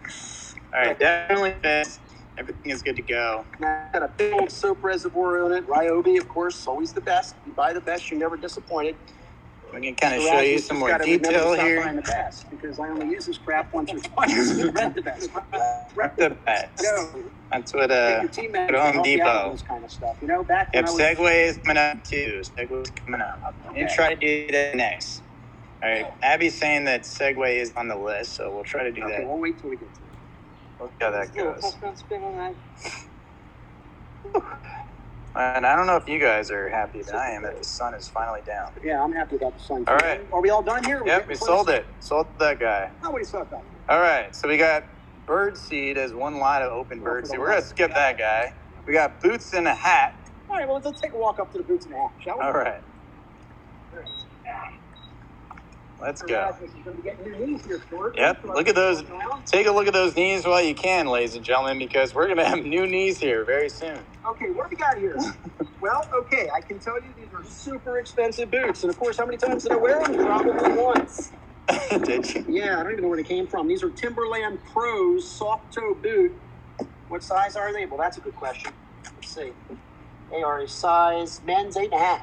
All right, definitely fits. Everything is good to go. Now, got a big old soap reservoir on it. Ryobi, of course, always the best. You buy the best, you're never disappointed. We can kind of So show you Rasmus some has more gotta remember to detail stop here. buying the best because I only use this crap once or twice. Rent the best. Rent The best. Go. That's what Get your team manager at Home to help you out Depot. with this kind of stuff. You know, back when Yep, I was Segway is coming up too. Segway's coming up. Okay. And try to do that next. All right, Abby's saying that Segway is on the list, so we'll try to do okay, that. we'll wait till we get to it. We'll see how that Little goes. touchdown spin on that. And I don't know if you guys are happy, but I am that the sun is finally down. Yeah, I'm happy about the sun. All right. Are we all done here? Yep, we sold it. Sold that guy. Oh, what do you talk about? All right, so we got bird seed as one lot of open bird seed. We're gonna skip that guy. We got boots and a hat. All right, well, let's take a walk up to the boots and hat, shall we? All right, let's go. Rasmus is gonna be getting new knees here, Stuart. Yep, look at those. Take a look at those knees while you can, ladies and gentlemen, because we're gonna have new knees here very soon. Okay, what do we got here? Well, okay, I can tell you these are super expensive boots. And of course, how many times did I wear them? Probably once. Did you? Yeah, I don't even know where they came from. These are Timberland Pros soft toe boot. What size are they? Well, that's a good question. Let's see. They are a size men's 8.5.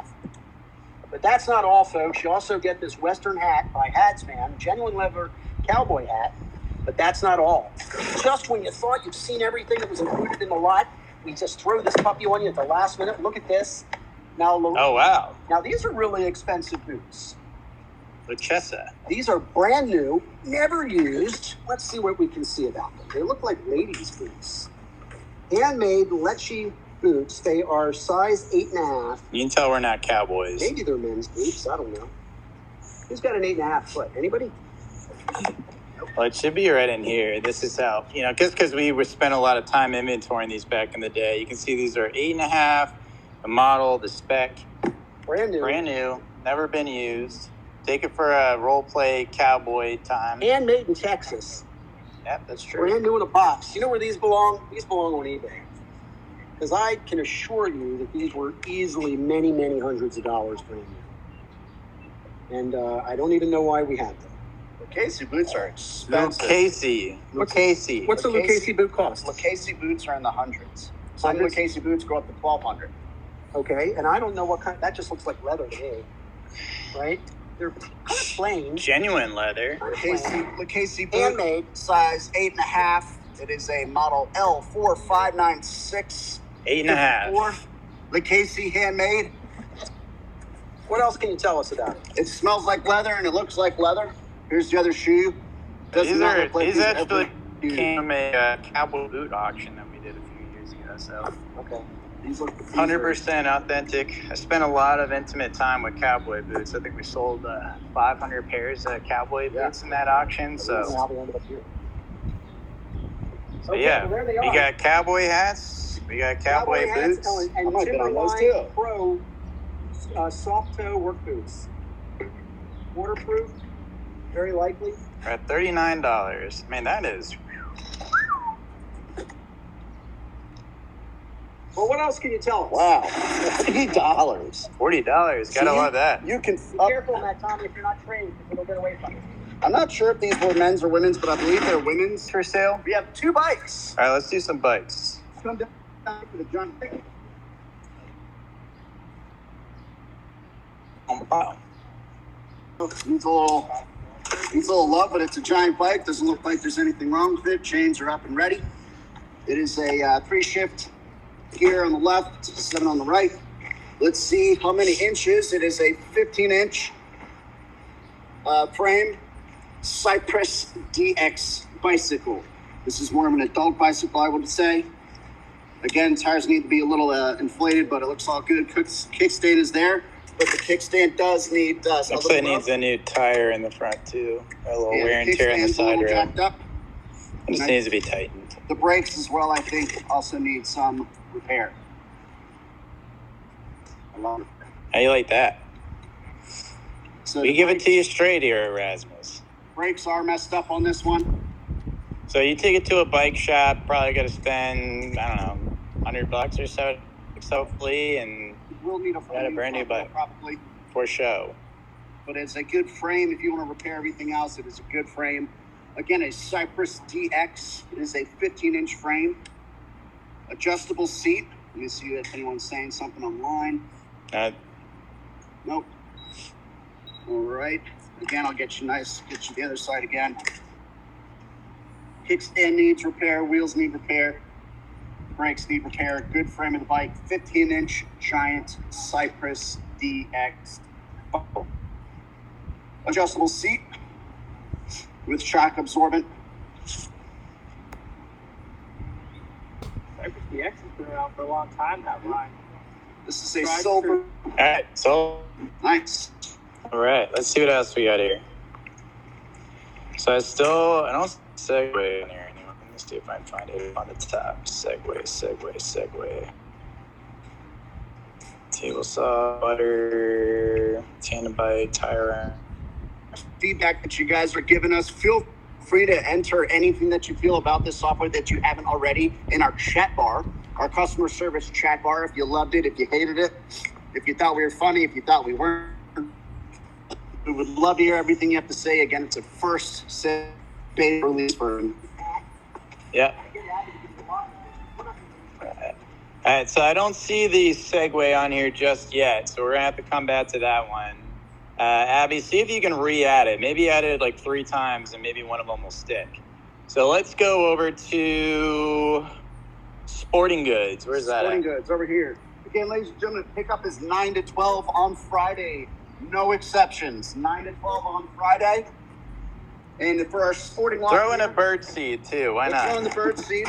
But that's not all, folks. You also get this Western hat by Hatsman, genuine leather cowboy hat. But that's not all. Just when you thought you've seen everything that was included in the lot, we just throw this puppy on you at the last minute. Look at this. Now, Oh wow, now these are really expensive boots. Luchessa. These are brand new, never used. Let's see what we can see about them. They look like ladies' boots. Handmade Lecce boots. They are size 8.5. You can tell we're not cowboys. Maybe they're men's boots. I don't know. Who's got an 8.5 foot? Anybody? Well, it should be right in here. This is how, just because we spent a lot of time inventorying these back in the day. You can see these are 8.5, the model, the spec, Brand new. never been used. Take it for a role play cowboy time. Handmade in Texas. Yep, that's true. Brand new in a box. You know where these belong? These belong on eBay. Because I can assure you that these were easily many, many hundreds of dollars brand new. And I don't even know why we had them. Lucchese boots are expensive. Lucchese. What's a Lucchese boot cost? Lucchese boots are in the hundreds. Some Hundreds? Lucchese boots go up to $1,200. Okay, and I don't know what kind. That just looks like leather to me, right? They're kind of plain. Genuine leather. Lucchese boot, Handmade. size 8.5. It is a model L4596. 8.5. Lucchese handmade. What else can you tell us about it? It smells like leather and it looks like leather. Here's the other shoe. These not look like these actually ever used. came from a cowboy boot auction that we did a few years ago. So Okay. These look 100% authentic. I spent a lot of intimate time with cowboy boots. I think we sold 500 pairs of cowboy boots in that auction. So Now they ended up here. So Okay, yeah, well, there they we are. got cowboy hats, we got cowboy hats, boots. oh, and I might bet on those Timberline too. Pro soft toe work boots. waterproof, very likely. We're at $39. Man, that is. Well, what else can you tell us? Wow, $40. $40. Gotta love that. You can. Be careful on that, Tommy, if you're not trained, because it'll get away from you. I'm not sure if these were men's or women's, but I believe they're women's. For sale. We have 2 bikes. All right, let's do some bikes. Come down to the John. Wow. Needs a little love, but it's a giant bike. Doesn't look like there's anything wrong with it. Chains are up and ready. It is a 3-shift gear on the left, 7 on the right. Let's see how many inches. It is a 15-inch frame Cypress DX bicycle. This is more of an adult bicycle, I would say. Again, tires need to be a little inflated, but it looks all good. Kickstand is there, but the kickstand does need Looks like it needs a new tire in the front too. A little wear and tear on the side rail. Jacked up. It just needs to be tightened. The brakes as well, I think, also need some repair. How you like that? So We give it to you straight here, Erasmus. Brakes are messed up on this one. So you take it to a bike shop, probably got to spend, I don't know, $100 or so, hopefully, and We'll need a brand new bike. probably. for show. But it's a good frame. If you want to repair everything else, it is a good frame. Again, a Cypress DX. It is a 15-inch frame. Adjustable seat. Let me see if anyone's saying something online. Nope. All right. Again, I'll get you the other side again. Kickstand needs repair. Wheels need repair. Brakes need repair. Good frame of the bike. 15-inch giant Cypress DX. Adjustable seat with shock absorbent. Cypress DX has been around for a long time now, Brian. This is a silver. All right, so Nice. all right, let's see what else we got here. So I don't segue in here anymore. Let me see if I can find it on the top. Segue. Table saw, butter, tandem bike, tire. Feedback that you guys are giving us. Feel free to enter anything that you feel about this software that you haven't already in our chat bar, our customer service chat bar. If you loved it, if you hated it, if you thought we were funny, if you thought we weren't. We would love to hear everything you have to say. Again, it's a first beta release version. Yeah. All right, so I don't see the segue on here just yet, so we're gonna have to come back to that one. Abby, see if you can re-add it. Maybe add it like 3 times, and maybe one of them will stick. So let's go over to sporting goods. Where's that Sporting at? goods over here. Again, ladies and gentlemen, pickup is 9 to 12 on Friday. No exceptions. 9 to 12 on Friday. And for our sporting lot, Throw in a bird seed too. Why let's not? throw in the bird seed.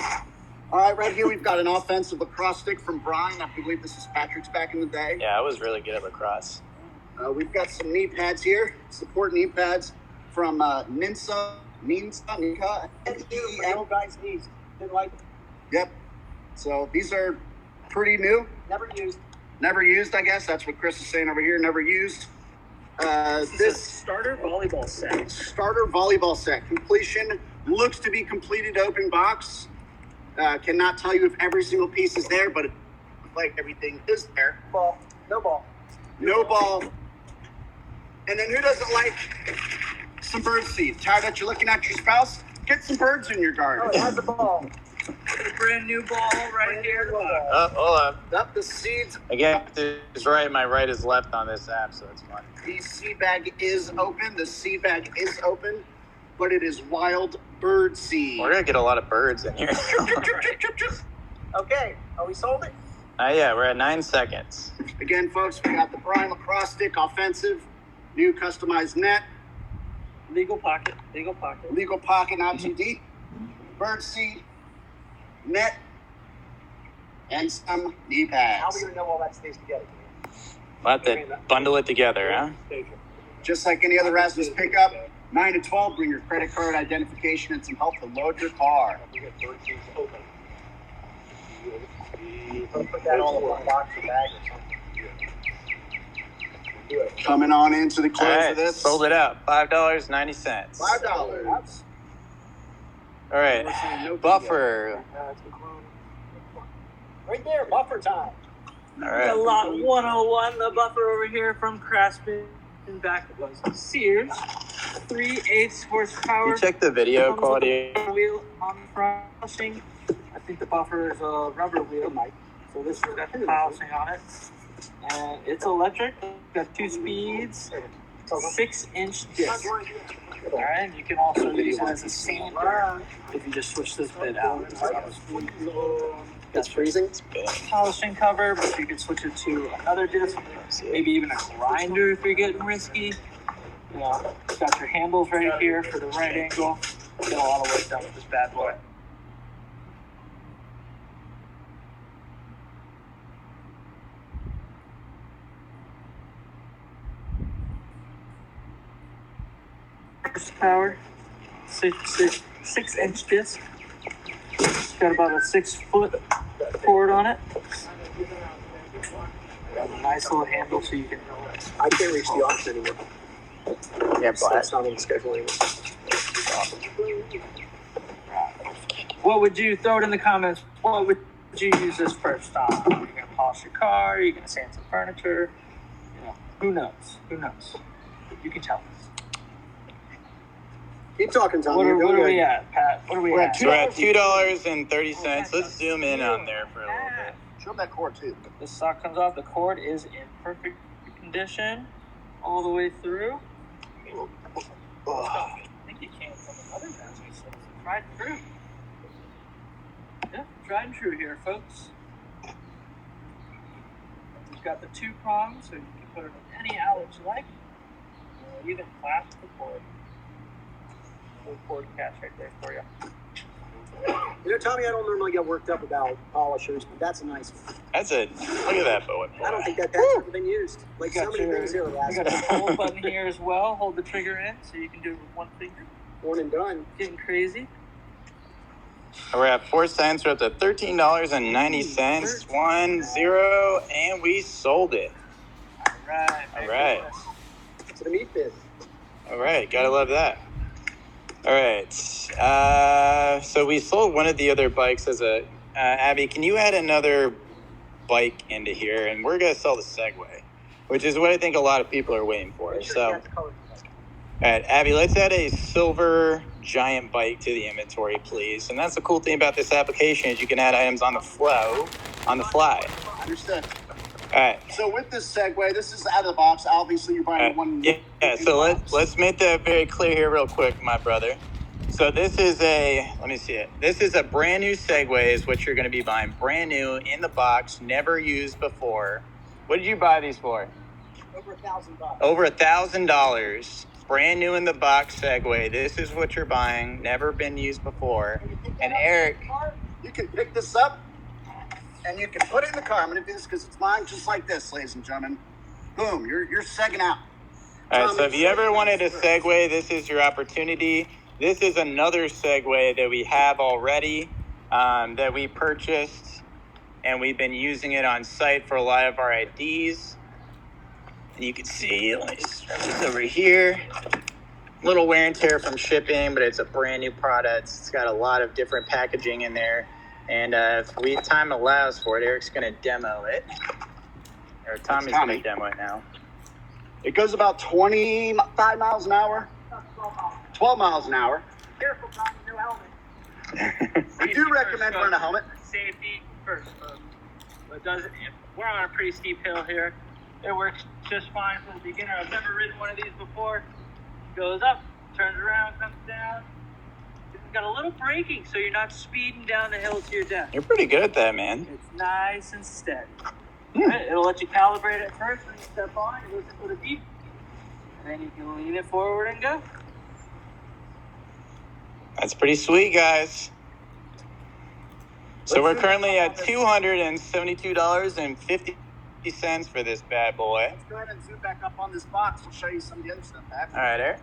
All right, right here we've got an offensive lacrosse stick from Brian. I believe this is Patrick's back in the day. Yeah, I was really good at lacrosse. We've got some knee pads here, support knee pads from Nika. Old guy's knees. Didn't like it. Yep. So these are pretty new. Never used. Never used, I guess. That's what Chris is saying over here. Never used. This starter volleyball set. starter volleyball set. Completion looks to be completed open box. Cannot tell you if every single piece is there, but it looks like everything is there. Ball. No ball. No ball. And then who doesn't like some bird seed? Tired that you're looking at your spouse? Get some birds in your Oh, garden. it has a ball. A brand new ball right here. Oh, hold on. Up the seeds. Again, is right. My right is left on this app, so it's fun. The seed bag is open. The seed bag is open, but it is wild bird seed. We're gonna get a lot of birds in here. Okay. Oh, we sold it? Yeah, we're at 9 seconds. Again, folks, we got the Brian lacrosse stick offensive, new customized net, Legal pocket. legal pocket not too deep, bird seed, net, and some knee How are we pads. going to know all that stays together? We'll have to bundle it together, huh? Just like any other Rasmus pickup, 9 to 12, bring your credit card identification and some help to load your car. We get bird seeds open. Put that all in one box or bag or something. Coming on into the All close right, of this. sold it out. $5.90. $5. All right, buffer. Right there, buffer time. All The right. lot 101, the buffer over here from Craftsman. And back it was Sears. 3/8 horsepower. You check the video quality. Wheel on the front polishing. I think the buffer is a rubber wheel, Mike. So this has got the polishing on it. And it's electric. Got 2 speeds. 6-inch disc. Alright, you can also use it as a sander if you just switch this bit out. That's freezing. Polishing cover, but you can switch it to another disc, maybe even a grinder if you're getting risky. You know, got your handles right here for the right angle. Get a lot of work done with this bad boy. Horsepower, 6-inch disc. It's got about a 6-foot cord on it. Got a nice little handle so you can. I can't reach the office anymore. Yeah, So black. it's not on the schedule anymore. What would you throw it in the comments? What would you use this first on? Are you gonna polish your car? Are you gonna sand some furniture? You know, who knows? Who knows? You can tell us. Keep talking, Tom. What You're are doing we good. at, Pat? What are we at? So we're at $2.30. Let's zoom in on there for a little bit. Show them that cord too. The sock comes off. The cord is in perfect condition all the way through. I think you came from another message. So it's tried and true. Yeah, tried and true here, folks. You've got the 2 prongs, so you can put it in any outlet you like. Or even clasp the cord. Little cord catch right there for you. You know, Tommy, I don't normally get worked up about polishers, but that's a nice one. That's it. Look at that boy. I don't think that that's ever been used. Like You so many things here you last got your hold button here as well. Hold the trigger in so you can do it with one finger. One and done. Getting crazy. We're at 4 cents. We're up to $13.90. 1-0, and we sold it. All right. All right. To the meat bid. All right, gotta love that. All right, so we sold one of the other bikes as a, Abby, can you add another bike into here? And we're gonna sell the Segway, which is what I think a lot of people are waiting for. So, all right, Abby, let's add a silver giant bike to the inventory, please. And that's the cool thing about this application is you can add items on the fly. Understood. All right. So with this Segway, this is out of the box. Obviously, you're buying one. Yeah. So let's make that very clear here, real quick, my brother. So this is let me see it. This is a brand new Segway, is what you're going to be buying, brand new in the box, never used before. What did you buy these for? Over $1,000. Over $1,000, brand new in the box Segway. This is what you're buying, never been used before. And Eric, You can pick this up and you can put it in the car. I'm going to do this because it's mine, just like this, ladies and gentlemen. Boom, you're segging out. all right, so if you ever wanted a Segway, this is your opportunity. This is another Segway that we have already, that we purchased, and we've been using it on site for a lot of our IDs. And you can see, let me just throw this over here. Little wear and tear from shipping, but it's a brand new product. It's got a lot of different packaging in there. And if time allows for it, Eric's going to demo it. Or Tommy's going to demo it now. It goes about 25 miles an hour. 12 miles an hour. Careful, Tommy, no helmet. We do recommend wearing a helmet. Safety first, folks. But we're on a pretty steep hill here. It works just fine for the beginner. I've never ridden one of these before. Goes up, turns around, comes down. It's got a little braking, so you're not speeding down the hill to your death. You're pretty good at that, man. It's nice and steady. Right? It'll let you calibrate it first when you step on. You listen for the beep. And then you can lean it forward and go. That's pretty sweet, guys. So we're currently at $272.50 for this bad boy. Let's go ahead and zoom back up on this box. We'll show you some of the other stuff. All right, Eric.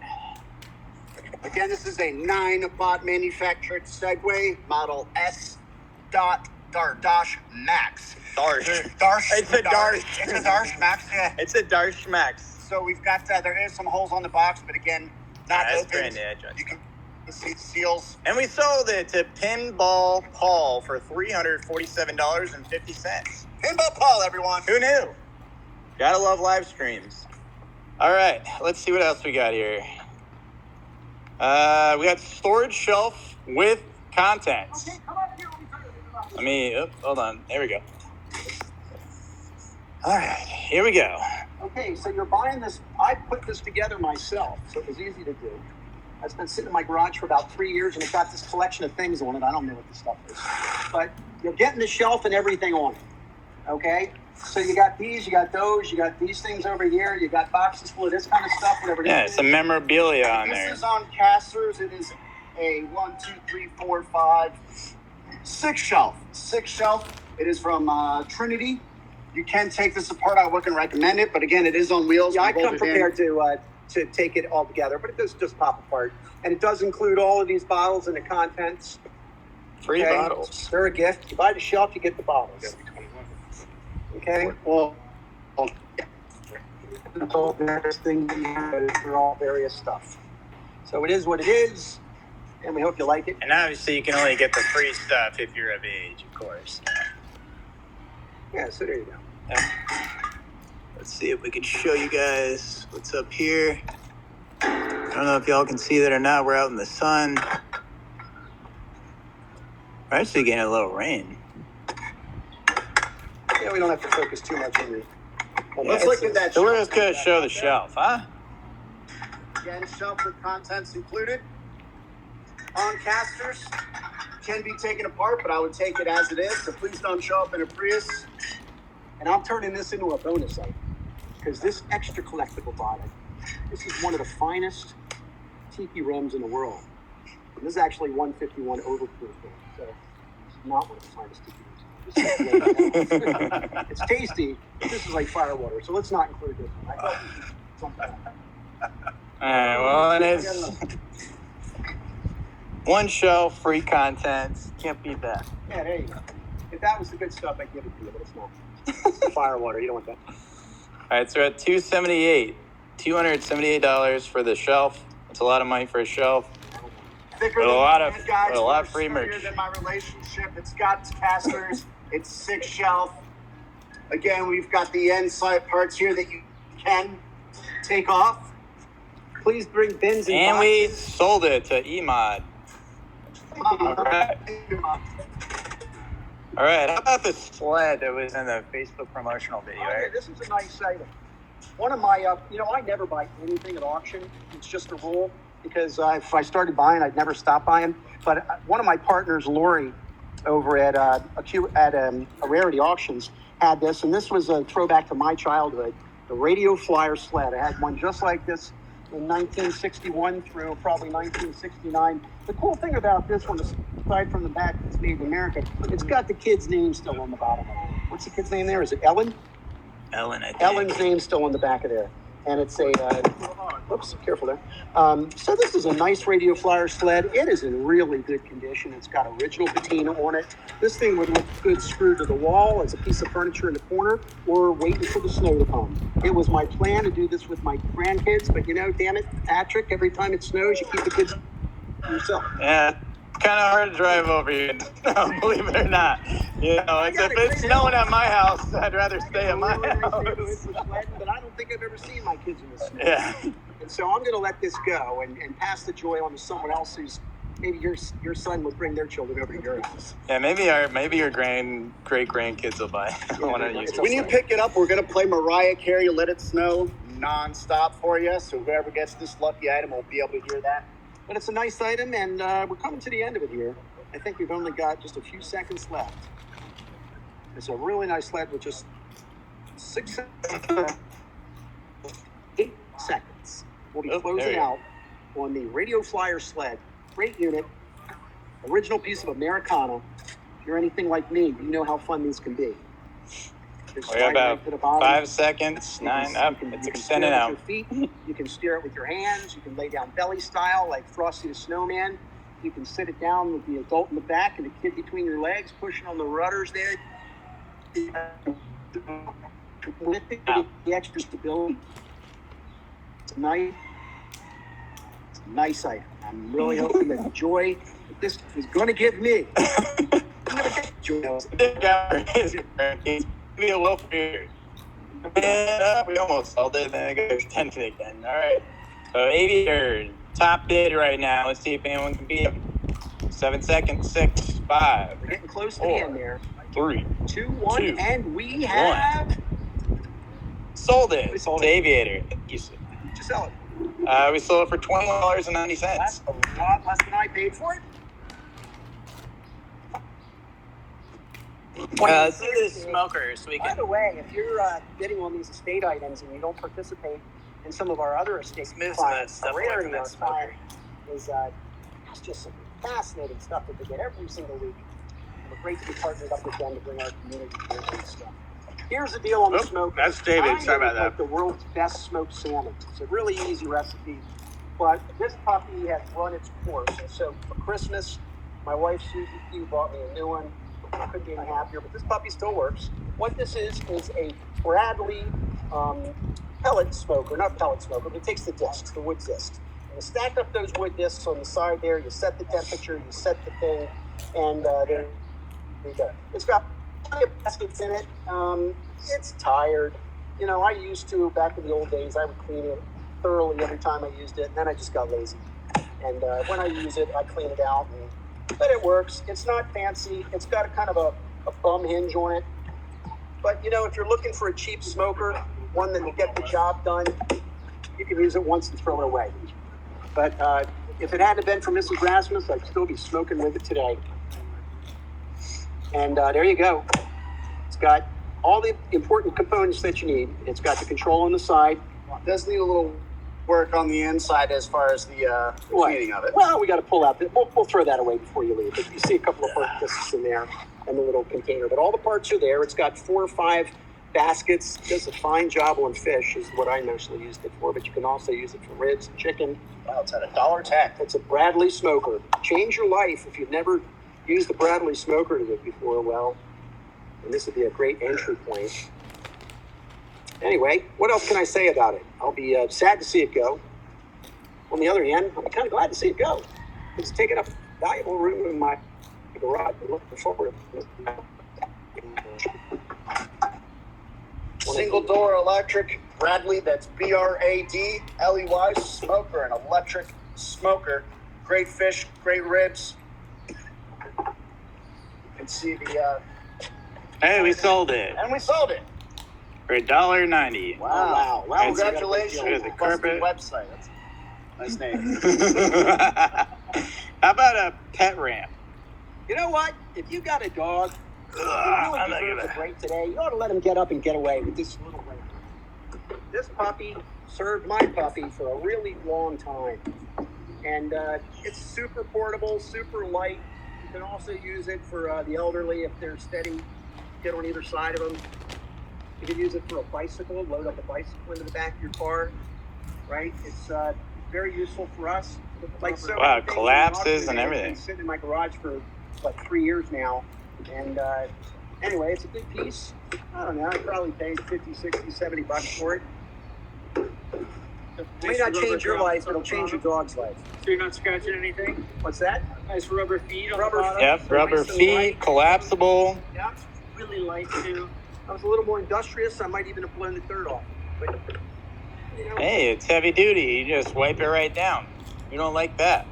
Again, this is a 9-bot manufactured Segway, model S.Darsh Max. Darsh. Darsh. It's a Darsh. It's a Darsh Max, yeah. It's a Darsh Max. So we've got, there is some holes on the box, but again, not That's open. brand new. You can see the seals. And we sold it to Pinball Paul for $347.50. Pinball Paul, everyone. Who knew? Gotta love live streams. All right, let's see what else we got here. We got storage shelf with contents. Okay, come up here. Let me tell you about this. Let me, hold on. There we go. All right, here we go. Okay, so you're buying this. I put this together myself, so it was easy to do. It's been sitting in my garage for about 3 years, and it's got this collection of things on it. I don't know what the stuff is. But you're getting the shelf and everything on it. Okay? So you got these, you got those, you got these things over here, you got boxes full of this kind of stuff, whatever it is. Yeah, some memorabilia on there. This is on casters. It is a 1, 2, 3, 4, 5, 6 shelf. 6 shelf. It is from Trinity. You can take this apart. I wouldn't recommend it, but again, it is on wheels. Yeah, I You hold come it in. prepared to take it all together, but it does just pop apart. And it does include all of these bottles and the contents. Free Okay? bottles. They're a gift. You buy the shelf, you get the bottles. Okay? Well, It's all various things in here. They're all various stuff. So it is what it is, and we hope you like it. And obviously, you can only get the free stuff if you're of age, of course. Yeah, so there you go. Let's see if we can show you guys what's up here. I don't know if y'all can see that or not. We're out in the sun. We're actually getting a little rain. Yeah, we don't have to focus too much on the. let's look at that So shelf. we're just going to show the shelf, huh? Again, shelf with contents included. On casters, can be taken apart, but I would take it as it is. So please don't show up in a Prius. And I'm turning this into a bonus item because this extra collectible bottle, this is one of the finest tiki rums in the world. And this is actually 151 overproof, so it's not one of the finest tiki rums. This is it's tasty, but this is like firewater, so let's not include this one. I thought this was something. All right, well, and it's one shelf, free content. Can't beat that. Yeah, there you go. If that was the good stuff, I'd give it to you, but it's not. Firewater, you don't want that. All right, so we're at $278 for the shelf. That's a lot of money for a shelf. Thicker With a than lot my of- head, guys. with a lot of Much free sturdier merch. Than my relationship. It's got casters. It's 6 shelf. Again, we've got the end side parts here that you can take off. Please bring bins and And we boxes. sold it to Emod. All right. All right, how about the sled that was in the Facebook promotional video? Oh, yeah, Right? this is a nice item. One of my, I never buy anything at auction. It's just a rule because if I started buying, I'd never stop buying. But one of my partners, Lori, over at Rarity Auctions, had this, and this was a throwback to my childhood. The Radio Flyer sled. I had one just like this in 1961 through probably 1969. The cool thing about this one, aside from the back that's made in America, it's got the kid's name still on the bottom of it. What's the kid's name there? Is it Ellen? Ellen, I think. Ellen's name's still on the back of there. And it's a, oops, careful there. So this is a nice Radio Flyer sled. It is in really good condition. It's got original patina on it. This thing would look good screwed to the wall as a piece of furniture in the corner or waiting for the snow to come. It was my plan to do this with my grandkids, but damn it, Patrick, every time it snows, you keep the kids to yourself. Yeah, it's kind of hard to drive over here, believe it or not. Except if it's snowing at my house, I'd rather stay at my house. But I don't think I've ever seen my kids in the snow. Yeah. And so I'm going to let this go and pass the joy on to someone else who's maybe your son would bring their children over to your house. Yeah, maybe your great grandkids will buy. Want to use it. When you pick it up, we're going to play Mariah Carey, Let It Snow, nonstop for you. So whoever gets this lucky item will be able to hear that. But it's a nice item, and we're coming to the end of it here. I think we've only got just a few seconds left. It's a really nice sled with just 8 seconds. We'll be there closing you go. out on the Radio Flyer sled. Great unit. Original piece of Americana. If you're anything like me, you know how fun these can be. Just We're slide about right to the bottom. 5 seconds, You can- 9 up. you can- It's you can extending steer it out. with your feet. You can steer it with your hands. You can lay down belly style like Frosty the Snowman. You can sit it down with the adult in the back and the kid between your legs, pushing on the rudders there. With the extra stability. tonight. It's a nice item. I'm really hoping that the joy that this is going to give me. I'm going to get joy. Be a little fear. And we almost sold it, and then it goes 10 again. All right. So Aviator, top bid right now. Let's see if anyone can beat him. 7 seconds. 6, 5. We're getting close to 4, the end there. 3, 2, 1, 2, and we have sold it. We sold to it. Aviator. Thank you, sir. to sell it. We sold it for $20.90. That's a lot less than I paid for it. Let's do this smoker so we By can. the way, if you're bidding on these estate items and you don't participate in some of our other estate Move some of that clients, stuff the away from rarity that our smoker. client is it's just some fascinating stuff that they get every single week. We're great to be partnered up with them to bring our community together and stuff. Here's the deal on the smoker. That's David. Sorry about Like that. the world's best smoked salmon. It's a really easy recipe, but this puppy has run its course. And so for Christmas, my wife Susie Q bought me a new one. I couldn't be any happier, but this puppy still works. What this is a Bradley pellet smoker, not pellet smoker, but it takes the discs, the wood discs. And you stack up those wood discs on the side there, you set the temperature, you set the thing, and there you go. It's got plenty of baskets in it. It's tired. You know, I used to, back in the old days, I would clean it thoroughly every time I used it, and then I just got lazy. And when I use it, I clean it out, but it works. It's not fancy. It's got a kind of a bum hinge on it. But, you know, if you're looking for a cheap smoker, one that will get the job done, you can use it once and throw it away. But if it hadn't been for Mrs. Rasmus, I'd still be smoking with it today. And there you go. It's got all the important components that you need. It's got the control on the side. It does need a little work on the inside as far as the cleaning of it. Well, we got to pull out. We'll throw that away before you leave. But you see a couple of part discs in there and the little container. But all the parts are there. It's got 4 or 5 baskets. It does a fine job on fish is what I mostly used it for. But you can also use it for ribs, chicken. Wow, it's at $1.10. It's a Bradley smoker. Change your life if you've never used the Bradley smoker to it before. Well, and this would be a great entry point. Anyway, what else can I say about it? I'll be sad to see it go. On the other hand, I'm kind of glad to see it go. It's taken up valuable room in my garage. I'm looking forward to it. Single door electric Bradley, that's Bradley smoker, an electric smoker. Great fish, great ribs. You can see the Hey, we sold it and we sold it. for $1.90. Wow. Wow. Congratulations. There's a Busted carpet. website. That's a nice name. How about a pet ramp? You know what? If you got a dog, I'm really not deserves gonna- a break today. You ought to let him get up and get away with this little ramp. This puppy served my puppy for a really long time. And it's super portable, super light. You can also use it for the elderly if they're steady, get on either side of them. You can use it for a bicycle, load up a bicycle into the back of your car, right? It's very useful for us. Like so Wow, many things in collapses Austin, and it's everything. been sitting in my garage for like 3 years now. And anyway, it's a good piece. I don't know, I probably paid 50, 60, 70 bucks for it. It may not change your life, but it'll change your dog's life. So you're not scratching anything? What's that? Nice rubber feet on Rubber the bottom. Yep, rubber Nice and feet, light. collapsible. Yeah. Really light too. I was a little more industrious. I might even have blown the dirt off. But, you know, Hey, it's heavy duty. You just wipe it right down. You don't like that.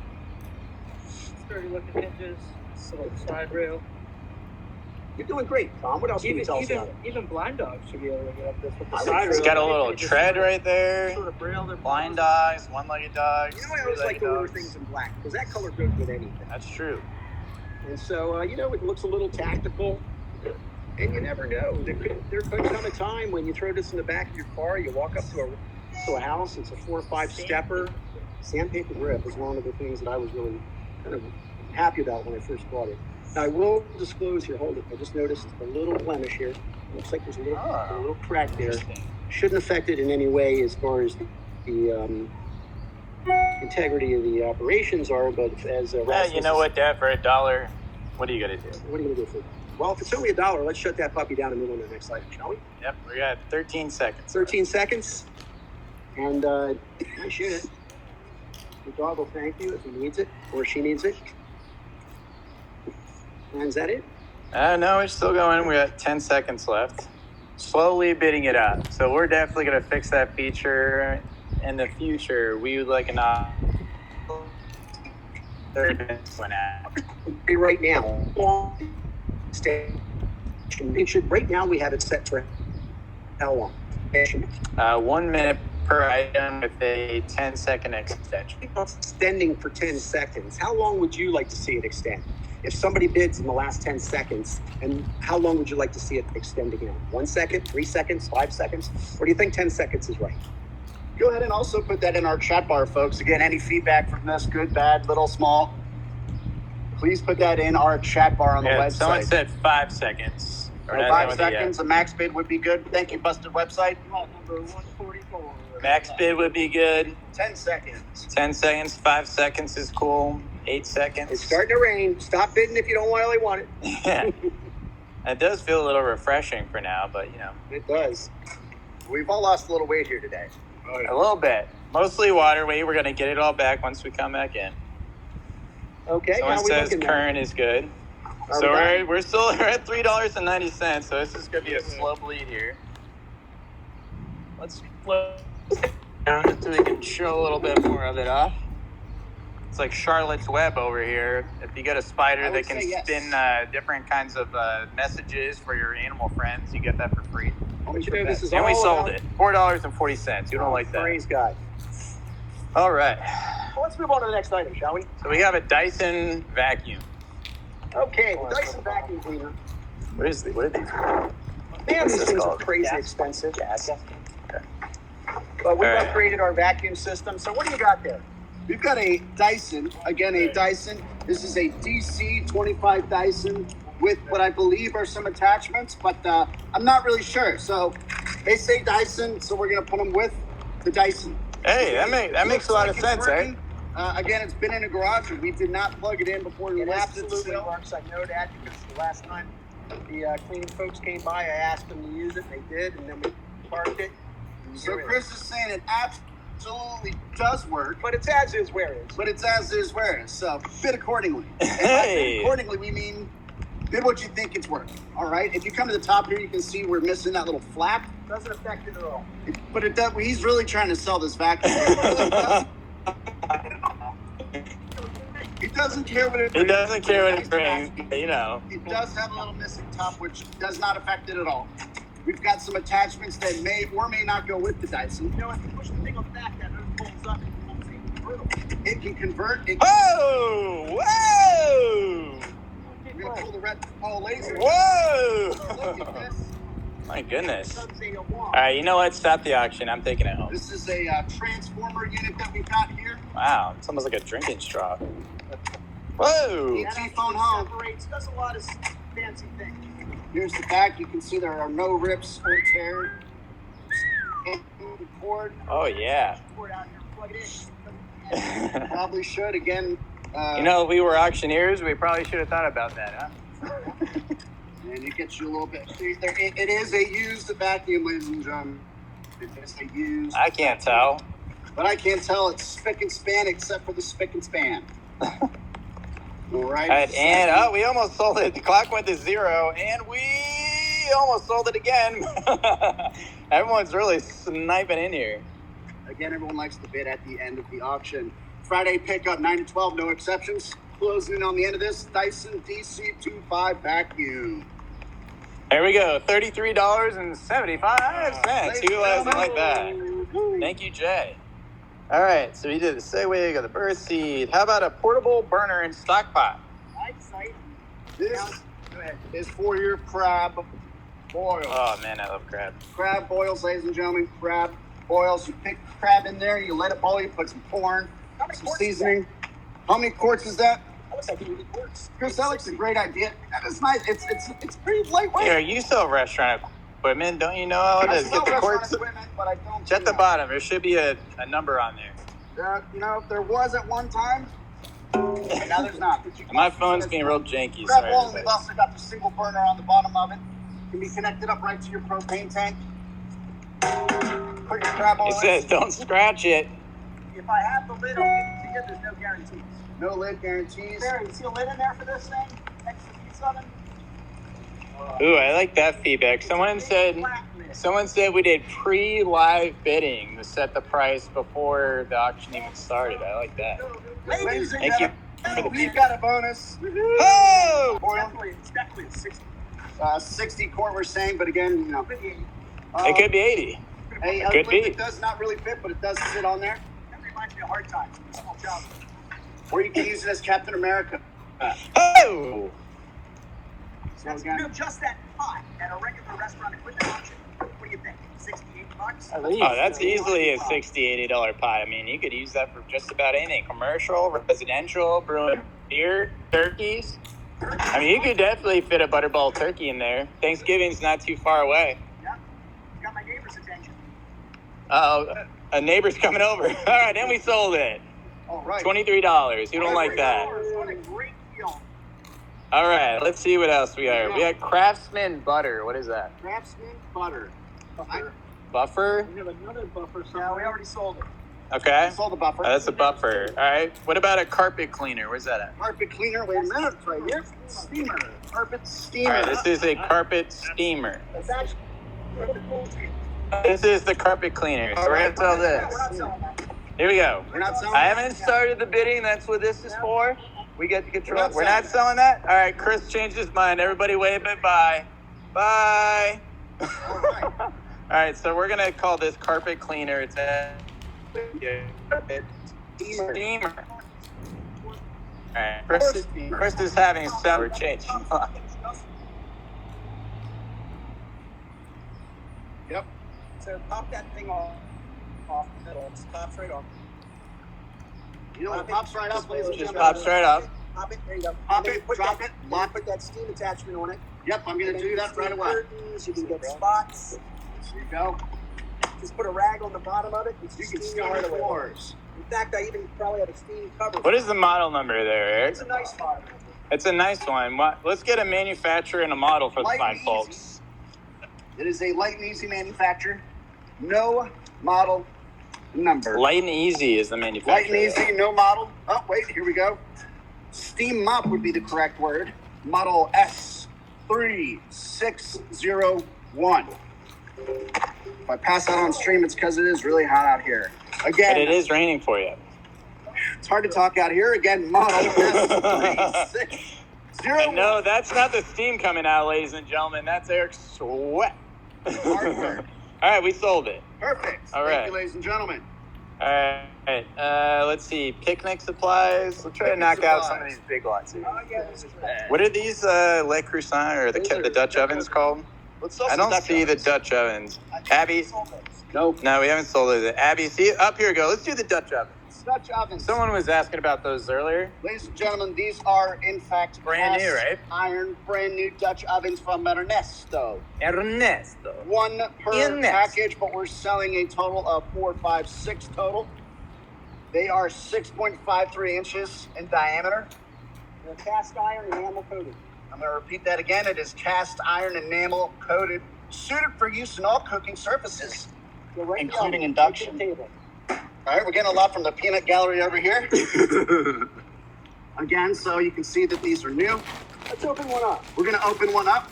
Sturdy looking hinges. This little side rail. you're doing great, Tom. What else can you tell us about it? Even blind dogs should be able to get up this with the I would side say It's rail. got a little Just tread sort of- right there. Sort of braille their Blind paws. dogs, one-legged dogs. You know, I always like to three-legged order dogs. things in black because that color goes with anything. That's true. And so, you know, it looks a little tactical. And you never know. There could come a time when you throw this in the back of your car, you walk up to a house, it's a 4 or 5 stepper. Sandpaper grip is one of the things that I was really kind of happy about when I first bought it. Now, I will disclose here, hold it. I just noticed a little blemish here. Looks like there's a little crack there. Interesting. Shouldn't affect it in any way as far as the integrity of the operations are, but as You know what, Dad? For $1, what are you gonna do? What are you going to do for it? Well, if it's only $1, let's shut that puppy down and move on to the next item, shall we? Yep, we got 13 seconds. 13 seconds. And I shoot it. The dog will thank you if he needs it or she needs it. And is that it? No, we're still going. We got 10 seconds left. Slowly bidding it up. So we're definitely going to fix that feature in the future. We would like an 30 minutes went out. Right now, it should. Right now, we have it set for how long? 1 minute per item with a 10-second extension. Extending for 10 seconds. How long would you like to see it extend? If somebody bids in the last 10 seconds, and how long would you like to see it extending out? 1 second, 3 seconds, 5 seconds? Or do you think 10 seconds is right? Go ahead and also put that in our chat bar, folks. Again, any feedback from this, good, bad, little, small, please put that in our chat bar on the website. Someone said 5 seconds. Or 5 seconds, a max bid would be good. Thank you, Busted Website. Number 144. Max bid would be good. 10 seconds. 10 seconds, 5 seconds is cool. 8 seconds. It's starting to rain. Stop bidding if you don't really want it. Yeah. It does feel a little refreshing for now, but you know. It does. We've all lost a little weight here today. A little bit. Mostly water weight. We're going to get it all back once we come back in. Okay. Someone how we says looking current is good. Are So we we're still at $3.90, so this is going to be a slow bleed here. Let's flip down so we can show a little bit more of it off. It's like Charlotte's Web over here. If you get a spider that can spin different kinds of messages for your animal friends, you get that for free. But you know, this is And we all sold about- it. $4.40. You don't like that. Praise God. All right. Well, let's move on to the next item, shall we? So we have a Dyson vacuum. Okay, the Dyson vacuum cleaner. What are these? Man, What's these this things are called? crazy Gas? expensive. Okay. But we've All right. upgraded our vacuum system. So what do you got there? We've got a Dyson. Again, a Dyson. This is a DC 25 Dyson with what I believe are some attachments, but I'm not really sure. So they say Dyson, so we're going to put them with the Dyson. Hey, that makes a lot of sense, eh? Again, it's been in a garage, and we did not plug it in before we It left it. absolutely So works. I know that because the last time the cleaning folks came by, I asked them to use it. They did, and then we parked it. and So here it Chris is saying it absolutely does work, But it's as is where it is. but it's as is where it is. So bid accordingly. And by Hey. bid accordingly, we mean bid what you think it's worth. All right. If you come to the top here, you can see we're missing that little flap. Doesn't affect it at all. But it does. He's really trying to sell this vacuum. He doesn't care what it He doesn't care what it brings, you know. It does have a little missing top, which does not affect it at all. We've got some attachments that may or may not go with the Dyson. You know, if you push the thing on the back, that pulls up and pulls in through. It can convert. It Whoa! Whoa! We're gonna pull the red. Oh, laser. Whoa! Look at this. My goodness. Doesn't say a All wall. right, you know what? Stop the auction. I'm taking it home. This is a transformer unit that we've got here. Wow, it's almost like a drinking straw. Whoa! Yeah. T-phone home. Separates, does a lot of fancy things. Here's the back. You can see there are no rips or tears. And the cord Oh yeah. Pour it out here, plug it in. probably should again. You know, if we were auctioneers, we probably should have thought about that, huh? And it gets you a little bit. It is a used vacuum, ladies and gentlemen. It is a used. I can't tell. But I can't tell. It's spick and span, except for the spick and span. All right. All right, and we almost sold it. The clock went to 0, and we almost sold it again. Everyone's really sniping in here. Again, everyone likes to bid at the end of the auction. Friday pickup 9 to 12, no exceptions. Closing in on the end of this Dyson DC25 vacuum. There we go, $33.75. Who doesn't like that? Thank you, Jay. All right, so we did the Segway, got the bird seed. How about a portable burner and stock pot? Eyesight. This is for your crab boils. Oh man, I love crab. Crab boils, ladies and gentlemen. Crab boils. You pick crab in there, you let it boil, you put some corn, How many some quarts is seasoning. How many quarts is that? That looks like it really works. Chris, that looks a great idea. That is nice. It's pretty lightweight. Here, you sell restaurant equipment, don't you know how I to sell get the restaurant quarts? equipment, but I don't. At the bottom, there should be a number on there. You know, there was at one time. But now there's not. My phone's being real janky. Crab Sorry. boil, and we've also got the single burner on the bottom of it. Can be connected up right to your propane tank. Put your crab oil It in. says don't scratch it. If I have the lid, I'll give it to you. There's no guarantees. No lid guarantees. Barry, you see a lid in there for this thing? Next to the pizza oven? Ooh, I like that feedback. Someone said we did pre-live bidding to set the price before the auction even started. I like that. Ladies and Thank you gentlemen, for the we've feedback. got a bonus. Oh! It's definitely a 60. 60 quart we're saying, but again, you know. It could be 80. Hey, It could be. It does not really fit, but it does sit on there. That reminds me of Hard Times. Small job. Or you can use it as Captain America. Oh! So That's again, just that pot at a regular restaurant equipment auction. What do you think? 68 bucks? Oh, that's easily a $60, $80 pot. I mean, you could use that for just about anything. Commercial, residential, brewing beer, turkeys. I mean, you could definitely fit a butterball turkey in there. Thanksgiving's not too far away. Yeah. Got my neighbor's attention. Uh-oh, a neighbor's coming over. All right, then we sold it. all right. $23. Who don't like that? What a great deal. All right, let's see what else we are. We got Craftsman butter. What is that? Craftsman butter. Buffer? We have another buffer Yeah, somewhere. we already sold it. Okay. Sold the buffer. That's a buffer. All right. What about a carpet cleaner? Where's that at? Carpet cleaner. Wait a minute. It's right here. Steamer. Carpet All steamer. right, this is a carpet steamer. It's actually This is the carpet cleaner. So we're going to sell we're this. not selling that. Here we go. We're not selling I that? haven't started the bidding. That's what this is for. We get to control. We're We're not not selling that? All right, Chris changed his mind. Everybody wave it bye. Bye. All right. All right, so we're going to call this carpet cleaner. It's a carpet steamer. All right, Chris is having some change. Yep. So pop that thing off the middle. Just pops right off. You know, it pops right up, ladies and Just gentlemen. pops right up. Pop it. There you go. Pop And then it, put drop that- it, and lock Put that steam attachment on it. Yep, I'm going to do that right away. Curtains, you can get spots. There you go. Just put a rag on the bottom of it. And You can steam steam right the away. floors. In fact, I even probably have a steam cover. What is the model number there, Eric? It's a nice model. It's a nice one. Let's get a manufacturer and a model for the Light fine and folks. It is a light and easy manufacturer. No model number. Light and Easy is the Light manufacturer. and easy, no model. Oh, wait, here we go. Steam mop would be the correct word. Model S3601. If I pass out on stream, it's because it is really hot out here. Again, And it is raining for you. it's hard to talk out here. Again, model S3601. And no, that's not the steam coming out, ladies and gentlemen. That's Eric's sweat. Hardware. All right, we sold it. Perfect. All Thank right. you, ladies and gentlemen. All right. Let's see. Picnic supplies. We'll try to Picnic knock out some of supplies. these big ones here. Oh, yeah, this is great. What are these Le Croissant or the Dutch ovens called? Let's sell I some don't Dutch see the ovens. Dutch ovens. Abby? Nope. No, we haven't sold it. Abby, see? Up here we go. Let's do the Dutch ovens. Dutch ovens. Someone was asking about those earlier. Ladies and gentlemen, these are in fact Brand new, cast right? iron, brand new Dutch ovens from Ernesto. Ernesto. One per Ernesto. package, but we're selling a total of 4, 5, 6 total. They are 6.53 inches in diameter. They're cast iron enamel coated. I'm going to repeat that again. It is cast iron enamel coated, suited for use in all cooking surfaces. They're right Including down induction. the table. All right, we're getting a lot from the peanut gallery over here. Again, so you can see that these are new. Let's open one up. We're going to open one up.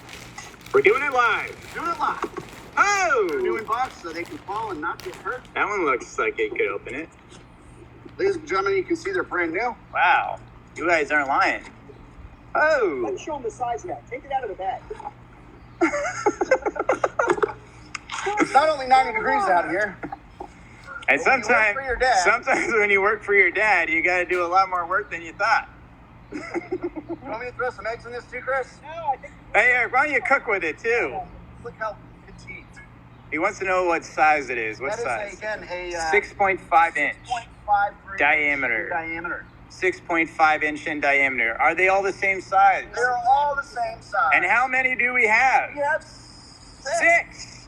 We're doing it live. Do it live. New Oh! in box so they can fall and not get hurt. That one looks like it could open it. Ladies and gentlemen, you can see they're brand new. Wow. You guys aren't lying. Oh! Let's show them the size of that. Take it out of the bag. It's not only 90 degrees out here. And When you work for your dad. sometimes when you work for your dad, you got to do a lot more work than you thought. You want me to throw some eggs in this too, Chris? No, I think Hey, Eric, why don't you cook with it too? Look how petite. He wants to know what size it is. What That size? is, again, a 6.5 inch. 6.53 Diameter. Diameter. 6.5 inch in diameter. Are they all the same size? They're all the same size. And how many do we have? We have 6. 6.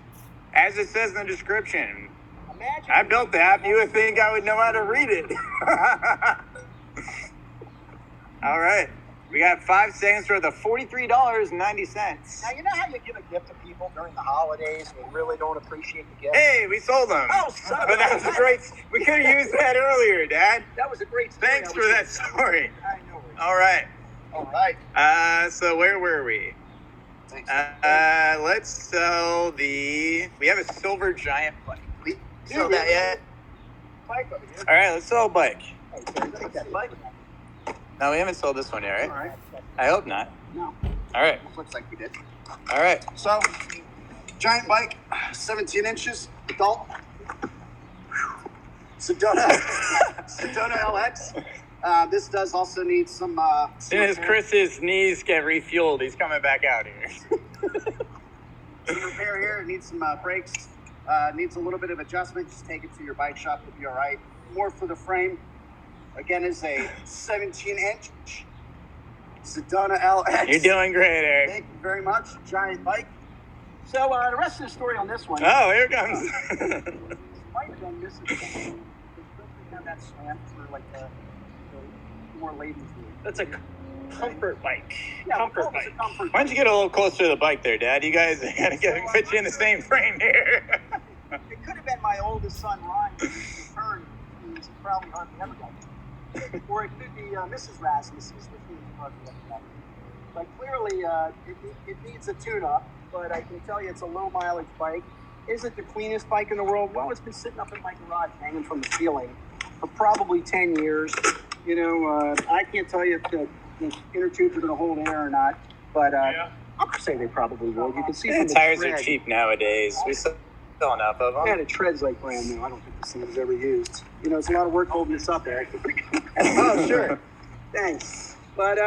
As it says in the description. imagine. I built the app. You would think I would know how to read it. All right. We got 5 seconds worth of $43.90. Now, you know how you give a gift to people during the holidays and they really don't appreciate the gift? Hey, we sold them. Oh, son of But that was a great. We could have used that earlier, Dad. That was a great story. Thanks for that story. I know it. All right. All right. So where were we? Thanks. Let's sell the. We have a silver giant bike. We sell that yet? Bike over here. All right, let's sell a bike. Hey, Terry, take that bike. No, we haven't sold this one yet, right? All right. I hope not. No. All right. Looks like we did. All right. So, giant bike, 17 inches, adult. Sedona LX. This does also need some. As soon as Chris's knees get refueled, he's coming back out here. Some repair here. It needs some brakes. Needs a little bit of adjustment. Just take it to your bike shop. It'll be all right. More for the frame. Again, is a 17-inch Sedona LX. You're doing great, Eric. Thank you very much. Giant bike. So the rest of the story on this one. Oh, here it comes. Might have been missing something. Have that slant for like the more ladies do. That's a comfort bike. Yeah, Comfort it's a bike. comfort Why don't you get a little closer to the bike there, Dad? You guys gotta fit you in the same frame here. It could have been my oldest son Ryan who returned. He's probably hardly ever got it. Or it could be Mrs. Rasmus who's with me hardly ever got it. But clearly it needs a tune-up. But I can tell you it's a low mileage bike. Is it the cleanest bike in the world? Well, it's been sitting up in my garage hanging from the ceiling for probably 10 years. You know, I can't tell you if the inner tubes are going to hold air or not, but I'll say they probably will. You can see from the Tires tread. are cheap nowadays. We sell enough of them. Man, it treads like brand new. I don't think this thing was ever used. You know, it's a lot of work holding this up, Eric. Oh, sure. Thanks. But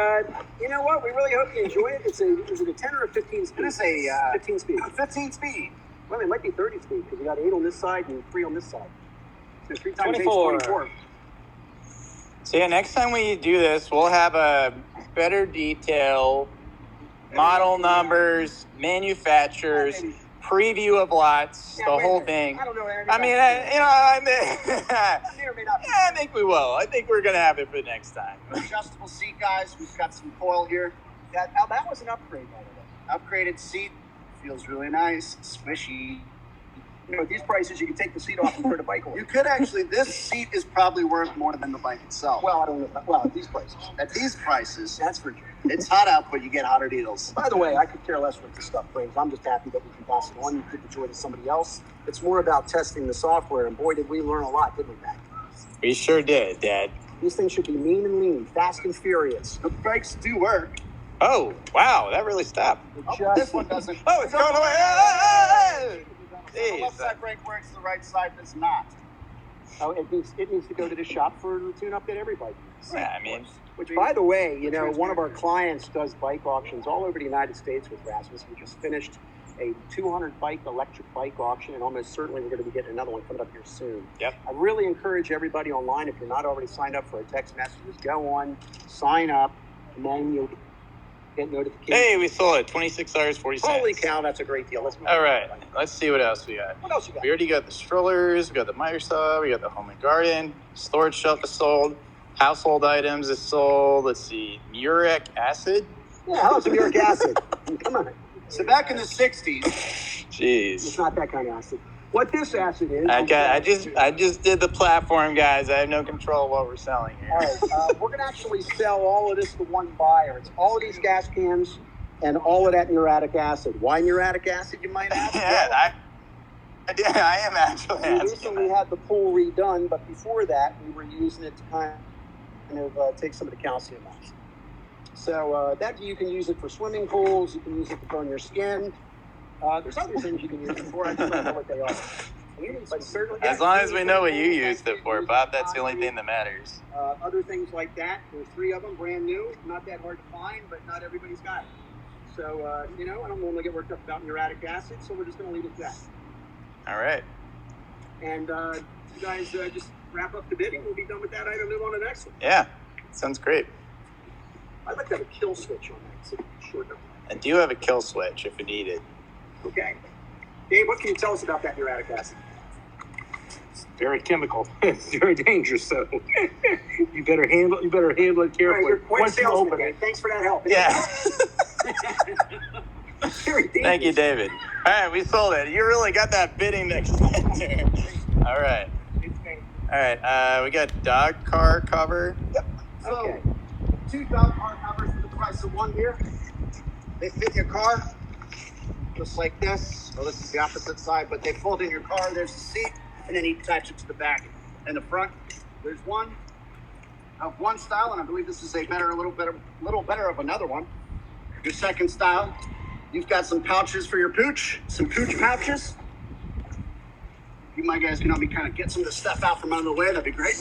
you know what? We really hope you enjoy it. Is it a 10 or a 15 speed? It is a 15 speed. 15 speed. Well, it might be 30 speed because you got 8 on this side and 3 on this side. So 3 times 8 is 24. 24. So yeah, next time we do this, we'll have a better detail, model numbers, manufacturers, preview of lots, the whole thing. I don't know, Aaron. I mean, I think we will. I think we're gonna have it for next time. Adjustable seat, guys. We've got some coil here. That was an upgrade, by the way. Upgraded seat. Feels really nice. Squishy. You know, at these prices, you can take the seat off and put a bike away. You could actually, this seat is probably worth more than the bike itself. Well, I don't know. Well, at these prices. At these prices, That's for sure. it's hot out, but you get hotter deals. By the way, I could care less what this stuff brings. I'm just happy that we can pass it on. You could enjoy it to somebody else. It's more about testing the software, and boy, did we learn a lot, didn't we, Matt? We sure did, Dad. These things should be mean and lean, fast and furious. The brakes do work. Oh, wow, that really stopped. This one doesn't. Oh, it's going away. The left side brake works, the right side does not. Oh, it needs to go to the shop for the tune-up that everybody needs. Yeah, I mean, Which, by the way, you know, one of our clients does bike auctions all over the United States with Rasmus. We just finished a 200-bike electric bike auction, and almost certainly we're going to be getting another one coming up here soon. Yep. I really encourage everybody online, if you're not already signed up for our text messages, go on, sign up, and then you'll get notifications. hey, we sold it. $26.40. Holy cow, that's a great deal. Let's move All on. right, let's see what else we got. What else you got? We already got the strollers, we got the miter saw, we got the home and garden, storage shelf is sold, household items is sold. Let's see, uric acid. Yeah, how's some uric acid? Come on. So back in the 60s, Jeez. It's not that kind of acid. What this acid is... I just did the platform, guys. I have no control of what we're selling here. All right, we're going to actually sell all of this to one buyer. It's all of these gas cans and all of that muriatic acid. Why muriatic acid, you might ask? Yeah, I am actually We asking recently that. had the pool redone, but before that, we were using it to kind of take some of the calcium out. So that you can use it for swimming pools. You can use it to burn your skin. There's other things you can use it for. I just don't know what they are. But certainly, As long as we know what you used it for, Bob, that's the only thing that matters. Other things like that. There's 3 of them, brand new. Not that hard to find, but not everybody's got it. So, you know, I don't normally get worked up about muriatic acid, so we're just going to leave it at that. All right. And you guys just wrap up the bidding. We'll be done with that item. Move on to the next one. Yeah, sounds great. I'd like to have a kill switch on that, so short of I do have a kill switch if needed. Okay. Dave, what can you tell us about that muriatic acid? It's very chemical. It's very dangerous. So you better handle it All right, carefully. you're quite a Once you salesman, open Dave. it. Thanks for that help. Yeah. Very dangerous. Thank you, David. All right, we sold it. You really got that bidding next there. All right. All right, we got dog car cover. Yep. So, Okay. 2 dog car covers for the price of 1 here. They fit your car, just like this. Well, this is the opposite side, but they fold in your car. There's the seat, and then you attach it to the back and the front. There's one of one style, and I believe this is a little better of another one. Your second style, you've got some pouches for your pooch, some pooch pouches. You my guys can help me kind of get some of this stuff out from under the way. That'd be great.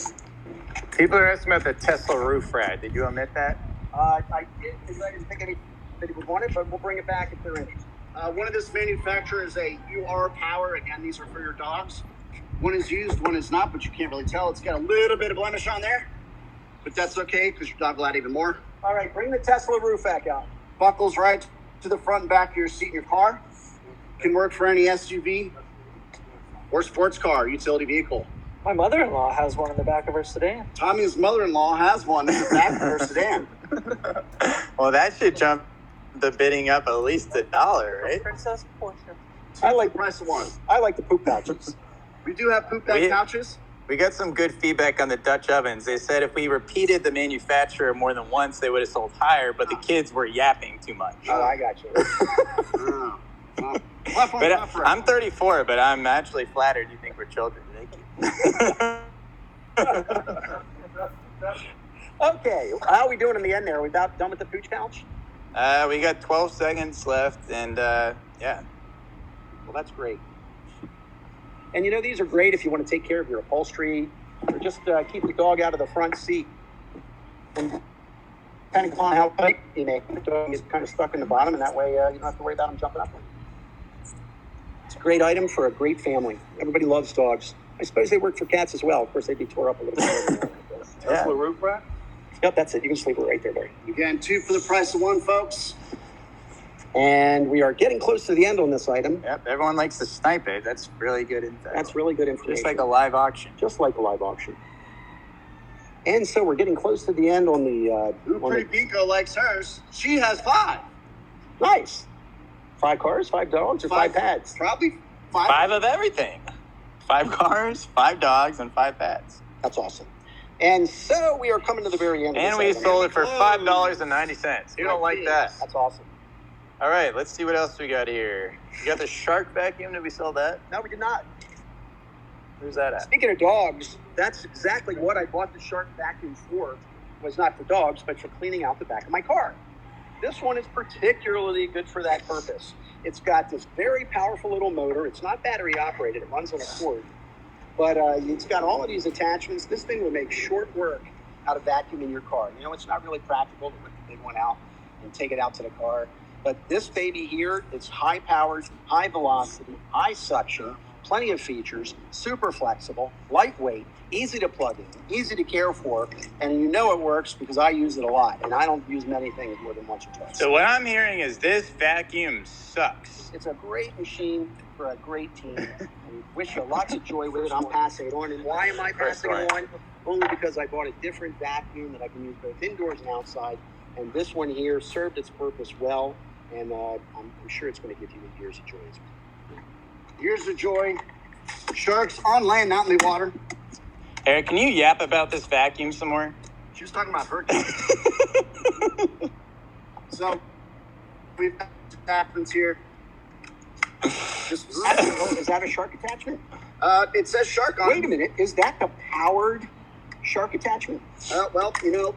People are asking about the Tesla roof rack. Did you omit that? I didn't think anybody would want it, but we'll bring it back if they're interested. One of this manufacturer is a UR Power. Again, these are for your dogs. One is used, one is not, but you can't really tell. It's got a little bit of blemish on there, but that's okay because your dog will add even more. All right, bring the Tesla roof rack out. Buckles right to the front and back of your seat in your car. Can work for any SUV or sports car, utility vehicle. My mother-in-law has one in the back of her sedan. Tommy's mother-in-law has one in the back of her sedan. Well, that should jump the bidding up at least $1, right? Princess Porsche. I like the price of one. I like the poop pouches. We do have poop bag pouches. We got some good feedback on the Dutch ovens. They said if we repeated the manufacturer more than once, they would have sold higher, but the kids were yapping too much. Oh, I got you. Oh. Well, But I'm 34, but I'm actually flattered you think we're children. Thank you. Okay, how are we doing in the end there? Are we about done with the pooch pouch? We got 12 seconds left, and yeah. Well, that's great. And you know, these are great if you want to take care of your upholstery or just keep the dog out of the front seat. And depending on how tight you make the dog is kind of stuck in the bottom, and that way you don't have to worry about him jumping up. It's a great item for a great family. Everybody loves dogs. I suppose they work for cats as well. Of course, they'd be tore up a little bit. Tesla roof rack. Yep, that's it. You can sleep it right there, buddy. Again, 2 for the price of 1, folks. And we are getting close to the end on this item. Yep, everyone likes to snipe it. That's really good info. That's really good information. Just like a live auction. Just like a live auction. And so we're getting close to the end on the... Pretty Pico likes hers. She has 5. Nice. 5 cars, 5 dogs, or 5 pads? Probably 5. 5 of everything. 5 cars, 5 dogs, and 5 pets. That's awesome. And so we are coming to the very end of And this we item. sold it for $5.90. Who don't like that? That's awesome. All right, let's see what else we got here. We got the Shark vacuum. Did we sell that? No, we did not. Where's that at? Speaking of dogs, that's exactly what I bought the Shark vacuum for. Was not for dogs, but for cleaning out the back of my car. This one is particularly good for that purpose. It's got this very powerful little motor. It's not battery operated. It runs on a cord. But it's got all of these attachments. This thing will make short work out of vacuuming your car. You know, it's not really practical to whip the big one out and take it out to the car. But this baby here, it's high powered, high velocity, high suction, plenty of features, super flexible, lightweight, easy to plug in, easy to care for, and you know it works because I use it a lot, and I don't use many things more than once or twice. So what I'm hearing is this vacuum sucks. It's a great machine for a great team. I wish you lots of joy with it. I'm passing it on. And why am I passing it on? Only because I bought a different vacuum that I can use both indoors and outside. And this one here served its purpose well. And I'm sure it's going to give you years of joy as well. Years of joy. Sharks on land, not in the water. Eric, can you yap about this vacuum some more? She was talking about her. So we've got attachments here. Is that a shark attachment? It says shark on it. Wait a minute. Is that the powered shark attachment? Well, you know,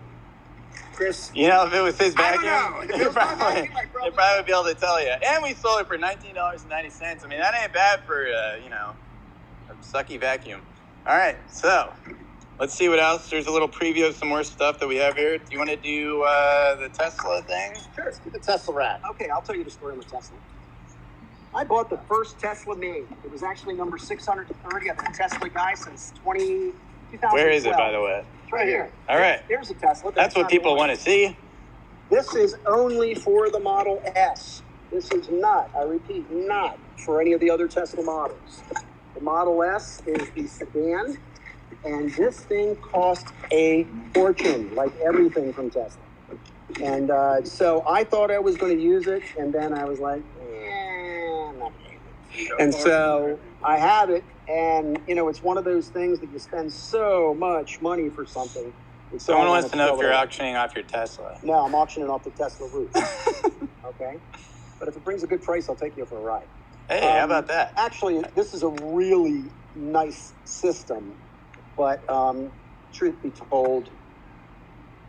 Chris. You know, if it was his I don't vacuum, know. If it was my vacuum, I'd they'd probably be able to tell you. And we sold it for $19.90. I mean, that ain't bad for, you know, a sucky vacuum. All right, so let's see what else. There's a little preview of some more stuff that we have here. Do you want to do the Tesla thing? Sure. Let's do the Tesla rat. Okay, I'll tell you the story on the Tesla. I bought the first Tesla made. It was actually number 630. I've been a Tesla guy since 2012. Where is it, by the way? It's right here. All right. There's a Tesla. That's what people want to see. This is only for the Model S. This is not, I repeat, not for any of the other Tesla models. The Model S is the sedan, and this thing costs a fortune, like everything from Tesla. And so I thought I was going to use it, and then I was like, I'm not going to. And so I have it, and it's one of those things that you spend so much money for something. Someone wants to know if you're auctioning off your Tesla. No, I'm auctioning off the Tesla roof. Okay? But if it brings a good price, I'll take you for a ride. Hey, how about that? Actually, this is a really nice system, but truth be told,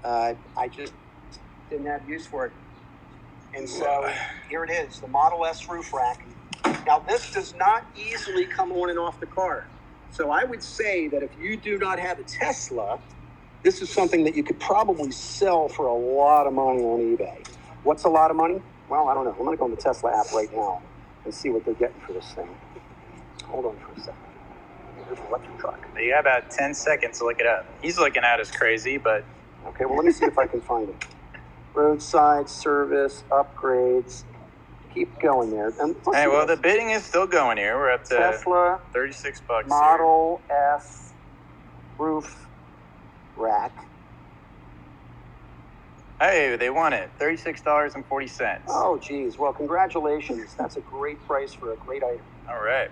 I just didn't have use for it. And so here it is, the Model S roof rack. Now, this does not easily come on and off the car. So I would say that if you do not have a Tesla, this is something that you could probably sell for a lot of money on eBay. What's a lot of money? Well, I don't know. I'm going to go on the Tesla app right now and see what they're getting for this thing. Hold on for a second. There's an electric truck. You got about 10 seconds to look it up. He's looking at us crazy, but... Okay, well, let me see if I can find it. Roadside service, upgrades. Keep going there. Hey, well, the bidding is still going here. We're up to Tesla $36 Model S roof rack. Hey, they won it. $36.40. Oh, geez. Well, congratulations. That's a great price for a great item. All right.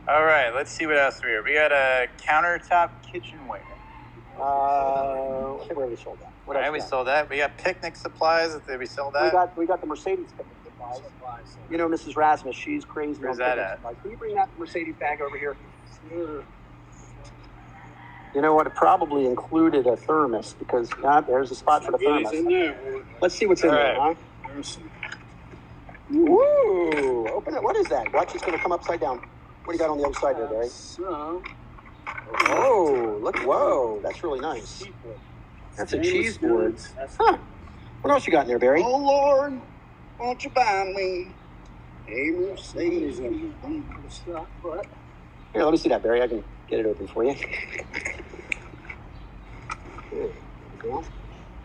All right, let's see what else we have. We got a countertop kitchenware. I think we already sold that. What else we sold that. We got picnic supplies. Did we sell that? We got the Mercedes picnic supplies. Mrs. Rasmus, she's crazy. Where's that at? Supplies. Can you bring that Mercedes bag over here? You know what? It probably included a thermos because there's a spot for the thermos. Let's see what's in there, huh? Woo! Open it. What is that? Watch, it's going to come upside down. What do you got on the other side there, Barry? Whoa! Look! Whoa! That's really nice. That's a cheese board. Huh? What else you got in there, Barry? Oh Lord, won't you buy me a Mercedes? Here, let me see that, Barry. I can get it open for you.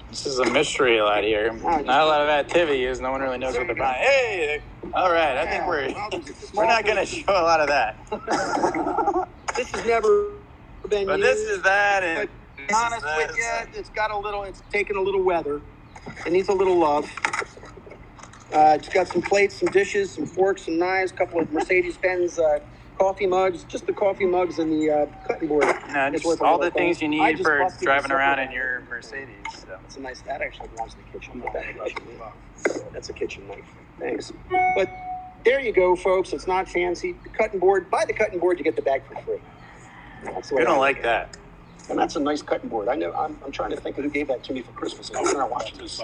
This is a mystery a lot here. Not a lot of activity is. No one really knows what they're buying. Hey! All right, I think we're not going to show a lot of that. This has never been But used. this is that, and... To be honest with you, it's taken a little weather. It needs a little love. It's got some plates, some dishes, some forks, some knives, a couple of Mercedes-Benz coffee mugs, just the coffee mugs and the cutting board. No, just all the things you need for driving around in your Mercedes. So. That's a nice, that actually belongs in the kitchen. Put that in the kitchen. That's a kitchen knife. Thanks. But there you go, folks. It's not fancy. The cutting board, buy the cutting board, you get the bag for free. That's the way We don't like that. And that's a nice cutting board. I know. I'm trying to think of who gave that to me for Christmas. I'm not watching this.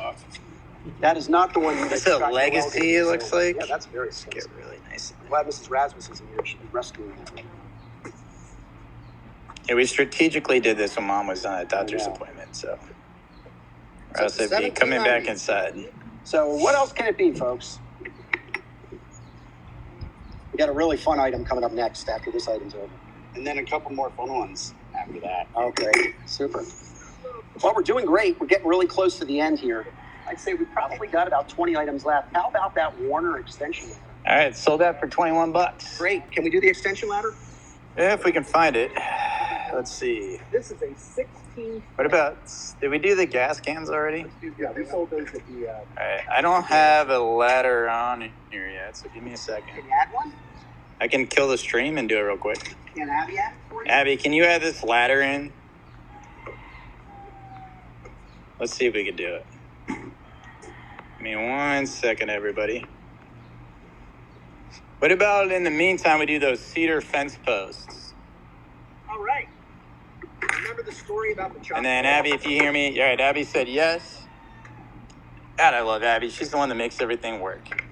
That is not the one. That's a legacy. It looks like. Yeah, that's very scary. Really nice. I'm glad Mrs. Rasmus isn't here. She'd be rescuing it. Yeah, we strategically did this when Mom was on a doctor's appointment, so. Or else it'd be coming back inside. So what else can it be, folks? We got a really fun item coming up next after this item's over. And then a couple more fun ones after that. Okay, super. Well, we're doing great. We're getting really close to the end here. I'd say we probably got about 20 items left. How about that Warner extension ladder? All right, sold that for $21. Great. Can we do the extension ladder? Yeah, if we can find it. Let's see. This is a 16. What about, did we do the gas cans already? Yeah, we sold those at the... All right, I don't have a ladder on here yet, so give me a second. Can you add one? I can kill the stream and do it real quick. Can Abby add it for you? Abby, can you add this ladder in? Let's see if we can do it. Give me 1 second, everybody. What about in the meantime we do those cedar fence posts? All right. Remember the story about the chocolate? And then Abby, if you hear me, all right, Abby said yes. God, I love Abby. She's the one that makes everything work.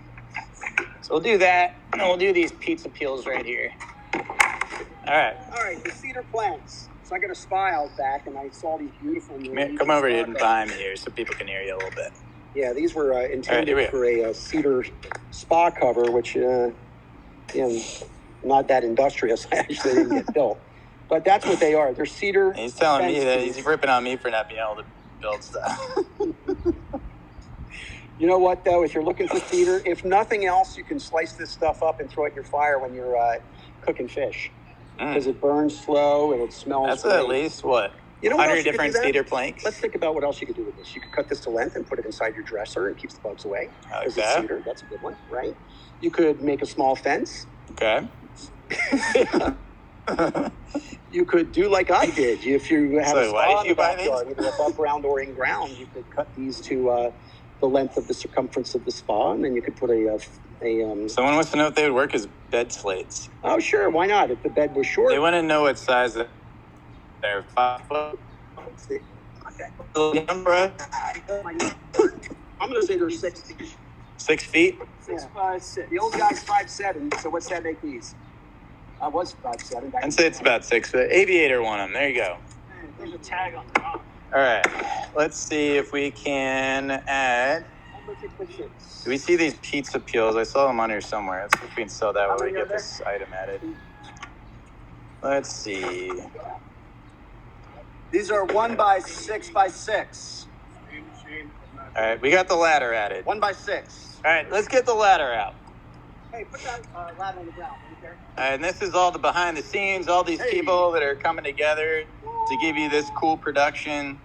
So we'll do that, and then we'll do these pizza peels right here. All right. All right, the cedar planks. So I got a spy out back, and I saw these beautiful... Come over here and behind me here so people can hear you a little bit. Yeah, these were intended for a cedar spa cover, which, not that industrious. Actually didn't get built. But that's what they are. They're cedar. He's telling me that he's ripping on me for not being able to build stuff. You know what, though? If you're looking for cedar, if nothing else, you can slice this stuff up and throw it in your fire when you're cooking fish. Because it burns slow and it smells That's great. at least, what, You know what 100 else you could different do then? cedar planks? Let's think about what else you could do with this. You could cut this to length and put it inside your dresser and keeps the bugs away. Because it's Okay. cedar. That's a good one, right? You could make a small fence. Okay. You could do like I did. If you have a So why spa did in you the buy backyard, either above ground or in ground, you could cut these to the length of the circumference of the spa, and then you could put Someone wants to know if they would work as bed slates. Oh, sure. Why not? If the bed was short. They want to know what size they're 5 foot. Let's see. Okay. Young, bro? I'm going to say they're 6 feet. 6 feet? 6 by 6. The old guy's 5'7", so what's that make these? I was 5'7". I'd say it's about 6 foot. Aviator won them. There you go. There's a tag on the bottom. All right. Let's see if we can add. Do we see these pizza peels? I saw them on here somewhere. Let's see if we can sell that while we get this item added. Let's see. These are 1 by 6 by 6. All right. We got the ladder added. 1 by 6. All right. Let's get the ladder out. Hey, put that ladder on the ground. Right there. And this is all the behind the scenes, all these people that are coming together to give you this cool production.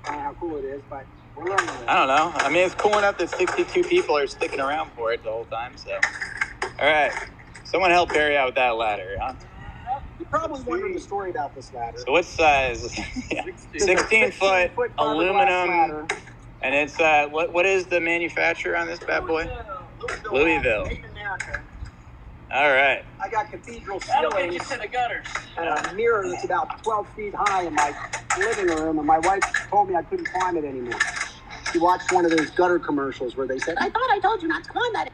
I don't know how cool it is, but we're learning it. I don't know. I mean, it's cool enough that 62 people are sticking around for it the whole time. So, all right. Someone help Barry out with that ladder, huh? You're probably wondering the story about this ladder. So what size? Yeah. 16 foot aluminum. Ladder. And it's, what is the manufacturer on this bad boy? Louisville. Made in America. All right. I got cathedral That'll get you ceilings to the gutters. and a mirror that's about 12 feet high in my living room, and my wife told me I couldn't climb it anymore. She watched one of those gutter commercials where they said, I thought I told you not to climb that.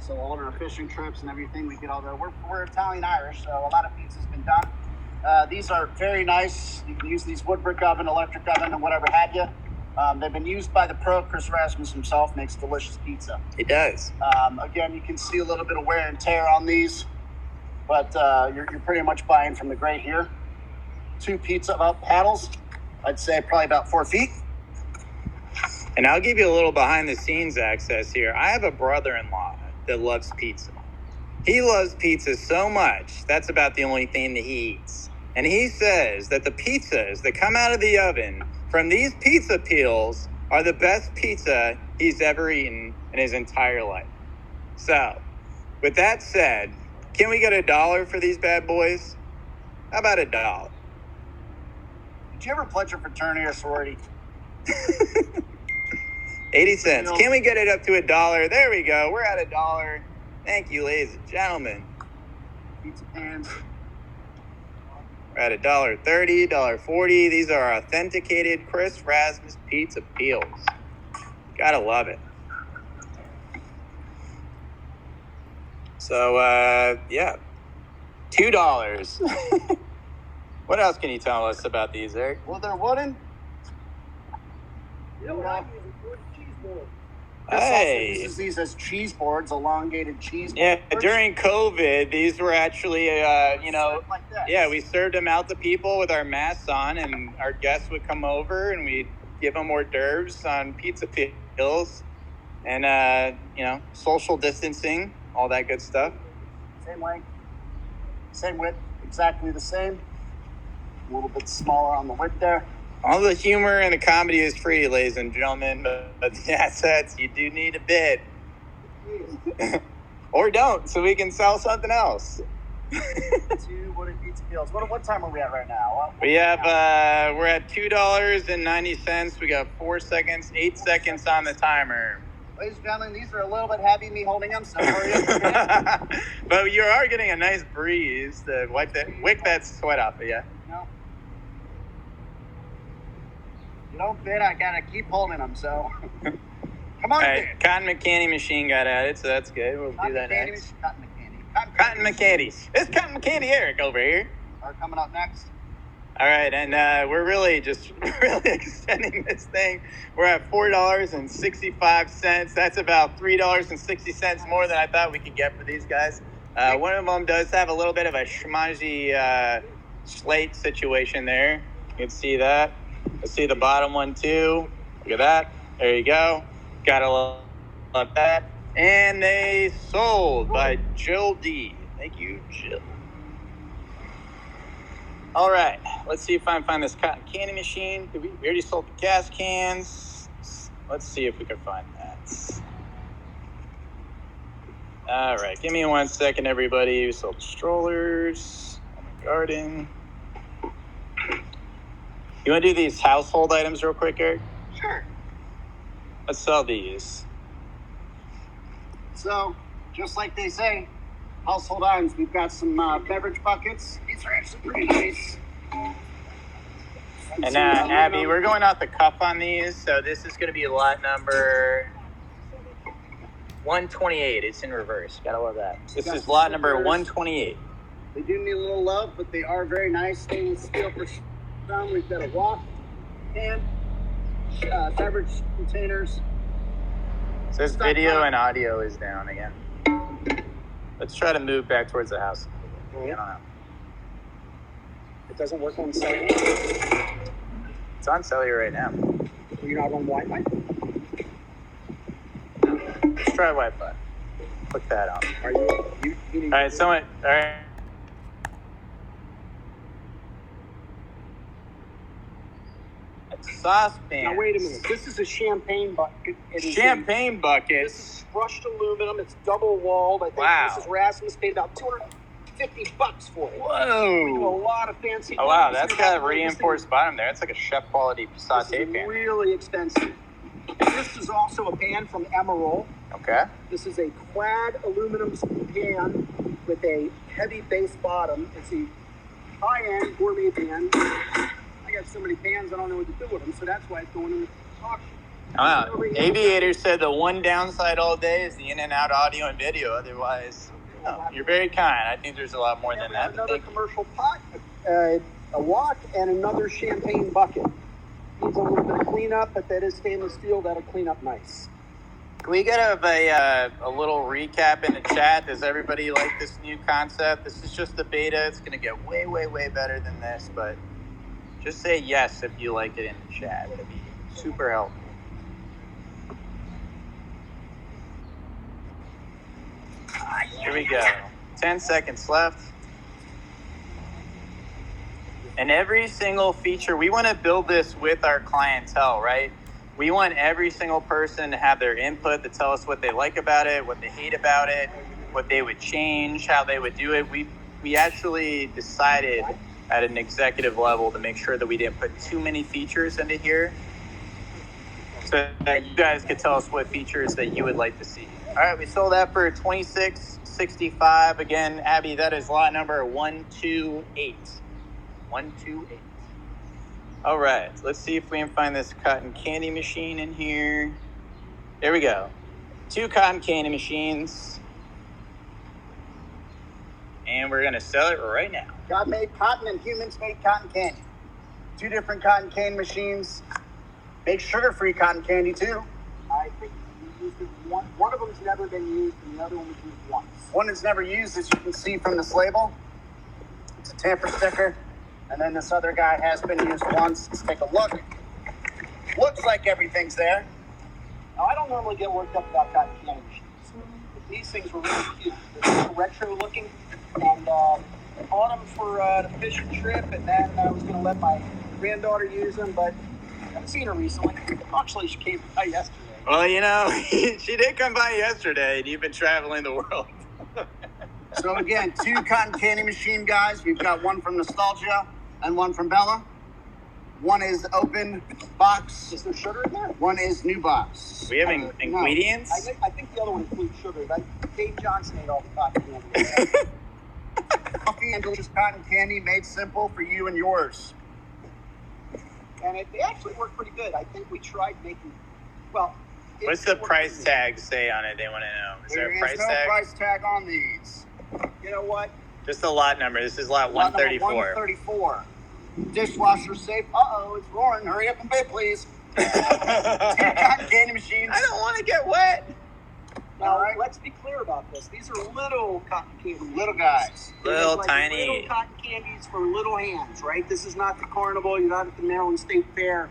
So all our fishing trips and everything, we get all the. We're Italian Irish, so a lot of pizza's been done. These are very nice. You can use these wood brick oven, electric oven, and whatever have you. They've been used by the pro. Chris Rasmus himself makes delicious pizza. It does. Again, you can see a little bit of wear and tear on these, but you're pretty much buying from the great here. 2 pizza paddles. I'd say probably about 4 feet. And I'll give you a little behind the scenes access here. I have a brother-in-law that loves pizza. He loves pizza so much, that's about the only thing that he eats. And he says that the pizzas that come out of the oven from these pizza peels are the best pizza he's ever eaten in his entire life. So, with that said, can we get $1 for these bad boys? How about $1? Did you ever pledge a fraternity or sorority? 80 cents. Can we get it up to $1? There we go. We're at $1. Thank you, ladies and gentlemen. Pizza pans. We're at $1.30, $1.40. These are authenticated Chris Rasmus pizza peels. Gotta love it. So, yeah. $2. What else can you tell us about these, Eric? Well, they're wooden. You know what I'm using? Wood cheese board. Chris Hey. also uses these as cheese boards, elongated cheese Yeah, boards. during COVID, these were actually, Stuff like that. yeah, we served them out to people with our masks on, and our guests would come over, and we'd give them hors d'oeuvres on pizza peels, and, social distancing, all that good stuff. Same length, same width, exactly the same. A little bit smaller on the width there. All the humor and the comedy is free, ladies and gentlemen, but the assets, you do need a bid. Or don't, so we can sell something else. 2 wooden pizza peels. What time are we at right now? We have, we're at $2.90. We got 4 seconds, 8 seconds on the timer. Ladies and gentlemen, these are a little bit heavy, me holding them, so hurry up. But you are getting a nice breeze to wick that sweat off of you. No. You don't fit, I gotta keep holding them, so. Come on, All right, dude. Cotton McCanny machine got added, so that's good. We'll do that next. Cotton McCanny. It's Cotton McCanny Eric over here. Are coming up next. All right, and we're really extending this thing. We're at $4.65. That's about $3.60 more than I thought we could get for these guys. One of them does have a little bit of a schmazzy slate situation there. You can see that. Let's see the bottom one too. Look at that. There you go. Gotta love that. And they sold by Jill D. Thank you, Jill. All right, let's see if I can find this cotton candy machine. We already sold the gas cans. Let's see if we can find that. All right, give me 1 second, everybody. We sold the strollers, oh my garden. You want to do these household items real quick, Eric? Sure. Let's sell these. So, just like they say, household items. We've got some beverage buckets. These are actually pretty nice. And Abby, we're going off the cuff on these, so this is going to be lot number 128. It's in reverse. Gotta love that. This is lot number 128. They do need a little love, but they are very nice. Stainless steel for some. We've got a wok and beverage containers. Says video and audio is down again. Let's try to move back towards the house. I don't know. It doesn't work on cellular. It's on cellular right now. You're not on Wi-Fi? Let's try Wi-Fi. Put that on. Are you need All right, someone. All right. Saucepan. Now wait a minute. This is a champagne bucket. It is Champagne buckets. This is brushed aluminum. It's double walled. I think Wow. Mrs. Rasmus paid about $250 for it. We do a Whoa. lot of fancy. Oh wow, things. that's got a reinforced bottom there. It's like a chef quality saute This is pan. really expensive. This is also a pan from Emerald. Okay. This is a clad aluminum pan with a heavy base bottom. It's a high-end gourmet pan. I got so many pans, I don't know what to do with them, so that's why it's going in the auction. Aviator said the one downside all day is the in and out audio and video. Otherwise, you're very kind. I think there's a lot more than that. Another commercial pot, a wok, and another champagne bucket. Needs a little bit of cleanup, but that is stainless steel. That'll clean up nice. Can we get a little recap in the chat? Does everybody like this new concept? This is just the beta. It's going to get way, way, way better than this, but just say yes if you like it in the chat. It'd be super helpful. Here we go. 10 seconds left. And every single feature, we want to build this with our clientele, right? We want every single person to have their input to tell us what they like about it, what they hate about it, what they would change, how they would do it. We actually decided at an executive level to make sure that we didn't put too many features into here so that you guys could tell us what features that you would like to see. All right, we sold that for $26.65. Again, Abby, that is lot number 128. 128. All right, let's see if we can find this cotton candy machine in here. There we go. 2 cotton candy machines. And we're gonna sell it right now. God made cotton and humans made cotton candy. 2 different cotton candy machines. Make sugar-free cotton candy too. I think we used it one. One of them's never been used, and the other one was used once. One is never used, as you can see from this label. It's a tamper sticker. And then this other guy has been used once. Let's take a look. Looks like everything's there. Now, I don't normally get worked up about cotton candy machines, but these things were really cute. They're kind of retro looking, and bought them for the fishing trip, and then I was going to let my granddaughter use them, but I haven't seen her recently. Actually, she came by yesterday. Well, you know, she did come by yesterday, and you've been traveling the world. So again, 2 cotton candy machine guys. We've got one from Nostalgia and one from Bella. One is open box. Is there sugar in there? One is new box. We have ingredients? I think the other one includes sugar. Dave Johnson ate all the cotton candy. Coffee and delicious cotton candy made simple for you and yours. And they actually work pretty good. I think we tried making, well... What's the price tag say on it? They want to know. Is there a price no tag? Price tag on these. You know what? Just the lot number. This is lot 134. 134. Dishwasher safe. Uh-oh, it's roaring. Hurry up and pay, please. 2 cotton candy machines. I don't want to get wet. Now, let's be clear about this. These are little cotton candy machines. Little guys. Little like tiny. Little cotton candies for little hands, right? This is not the carnival. You're not at the Maryland State Fair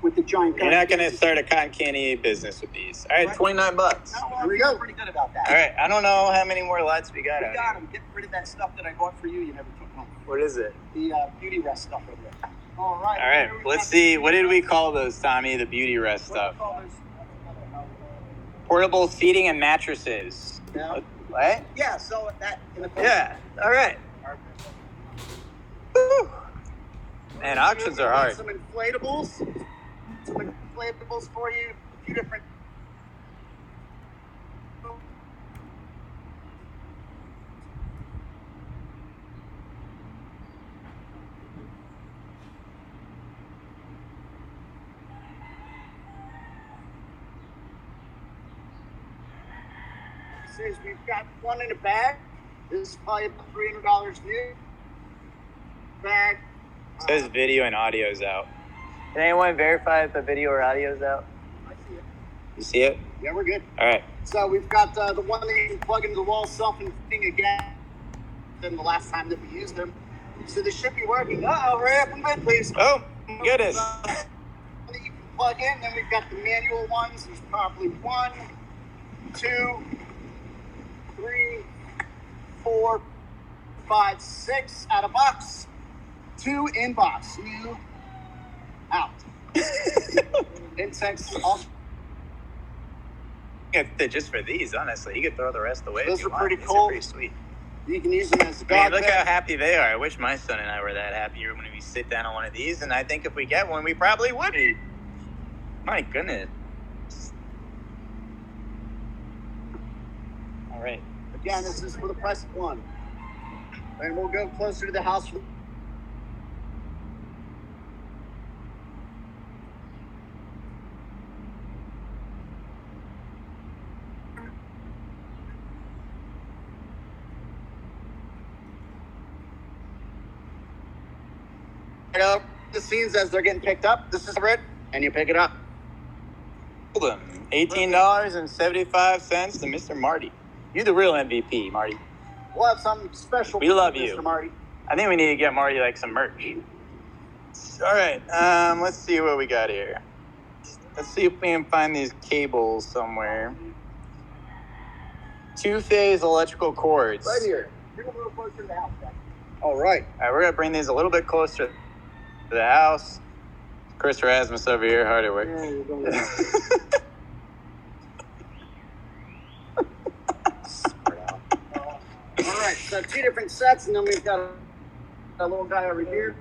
with the giant. You're not going to start a cotton candy business with these. All right, $29. No, Here we go. Pretty good about that. All right, I don't know how many more lots we got. We got them. Get rid of that stuff that I bought for you. You never took home. What is it? The beauty rest stuff over there. All right. All right, let's see. What did we call those, Tommy? The beauty rest stuff. Portable seating and mattresses. Yeah. What? Yeah. So that. In the Yeah. All right. Woo. Man, auctions are hard. Some inflatables. Some inflatables for you. A few different. We've got one in a bag. This is probably about $300 new. Bag. It says video and audio's out. Can anyone verify if the video or audio's out? I see it. You see it? Yeah, we're good. All right. So we've got the one that you can plug into the wall self-inflating again than the last time that we used them. So this should be working. Uh-oh, hurry up and bid, please. Oh, goodness. That you can plug in. Then we've got the manual ones. There's probably 1, 2, 3, 4, 5, 6 out of box. 2 in box. New out. Insects also. Just for these, honestly, you could throw the rest away. Those if you are pretty want. cool. These are pretty sweet. You can use them as a Man, dog look bed. how happy they are. I wish my son and I were that happy when we sit down on one of these, and I think if we get one, we probably would be. My goodness. All right. Again, this is for the price of 1. And we'll go closer to the house. over the scenes as they're getting picked up. This is it, and you pick it up. Them $18.75 to Mr. Marty. You're the real MVP, Marty. We'll have something special. We love you, Mr. Marty. I think we need to get Marty like some merch. All right, let's see what we got here. Let's see if we can find these cables somewhere. Two-phase electrical cords. Right here. Bring them a little closer to the house, Jack. All right. All right, we're gonna bring these a little bit closer to the house. Chris Rasmus over here, hard at work. Yeah, you're going All right, so 2 different sets, and then we've got a little guy over here.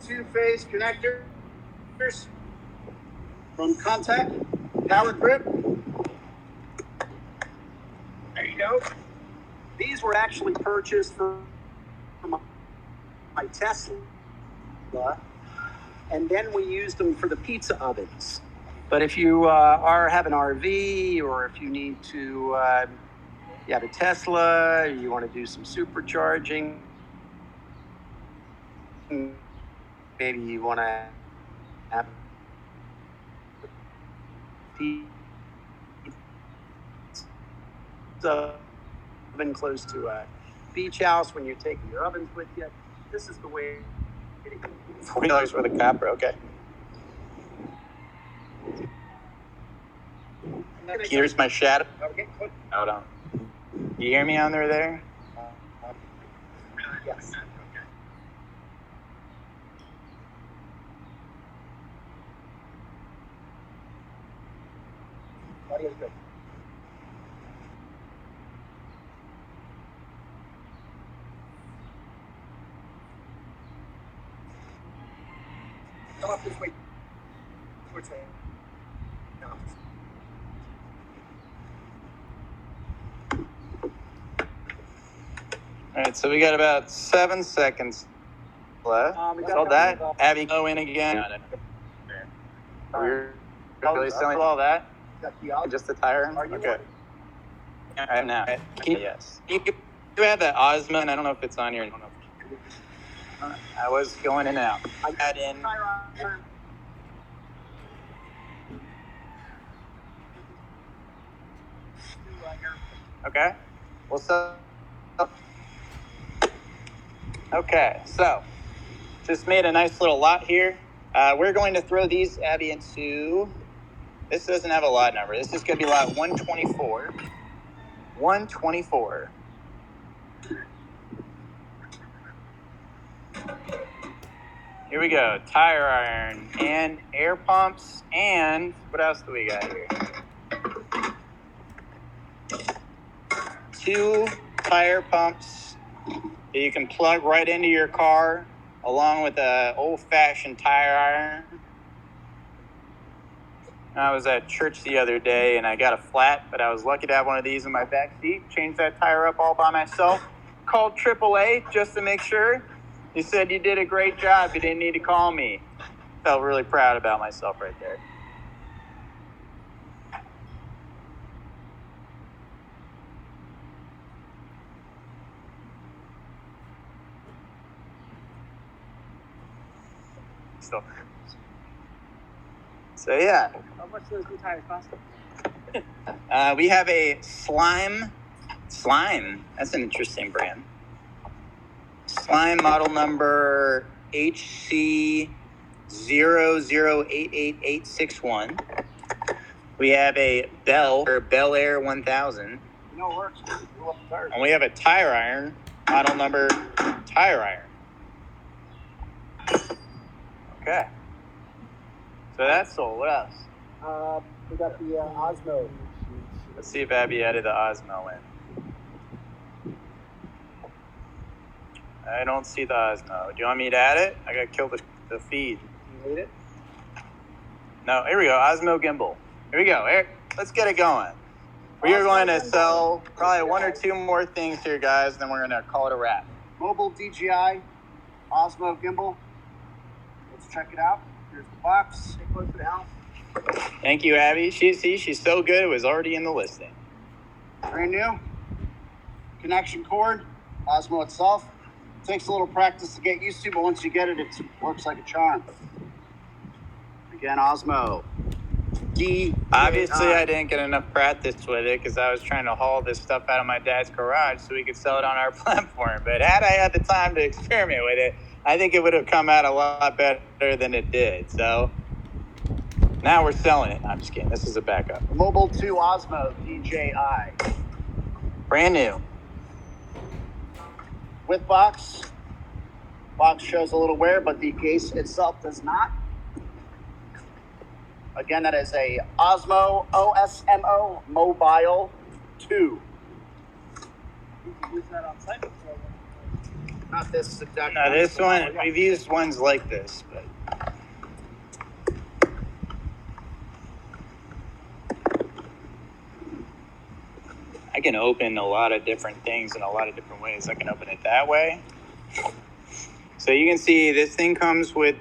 2-phase connectors from Contact, power grip. There you go. These were actually purchased for my Tesla, and then we used them for the pizza ovens. But if you have an RV, or if you need to, you have a Tesla, you want to do some supercharging, maybe you want to have pizza oven close to a beach house when you're taking your ovens with you, this is the way to go. $40 for the copper, okay. Here's my shadow. Hold on. You hear me under there? Yes. Audio's good. Come up this way. Which way? No. All right, so we got about 7 seconds left. All that. Abby, go in again. We're really selling all that? Just the tire? Okay. All right, now. Yes. You have that Osmo, and I don't know if it's on here. I was going in and out. I got in. Okay. Well, so. Okay, so just made a nice little lot here. We're going to throw these, Abby, into. This doesn't have a lot number. This is going to be lot 124. 124. Here we go. Tire iron and air pumps, and what else do we got here? 2 tire pumps that you can plug right into your car, along with an old-fashioned tire iron. I was at church the other day, and I got a flat, but I was lucky to have one of these in my back seat. Changed that tire up all by myself. Called AAA just to make sure. He said, "You did a great job. You didn't need to call me." Felt really proud about myself right there. So yeah. How much do those new tires cost? We have a slime. That's an interesting brand. Slime model number HC0088861. We have a Bell Air 1000. No, it works. And we have a tire iron model number tire iron. Okay. So that's sold. What else? We got the Osmo. Let's see if Abby added the Osmo in. I don't see the Osmo. Do you want me to add it? I gotta kill the feed. You need it? No, here we go. Osmo gimbal. Here we go. Eric, let's get it going. We are going to sell probably 1 or 2 more things here, guys, then we're going to call it a wrap. Mobile DJI Osmo gimbal. Let's check it out. Here's the box. Take a look at the house. Thank you, Abby. She's so good. It was already in the listing. Brand new. Connection cord. Osmo itself. Takes a little practice to get used to, but once you get it, it works like a charm. Again, Osmo. Obviously, I didn't get enough practice with it because I was trying to haul this stuff out of my dad's garage so we could sell it on our platform. But had I had the time to experiment with it, I think it would have come out a lot better than it did. So now we're selling it. I'm just kidding. This is a backup. Mobile 2 Osmo DJI. Brand new. With box. Box shows a little wear, but the case itself does not. Again, that is a Osmo OSMO Mobile 2. You can use that on site before. Not this exact No, this one, we've used ones like this, but. I can open a lot of different things in a lot of different ways. I can open it that way. So you can see this thing comes with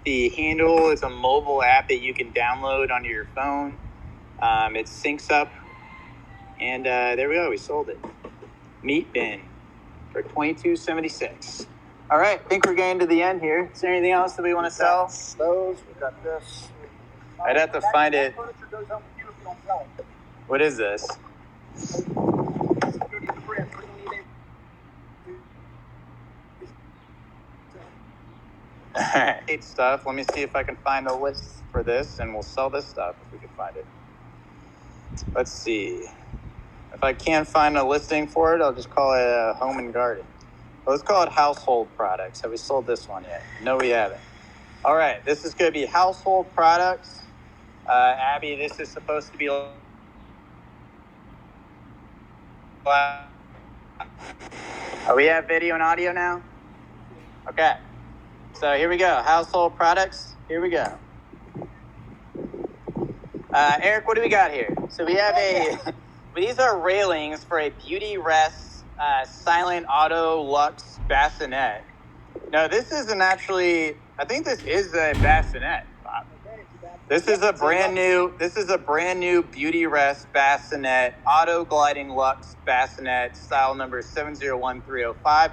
the handle. It's a mobile app that you can download onto your phone. It syncs up. And there we go. We sold it. Meat bin for $22.76. All right. I think we're getting to the end here. Is there anything else that we want to sell? Those. We got this. I'd have to find it. Furniture goes home with you if you don't sell it. What is this? Great stuff. Let me see if I can find a list for this, and we'll sell this stuff if we can find it. Let's see. If I can't find a listing for it, I'll just call it home and garden. Well, let's call it household products. Have we sold this one yet? No, we haven't. All right, this is going to be household products. Abby, this is supposed to be... we have video and audio now? Okay. So here we go. Household products. Here we go. Eric, what do we got here? So we have these are railings for a Beauty Rest silent auto luxe bassinet. No, this isn't actually, I think this is a bassinet. This is a brand new Beauty Rest bassinet, auto gliding luxe bassinet, style number 701305.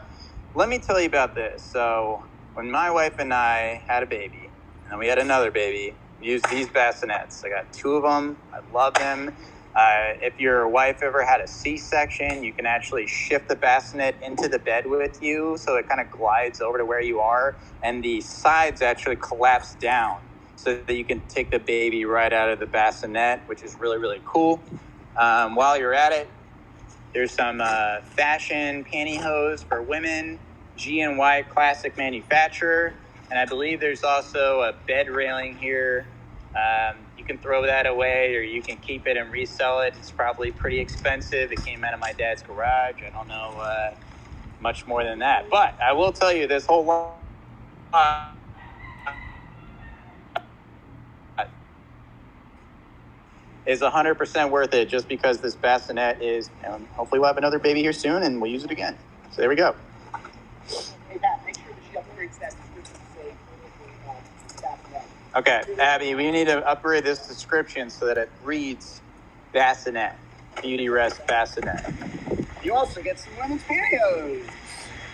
Let me tell you about this. So when my wife and I had a baby, and we had another baby, we used these bassinets. I got 2 of them. I love them. If your wife ever had a C-section, you can actually shift the bassinet into the bed with you, so it kind of glides over to where you are, and the sides actually collapse down so that you can take the baby right out of the bassinet, which is really, really cool. While you're at it, there's some fashion pantyhose for women, G&Y classic manufacturer, and I believe there's also a bed railing here. You can throw that away or you can keep it and resell it. It's probably pretty expensive. It came out of my dad's garage. I don't know much more than that. But I will tell you, this whole lot is 100% worth it just because this bassinet is, hopefully we'll have another baby here soon and we'll use it again. So there we go. Hey, Matt, make sure that she upgrades that description to say bassinet. Okay, Abby, we need to upgrade this description so that it reads bassinet, Beauty Rest bassinet. You also get some women's pantyhose.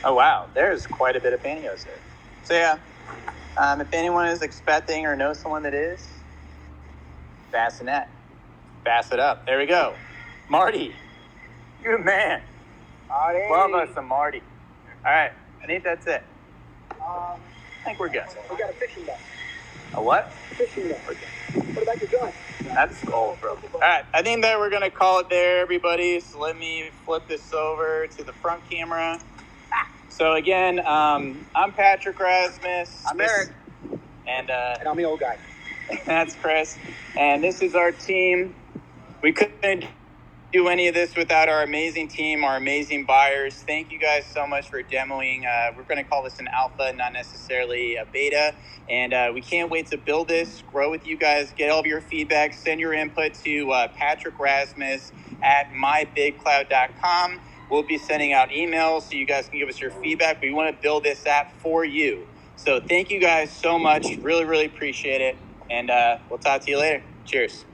Oh, wow. There's quite a bit of pantyhose there. So, yeah, if anyone is expecting or knows someone that is, bassinet. Bass it up. There we go. Marty, you're a man. Marty. Love us some Marty. All right, I think that's it. I think we're good. We got a fishing net. A what? Fishing net. What about your joint? That's old, bro. All right, I think that we're going to call it there, everybody. So let me flip this over to the front camera. So again, I'm Patrick Rasmus. I'm Eric. And And I'm the old guy. that's Chris. And this is our team. We couldn't do any of this without our amazing team, our amazing buyers. Thank you guys so much for demoing. We're going to call this an alpha, not necessarily a beta. And we can't wait to build this, grow with you guys, get all of your feedback, send your input to Patrick Rasmus at mybidcloud.com. We'll be sending out emails so you guys can give us your feedback. We want to build this app for you. So thank you guys so much. Really, really appreciate it. And we'll talk to you later. Cheers.